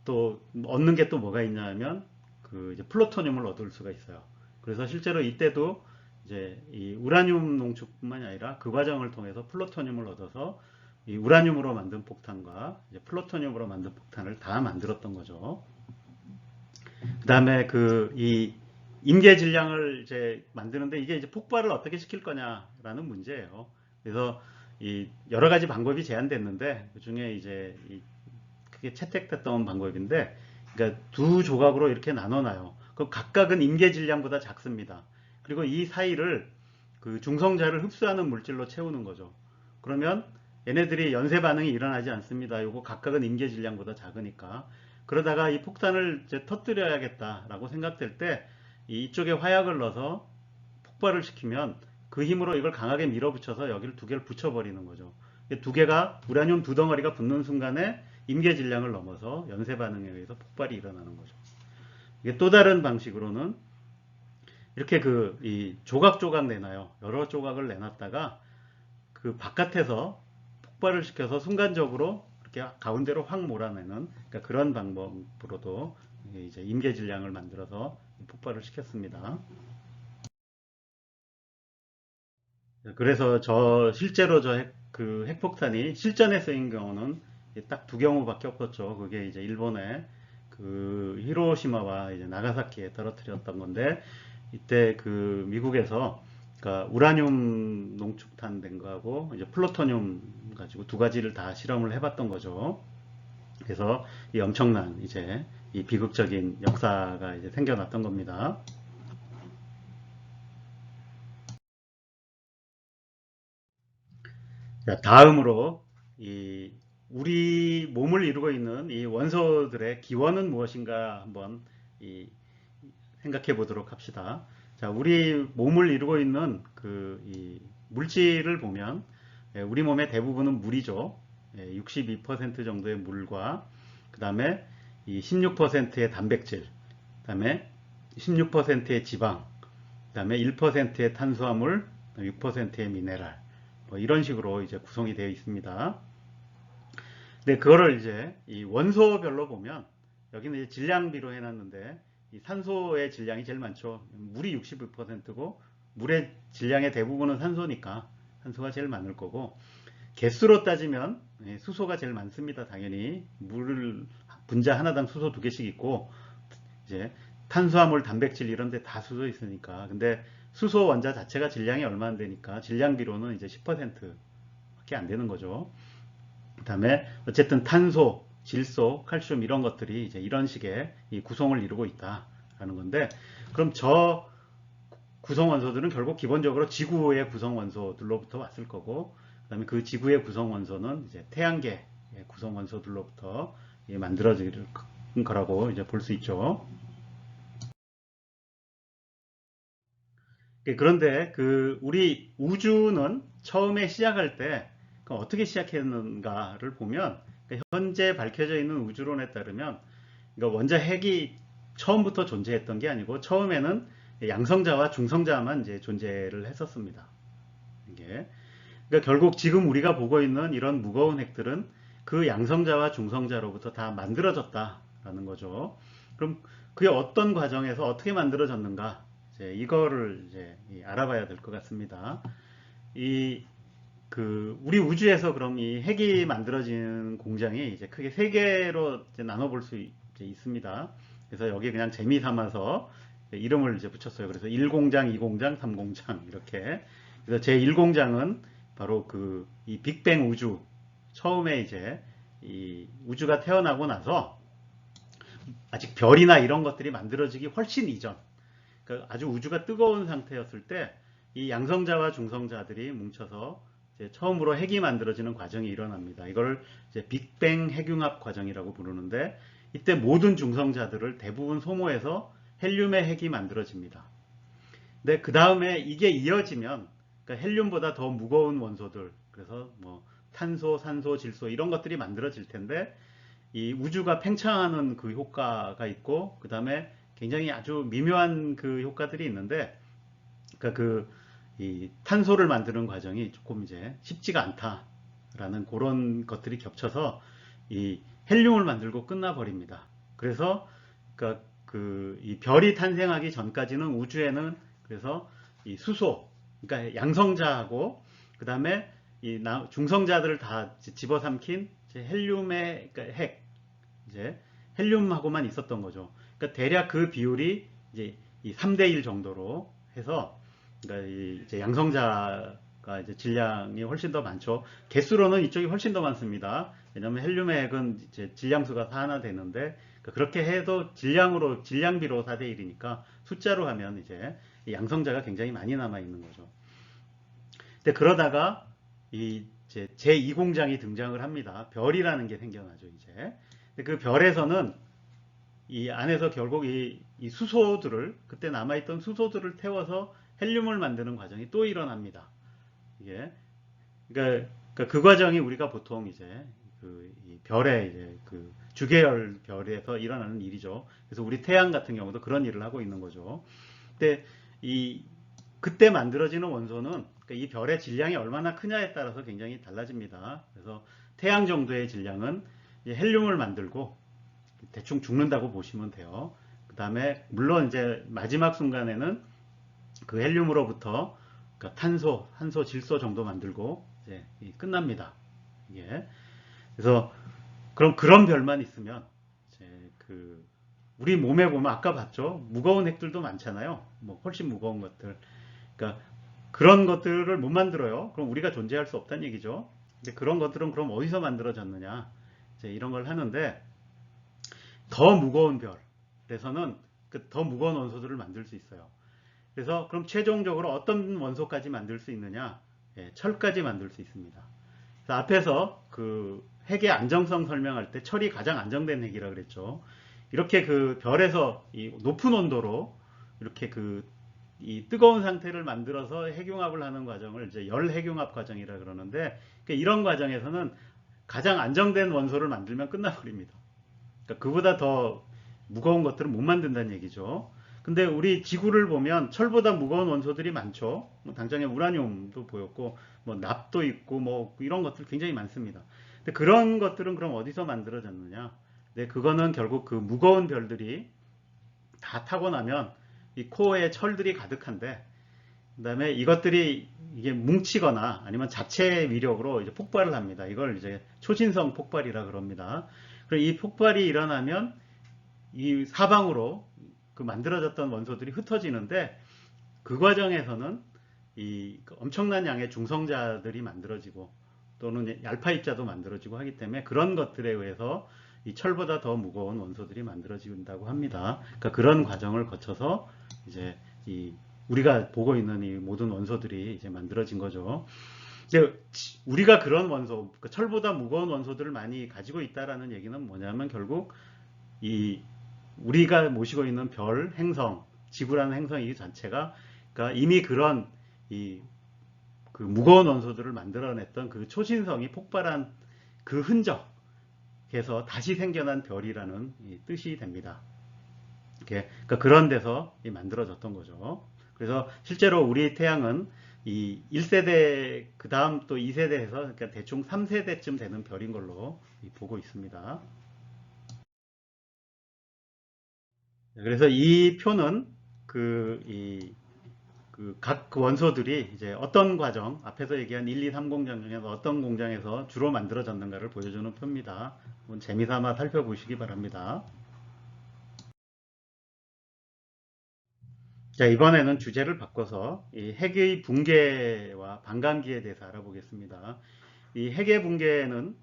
또 얻는 게 또 뭐가 있냐면 그 이제 플루토늄을 얻을 수가 있어요. 그래서 실제로 이때도 이제 이 우라늄 농축뿐만이 아니라 그 과정을 통해서 플루토늄을 얻어서 이 우라늄으로 만든 폭탄과 이제 플루토늄으로 만든 폭탄을 다 만들었던 거죠. 그 다음에 이 임계 질량을 이제 만드는데 이게 이제 폭발을 어떻게 시킬 거냐라는 문제예요. 그래서 이 여러 가지 방법이 제안됐는데 그 중에 이제 크게 채택됐던 방법인데, 그러니까 두 조각으로 이렇게 나눠놔요. 그 각각은 임계 질량보다 작습니다. 그리고 이 사이를 그 중성자를 흡수하는 물질로 채우는 거죠. 그러면 얘네들이 연쇄 반응이 일어나지 않습니다. 요거 각각은 임계 질량보다 작으니까. 그러다가 이 폭탄을 이제 터뜨려야겠다라고 생각될 때 이쪽에 화약을 넣어서 폭발을 시키면 그 힘으로 이걸 강하게 밀어붙여서 여기를 두 개를 붙여버리는 거죠. 두 개가 우라늄 두 덩어리가 붙는 순간에 임계 질량을 넘어서 연쇄 반응에 의해서 폭발이 일어나는 거죠. 이게 또 다른 방식으로는 이렇게 이 조각조각 내놔요. 여러 조각을 내놨다가 그 바깥에서 폭발을 시켜서 순간적으로 이렇게 가운데로 확 몰아내는 그러니까 그런 방법으로도 이제 임계 질량을 만들어서 폭발을 시켰습니다. 그래서 실제로 그 핵폭탄이 실전에 쓰인 경우는 딱 두 경우밖에 없었죠. 그게 이제 일본의 그 히로시마와 이제 나가사키에 떨어뜨렸던 건데 이때 그 미국에서 그러니까 우라늄 농축탄 된 거하고 이제 플루토늄 가지고 두 가지를 다 실험을 해봤던 거죠. 그래서 이 엄청난 이제 이 비극적인 역사가 이제 생겨났던 겁니다. 자, 다음으로 우리 몸을 이루고 있는 이 원소들의 기원은 무엇인가 한번 생각해 보도록 합시다. 자, 우리 몸을 이루고 있는 이 물질을 보면 우리 몸의 대부분은 물이죠. 62% 정도의 물과 그 다음에 이 16%의 단백질, 그다음에 16%의 지방, 그다음에 1%의 탄수화물, 6%의 미네랄, 뭐 이런 식으로 이제 구성이 되어 있습니다. 근데 그거를 이제 이 원소별로 보면 여기는 이제 질량비로 해놨는데 이 산소의 질량이 제일 많죠. 물이 62%고 물의 질량의 대부분은 산소니까 산소가 제일 많을 거고, 개수로 따지면 수소가 제일 많습니다. 당연히 물을 분자 하나당 수소 2개씩 있고, 이제 탄수화물, 단백질 이런 데 다 수소 있으니까. 근데 수소 원자 자체가 질량이 얼마 안 되니까 질량비로는 이제 10%밖에 안 되는 거죠. 그다음에 어쨌든 탄소, 질소, 칼슘 이런 것들이 이제 이런 식의 이 구성을 이루고 있다라는 건데, 그럼 저 구성 원소들은 결국 기본적으로 지구의 구성 원소들로부터 왔을 거고, 그다음에 그 지구의 구성 원소는 이제 태양계의 구성 원소들로부터 만들어진 거라고 이제 볼 수 있죠. 그런데 그 우리 우주는 처음에 시작할 때 어떻게 시작했는가를 보면, 현재 밝혀져 있는 우주론에 따르면 원자 핵이 처음부터 존재했던 게 아니고 처음에는 양성자와 중성자만 이제 존재를 했었습니다. 이게 그러니까 결국 지금 우리가 보고 있는 이런 무거운 핵들은 그 양성자와 중성자로부터 다 만들어졌다라는 거죠. 그럼 그게 어떤 과정에서 어떻게 만들어졌는가? 이거를 이제 알아봐야 될 것 같습니다. 이 우리 우주에서 그럼 이 핵이 만들어진 공장이 이제 크게 세 개로 이제 나눠볼 수 있습니다. 그래서 여기 그냥 재미 삼아서 이름을 이제 붙였어요. 그래서 1공장, 2공장, 3공장 이렇게. 그래서 제 1공장은 바로 이 빅뱅 우주, 처음에 이제 이 우주가 태어나고 나서 아직 별이나 이런 것들이 만들어지기 훨씬 이전, 그러니까 아주 우주가 뜨거운 상태였을 때 이 양성자와 중성자들이 뭉쳐서 이제 처음으로 핵이 만들어지는 과정이 일어납니다. 이걸 이제 빅뱅 핵융합 과정이라고 부르는데, 이때 모든 중성자들을 대부분 소모해서 헬륨의 핵이 만들어집니다. 근데 그 다음에 이게 이어지면, 그러니까 헬륨보다 더 무거운 원소들, 그래서 뭐 탄소, 산소, 질소 이런 것들이 만들어질 텐데, 이 우주가 팽창하는 그 효과가 있고, 그 다음에 굉장히 아주 미묘한 그 효과들이 있는데, 그러니까 이 탄소를 만드는 과정이 조금 이제 쉽지가 않다라는 그런 것들이 겹쳐서 이 헬륨을 만들고 끝나버립니다. 그래서 그러니까 이 별이 탄생하기 전까지는 우주에는 그래서 이 수소, 그러니까 양성자하고 그 다음에 이 중성자들을 다 집어삼킨 헬륨의 그러니까 핵, 이제 헬륨하고만 있었던 거죠. 그러니까 대략 그 비율이 이제 이 3대1 정도로 해서, 그러니까 이제 양성자가 이제 질량이 훨씬 더 많죠. 개수로는 이쪽이 훨씬 더 많습니다. 왜냐하면 헬륨의 핵은 이제 질량수가 4나 되는데, 그러니까 그렇게 해도 질량비로 4대1이니까 숫자로 하면 이제 양성자가 굉장히 많이 남아 있는 거죠. 근데 그러다가 이제 제2공장이 등장을 합니다. 별이라는 게 생겨나죠, 이제. 근데 그 별에서는 이 안에서 결국 이 수소들을, 그때 남아있던 수소들을 태워서 헬륨을 만드는 과정이 또 일어납니다. 이게 그러니까 그 과정이 우리가 보통 이제 이 별의 이제 주계열 별에서 일어나는 일이죠. 그래서 우리 태양 같은 경우도 그런 일을 하고 있는 거죠. 근데 그때 만들어지는 원소는, 그러니까 이 별의 질량이 얼마나 크냐에 따라서 굉장히 달라집니다. 그래서 태양 정도의 질량은 헬륨을 만들고 대충 죽는다고 보시면 돼요. 그 다음에 물론 이제 마지막 순간에는 그 헬륨으로부터 그러니까 탄소, 산소, 질소 정도 만들고 이제 끝납니다. 예. 그래서 그럼 그런 별만 있으면 이제 우리 몸에 보면 아까 봤죠? 무거운 핵들도 많잖아요. 뭐 훨씬 무거운 것들. 그러니까 그런 것들을 못 만들어요. 그럼 우리가 존재할 수 없다는 얘기죠. 근데 그런 것들은 그럼 어디서 만들어졌느냐? 이제 이런 걸 하는데, 더 무거운 별에서는 더 무거운 원소들을 만들 수 있어요. 그래서 그럼 최종적으로 어떤 원소까지 만들 수 있느냐? 철까지 만들 수 있습니다. 그래서 앞에서 핵의 안정성 설명할 때 철이 가장 안정된 핵이라 그랬죠. 이렇게 별에서 이 높은 온도로 이렇게 이 뜨거운 상태를 만들어서 핵융합을 하는 과정을 이제 열핵융합 과정이라 그러는데, 이런 과정에서는 가장 안정된 원소를 만들면 끝나버립니다. 그러니까 그보다 더 무거운 것들은 못 만든다는 얘기죠. 근데 우리 지구를 보면 철보다 무거운 원소들이 많죠. 뭐 당장에 우라늄도 보였고, 뭐 납도 있고, 뭐 이런 것들 굉장히 많습니다. 근데 그런 것들은 그럼 어디서 만들어졌느냐? 네, 그거는 결국 그 무거운 별들이 다 타고 나면 이 코어에 철들이 가득한데, 그다음에 이것들이 이게 뭉치거나 아니면 자체 위력으로 이제 폭발을 합니다. 이걸 이제 초신성 폭발이라 그럽니다. 그리고 이 폭발이 일어나면 이 사방으로 그 만들어졌던 원소들이 흩어지는데, 그 과정에서는 이 엄청난 양의 중성자들이 만들어지고 또는 알파 입자도 만들어지고 하기 때문에 그런 것들에 의해서 이 철보다 더 무거운 원소들이 만들어진다고 합니다. 그러니까 그런 과정을 거쳐서 이제 이 우리가 보고 있는 이 모든 원소들이 이제 만들어진 거죠. 이제 우리가 그런 원소, 그러니까 철보다 무거운 원소들을 많이 가지고 있다라는 얘기는 뭐냐면 결국 이 우리가 모시고 있는 별, 행성, 지구라는 행성 이 자체가 그러니까 이미 그런 이 그 무거운 원소들을 만들어냈던 그 초신성이 폭발한 그 흔적에서 다시 생겨난 별이라는 뜻이 됩니다. 그러니까 그런 데서 만들어졌던 거죠. 그래서 실제로 우리 태양은 이 1세대 그 다음 또 2세대에서 그러니까 대충 3세대쯤 되는 별인 걸로 보고 있습니다. 그래서 이 표는 각 원소들이 이제 어떤 과정, 앞에서 얘기한 1, 2, 3 공장 중에서 어떤 공장에서 주로 만들어졌는가를 보여주는 표입니다. 한번 재미삼아 살펴보시기 바랍니다. 자, 이번에는 주제를 바꿔서 이 핵의 붕괴와 반감기에 대해서 알아보겠습니다. 이 핵의 붕괴는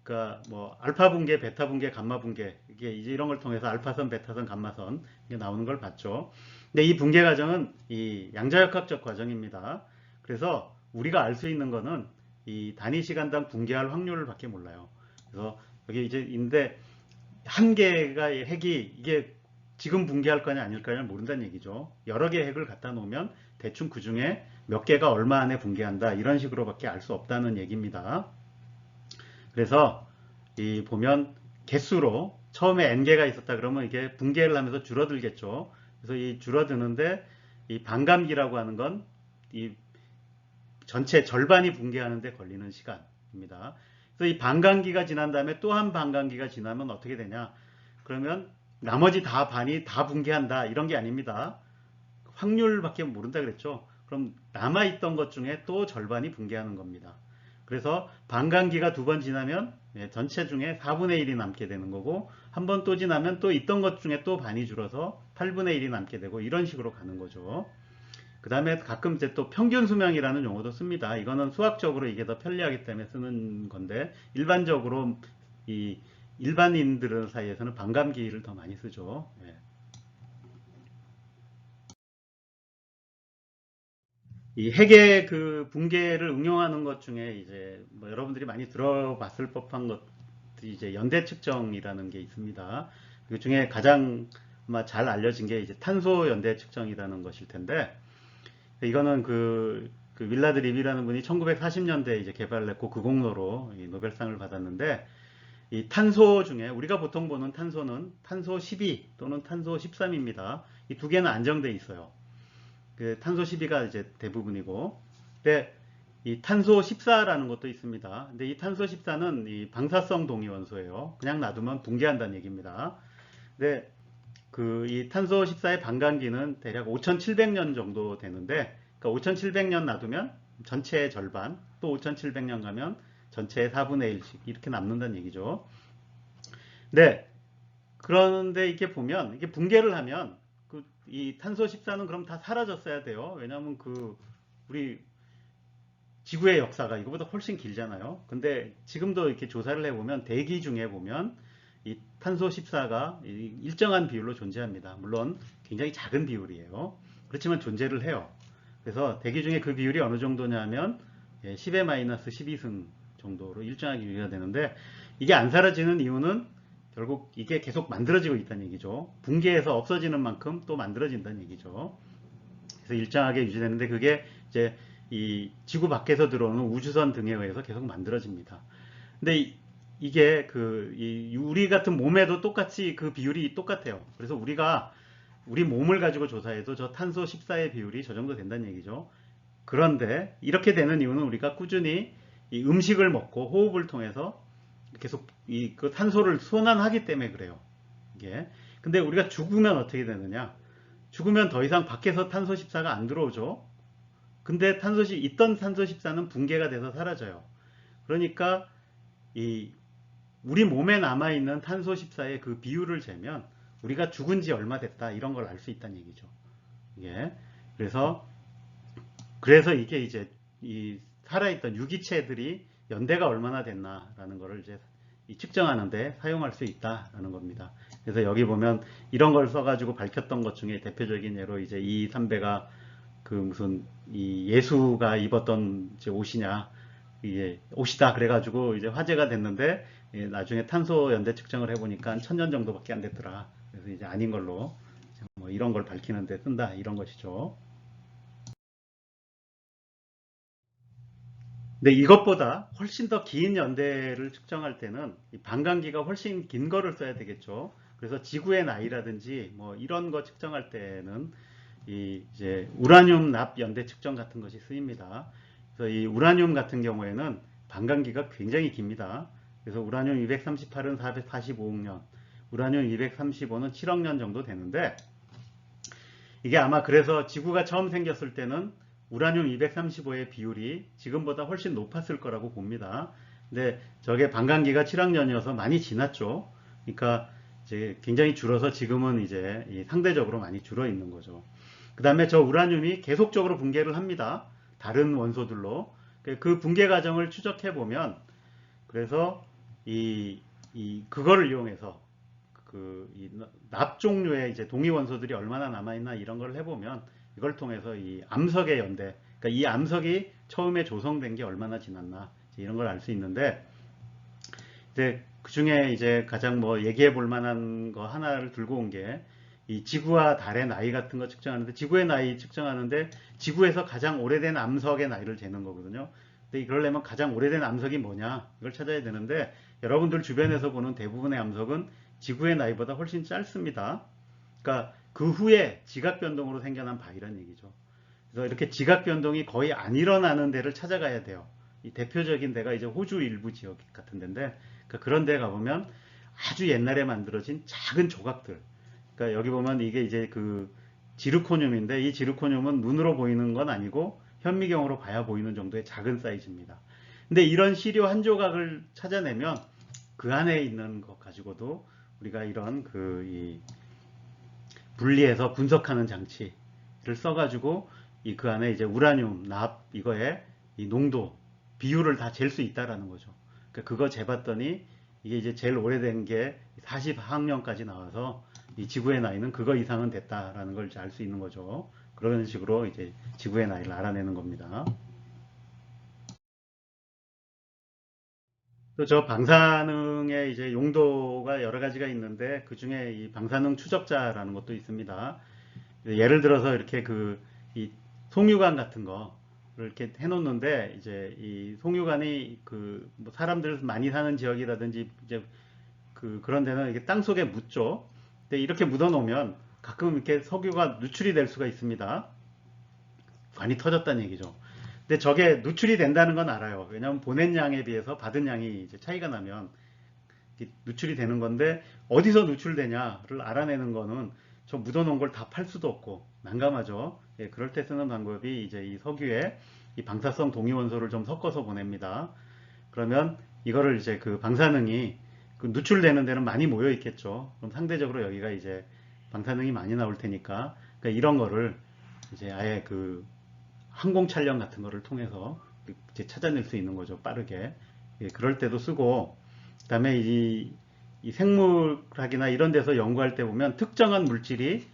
그러니까 뭐 알파 붕괴, 베타 붕괴, 감마 붕괴 이게 이제 이런 걸 통해서 알파선, 베타선, 감마선 이게 나오는 걸 봤죠. 근데 이 붕괴 과정은 이 양자역학적 과정입니다. 그래서 우리가 알 수 있는 거는 이 단위 시간당 붕괴할 확률밖에 몰라요. 그래서 여기 이제 인데 한 개가 핵이 이게 지금 붕괴할 거냐 아닐 거냐를 모른다는 얘기죠. 여러 개의 핵을 갖다 놓으면 대충 그 중에 몇 개가 얼마 안에 붕괴한다 이런 식으로밖에 알 수 없다는 얘기입니다. 그래서 이 보면 개수로 처음에 n개가 있었다 그러면 이게 붕괴를 하면서 줄어들겠죠. 그래서 이 줄어드는데 이 반감기라고 하는 건 이 전체 절반이 붕괴하는데 걸리는 시간입니다. 그래서 이 반감기가 지난 다음에 또 한 반감기가 지나면 어떻게 되냐? 그러면 나머지 다 반이 다 붕괴한다 이런 게 아닙니다. 확률밖에 모른다 그랬죠. 그럼 남아있던 것 중에 또 절반이 붕괴하는 겁니다. 그래서 반감기가 두 번 지나면 전체 중에 4분의 1이 남게 되는 거고 한 번 또 지나면 또 있던 것 중에 또 반이 줄어서 8분의 1이 남게 되고 이런 식으로 가는 거죠. 그 다음에 가끔 이제 또 평균 수명이라는 용어도 씁니다. 이거는 수학적으로 이게 더 편리하기 때문에 쓰는 건데 일반적으로 이 일반인들 사이에서는 반감기를 더 많이 쓰죠. 예. 이 핵의 그 붕괴를 응용하는 것 중에 이제 뭐 여러분들이 많이 들어봤을 법한 것들이 이제 연대 측정이라는 게 있습니다. 그 중에 가장 아마 잘 알려진 게 이제 탄소 연대 측정이라는 것일 텐데 이거는 그 윌라드 리비라는 분이 1940년대에 이제 개발을 했고 그 공로로 이 노벨상을 받았는데 이 탄소 중에 우리가 보통 보는 탄소는 탄소 12 또는 탄소 13입니다. 이 두 개는 안정돼 있어요. 그 탄소 12가 이제 대부분이고, 근데 이 탄소 14라는 것도 있습니다. 근데 이 탄소 14는 이 방사성 동위원소예요. 그냥 놔두면 붕괴한다는 얘기입니다. 근데 그 이 탄소 14의 반감기는 대략 5,700년 정도 되는데, 그러니까 5,700년 놔두면 전체의 절반, 또 5,700년 가면 전체의 4분의 1씩 이렇게 남는다는 얘기죠. 네, 그런데 이게 보면 이게 붕괴를 하면 이 탄소 14는 그럼 다 사라졌어야 돼요. 왜냐하면 우리 지구의 역사가 이거보다 훨씬 길잖아요. 근데 지금도 이렇게 조사를 해보면 대기 중에 보면 이 탄소 14가 일정한 비율로 존재합니다. 물론 굉장히 작은 비율이에요. 그렇지만 존재를 해요. 그래서 대기 중에 그 비율이 어느 정도냐면 10의 마이너스 12승 정도로 일정하게 유지가 되는데 이게 안 사라지는 이유는 결국 이게 계속 만들어지고 있다는 얘기죠. 붕괴해서 없어지는 만큼 또 만들어진다는 얘기죠. 그래서 일정하게 유지되는데 그게 이제 이 지구 밖에서 들어오는 우주선 등에 의해서 계속 만들어집니다. 근데 이게 우리 같은 몸에도 똑같이 그 비율이 똑같아요. 그래서 우리 몸을 가지고 조사해도 저 탄소 14의 비율이 저 정도 된다는 얘기죠. 그런데 이렇게 되는 이유는 우리가 꾸준히 이 음식을 먹고 호흡을 통해서 계속 그 탄소를 순환하기 때문에 그래요. 이게. 근데 우리가 죽으면 어떻게 되느냐? 죽으면 더 이상 밖에서 탄소 14가 안 들어오죠. 근데 있던 탄소 14는 붕괴가 돼서 사라져요. 그러니까 우리 몸에 남아있는 탄소 14의 그 비율을 재면 우리가 죽은 지 얼마 됐다 이런 걸 알 수 있다는 얘기죠. 이게. 그래서 이게 이제 이 살아있던 유기체들이 연대가 얼마나 됐나라는 거를 이제 측정하는데 사용할 수 있다라는 겁니다. 그래서 여기 보면 이런 걸 써가지고 밝혔던 것 중에 대표적인 예로 이제 이 삼배가 그 무슨 이 예수가 입었던 이제 옷이냐 이게 옷이다 그래가지고 이제 화제가 됐는데 나중에 탄소 연대 측정을 해보니까 1000년 정도밖에 안 됐더라. 그래서 이제 아닌 걸로 뭐 이런 걸 밝히는데 쓴다 이런 것이죠. 근데 이것보다 훨씬 더 긴 연대를 측정할 때는 이 반감기가 훨씬 긴 거를 써야 되겠죠. 그래서 지구의 나이라든지 뭐 이런 거 측정할 때는 이제 우라늄 납 연대 측정 같은 것이 쓰입니다. 그래서 이 우라늄 같은 경우에는 반감기가 굉장히 깁니다. 그래서 우라늄 238은 445억 년, 우라늄 235는 7억 년 정도 되는데 이게 아마 그래서 지구가 처음 생겼을 때는 우라늄 235의 비율이 지금보다 훨씬 높았을 거라고 봅니다. 근데 저게 반감기가 7억 년이어서 많이 지났죠. 그러니까 이제 굉장히 줄어서 지금은 이제 상대적으로 많이 줄어 있는 거죠. 그 다음에 저 우라늄이 계속적으로 붕괴를 합니다. 다른 원소들로. 그 붕괴 과정을 추적해 보면 그래서 그거를 이용해서 납 종류의 이제 동위 원소들이 얼마나 남아있나 이런 걸 해보면 이걸 통해서 이 암석의 연대, 그러니까 이 암석이 처음에 조성된 게 얼마나 지났나 이런 걸 알 수 있는데 이제 그 중에 이제 가장 뭐 얘기해 볼 만한 거 하나를 들고 온 게 이 지구와 달의 나이 같은 거 측정하는데 지구의 나이 측정하는데 지구에서 가장 오래된 암석의 나이를 재는 거거든요. 근데 그러려면 가장 오래된 암석이 뭐냐 이걸 찾아야 되는데 여러분들 주변에서 보는 대부분의 암석은 지구의 나이보다 훨씬 짧습니다. 그러니까 그 후에 지각 변동으로 생겨난 바위란 얘기죠. 그래서 이렇게 지각 변동이 거의 안 일어나는 데를 찾아가야 돼요. 이 대표적인 데가 이제 호주 일부 지역 같은 데인데 그러니까 그런 데 가보면 아주 옛날에 만들어진 작은 조각들. 그러니까 여기 보면 이게 이제 그 지르코늄인데 이 지르코늄은 눈으로 보이는 건 아니고 현미경으로 봐야 보이는 정도의 작은 사이즈입니다. 근데 이런 시료 한 조각을 찾아내면 그 안에 있는 것 가지고도 우리가 이런 분리해서 분석하는 장치를 써가지고 그 안에 이제 우라늄, 납 이거의 이 농도, 비율을 다 잴 수 있다라는 거죠. 그러니까 그거 재봤더니 이게 이제 제일 오래된 게 44억 년까지 나와서 이 지구의 나이는 그거 이상은 됐다라는 걸 알 수 있는 거죠. 그런 식으로 이제 지구의 나이를 알아내는 겁니다. 또 저 방사능의 이제 용도가 여러 가지가 있는데 그 중에 이 방사능 추적자라는 것도 있습니다. 예를 들어서 이렇게 이 송유관 같은 거를 이렇게 해놓는데 이제 이 송유관이 뭐 사람들 많이 사는 지역이라든지 이제 그런 데는 이게 땅 속에 묻죠. 근데 이렇게 묻어 놓으면 가끔 이렇게 석유가 누출이 될 수가 있습니다. 관이 터졌다는 얘기죠. 근데 저게 누출이 된다는 건 알아요. 왜냐하면 보낸 양에 비해서 받은 양이 이제 차이가 나면 누출이 되는 건데 어디서 누출되냐를 알아내는 거는 저 묻어놓은 걸 다 팔 수도 없고 난감하죠. 예, 그럴 때 쓰는 방법이 이제 이 석유에 이 방사성 동위원소를 좀 섞어서 보냅니다. 그러면 이거를 이제 그 방사능이 누출되는 데는 많이 모여 있겠죠. 그럼 상대적으로 여기가 이제 방사능이 많이 나올 테니까 그러니까 이런 거를 이제 아예 항공 촬영 같은 거를 통해서 이제 찾아낼 수 있는 거죠. 빠르게. 예, 그럴 때도 쓰고 그다음에 이 생물학이나 이런 데서 연구할 때 보면 특정한 물질이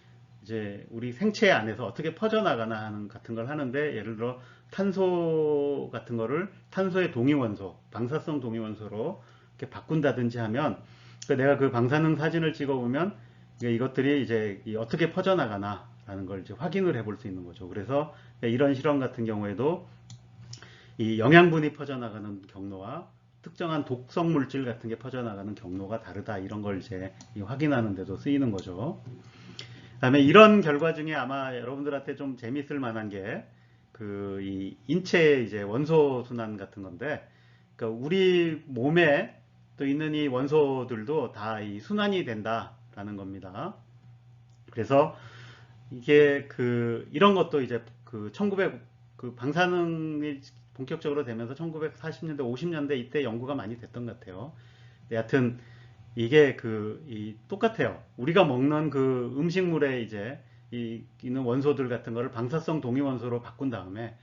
이제 우리 생체 안에서 어떻게 퍼져나가나 하는 같은 걸 하는데 예를 들어 탄소 같은 거를 탄소의 동위원소, 방사성 동위원소로 이렇게 바꾼다든지 하면 내가 그 방사능 사진을 찍어보면 이것들이 이제 어떻게 퍼져나가나 라는 걸 이제 확인을 해볼 수 있는 거죠. 그래서 이런 실험 같은 경우에도 이 영양분이 퍼져나가는 경로와 특정한 독성 물질 같은 게 퍼져나가는 경로가 다르다 이런 걸 이제 확인하는 데도 쓰이는 거죠. 그다음에 이런 결과 중에 아마 여러분들한테 좀 재밌을 만한 게 그 이 인체의 이제 원소 순환 같은 건데, 그러니까 우리 몸에 또 있는 이 원소들도 다 이 순환이 된다라는 겁니다. 그래서 이게 그 이런 것도 이제 그 1900 그 방사능이 본격적으로 되면서 1940년대, 50년대 이때 연구가 많이 됐던 것 같아요. 여하튼 이게 이 똑같아요. 우리가 먹는 그 음식물에 이제 있는 원소들 같은 거를 방사성 동위원소로 바꾼 다음에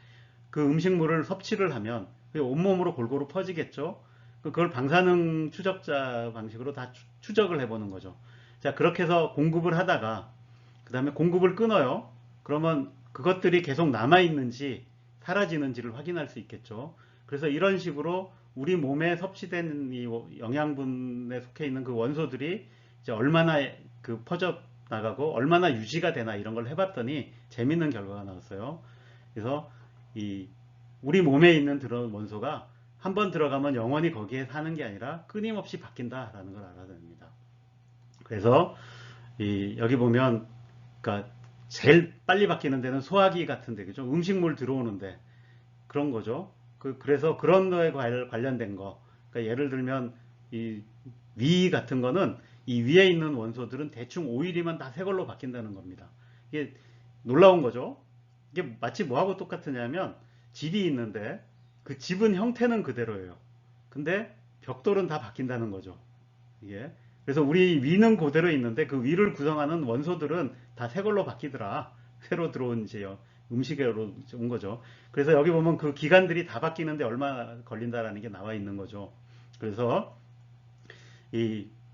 그 음식물을 섭취를 하면 그게 온몸으로 골고루 퍼지겠죠. 그걸 방사능 추적자 방식으로 다 추적을 해보는 거죠. 자, 그렇게 해서 공급을 하다가 그 다음에 공급을 끊어요. 그러면 그것들이 계속 남아있는지 사라지는지를 확인할 수 있겠죠. 그래서 이런 식으로 우리 몸에 섭취된 이 영양분에 속해 있는 그 원소들이 이제 얼마나 그 퍼져 나가고 얼마나 유지가 되나 이런 걸 해봤더니 재밌는 결과가 나왔어요. 그래서 우리 몸에 있는 그런 원소가 한번 들어가면 영원히 거기에 사는 게 아니라 끊임없이 바뀐다라는 걸 알아야 됩니다. 그래서 여기 보면 그러니까 제일 빨리 바뀌는 데는 소화기 같은 데, 그죠? 음식물 들어오는데 그런 거죠. 그래서 그런 거에 관련된 거. 그러니까 예를 들면 이 위 같은 거는 이 위에 있는 원소들은 대충 5일이면 다 새 걸로 바뀐다는 겁니다. 이게 놀라운 거죠. 이게 마치 뭐하고 똑같으냐면 집이 있는데 그 집은 형태는 그대로예요. 근데 벽돌은 다 바뀐다는 거죠. 이게. 그래서 우리 위는 그대로 있는데 그 위를 구성하는 원소들은 다 새 걸로 바뀌더라. 새로 들어온 이제 음식으로 온 거죠. 그래서 여기 보면 그 기관들이 다 바뀌는데 얼마나 걸린다라는 게 나와 있는 거죠. 그래서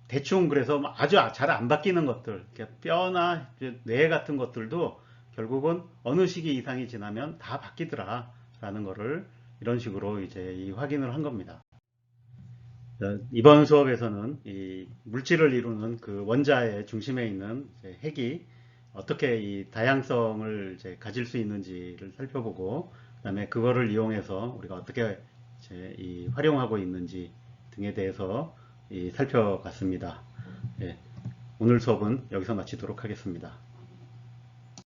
대충 그래서 아주 잘 안 바뀌는 것들, 뼈나 뇌 같은 것들도 결국은 어느 시기 이상이 지나면 다 바뀌더라라는 거를 이런 식으로 이제 확인을 한 겁니다. 이번 수업에서는 이 물질을 이루는 그 원자의 중심에 있는 핵이 어떻게 이 다양성을 이제 가질 수 있는지를 살펴보고, 그다음에 그거를 이용해서 우리가 어떻게 이제 활용하고 있는지 등에 대해서 살펴봤습니다. 예, 오늘 수업은 여기서 마치도록 하겠습니다.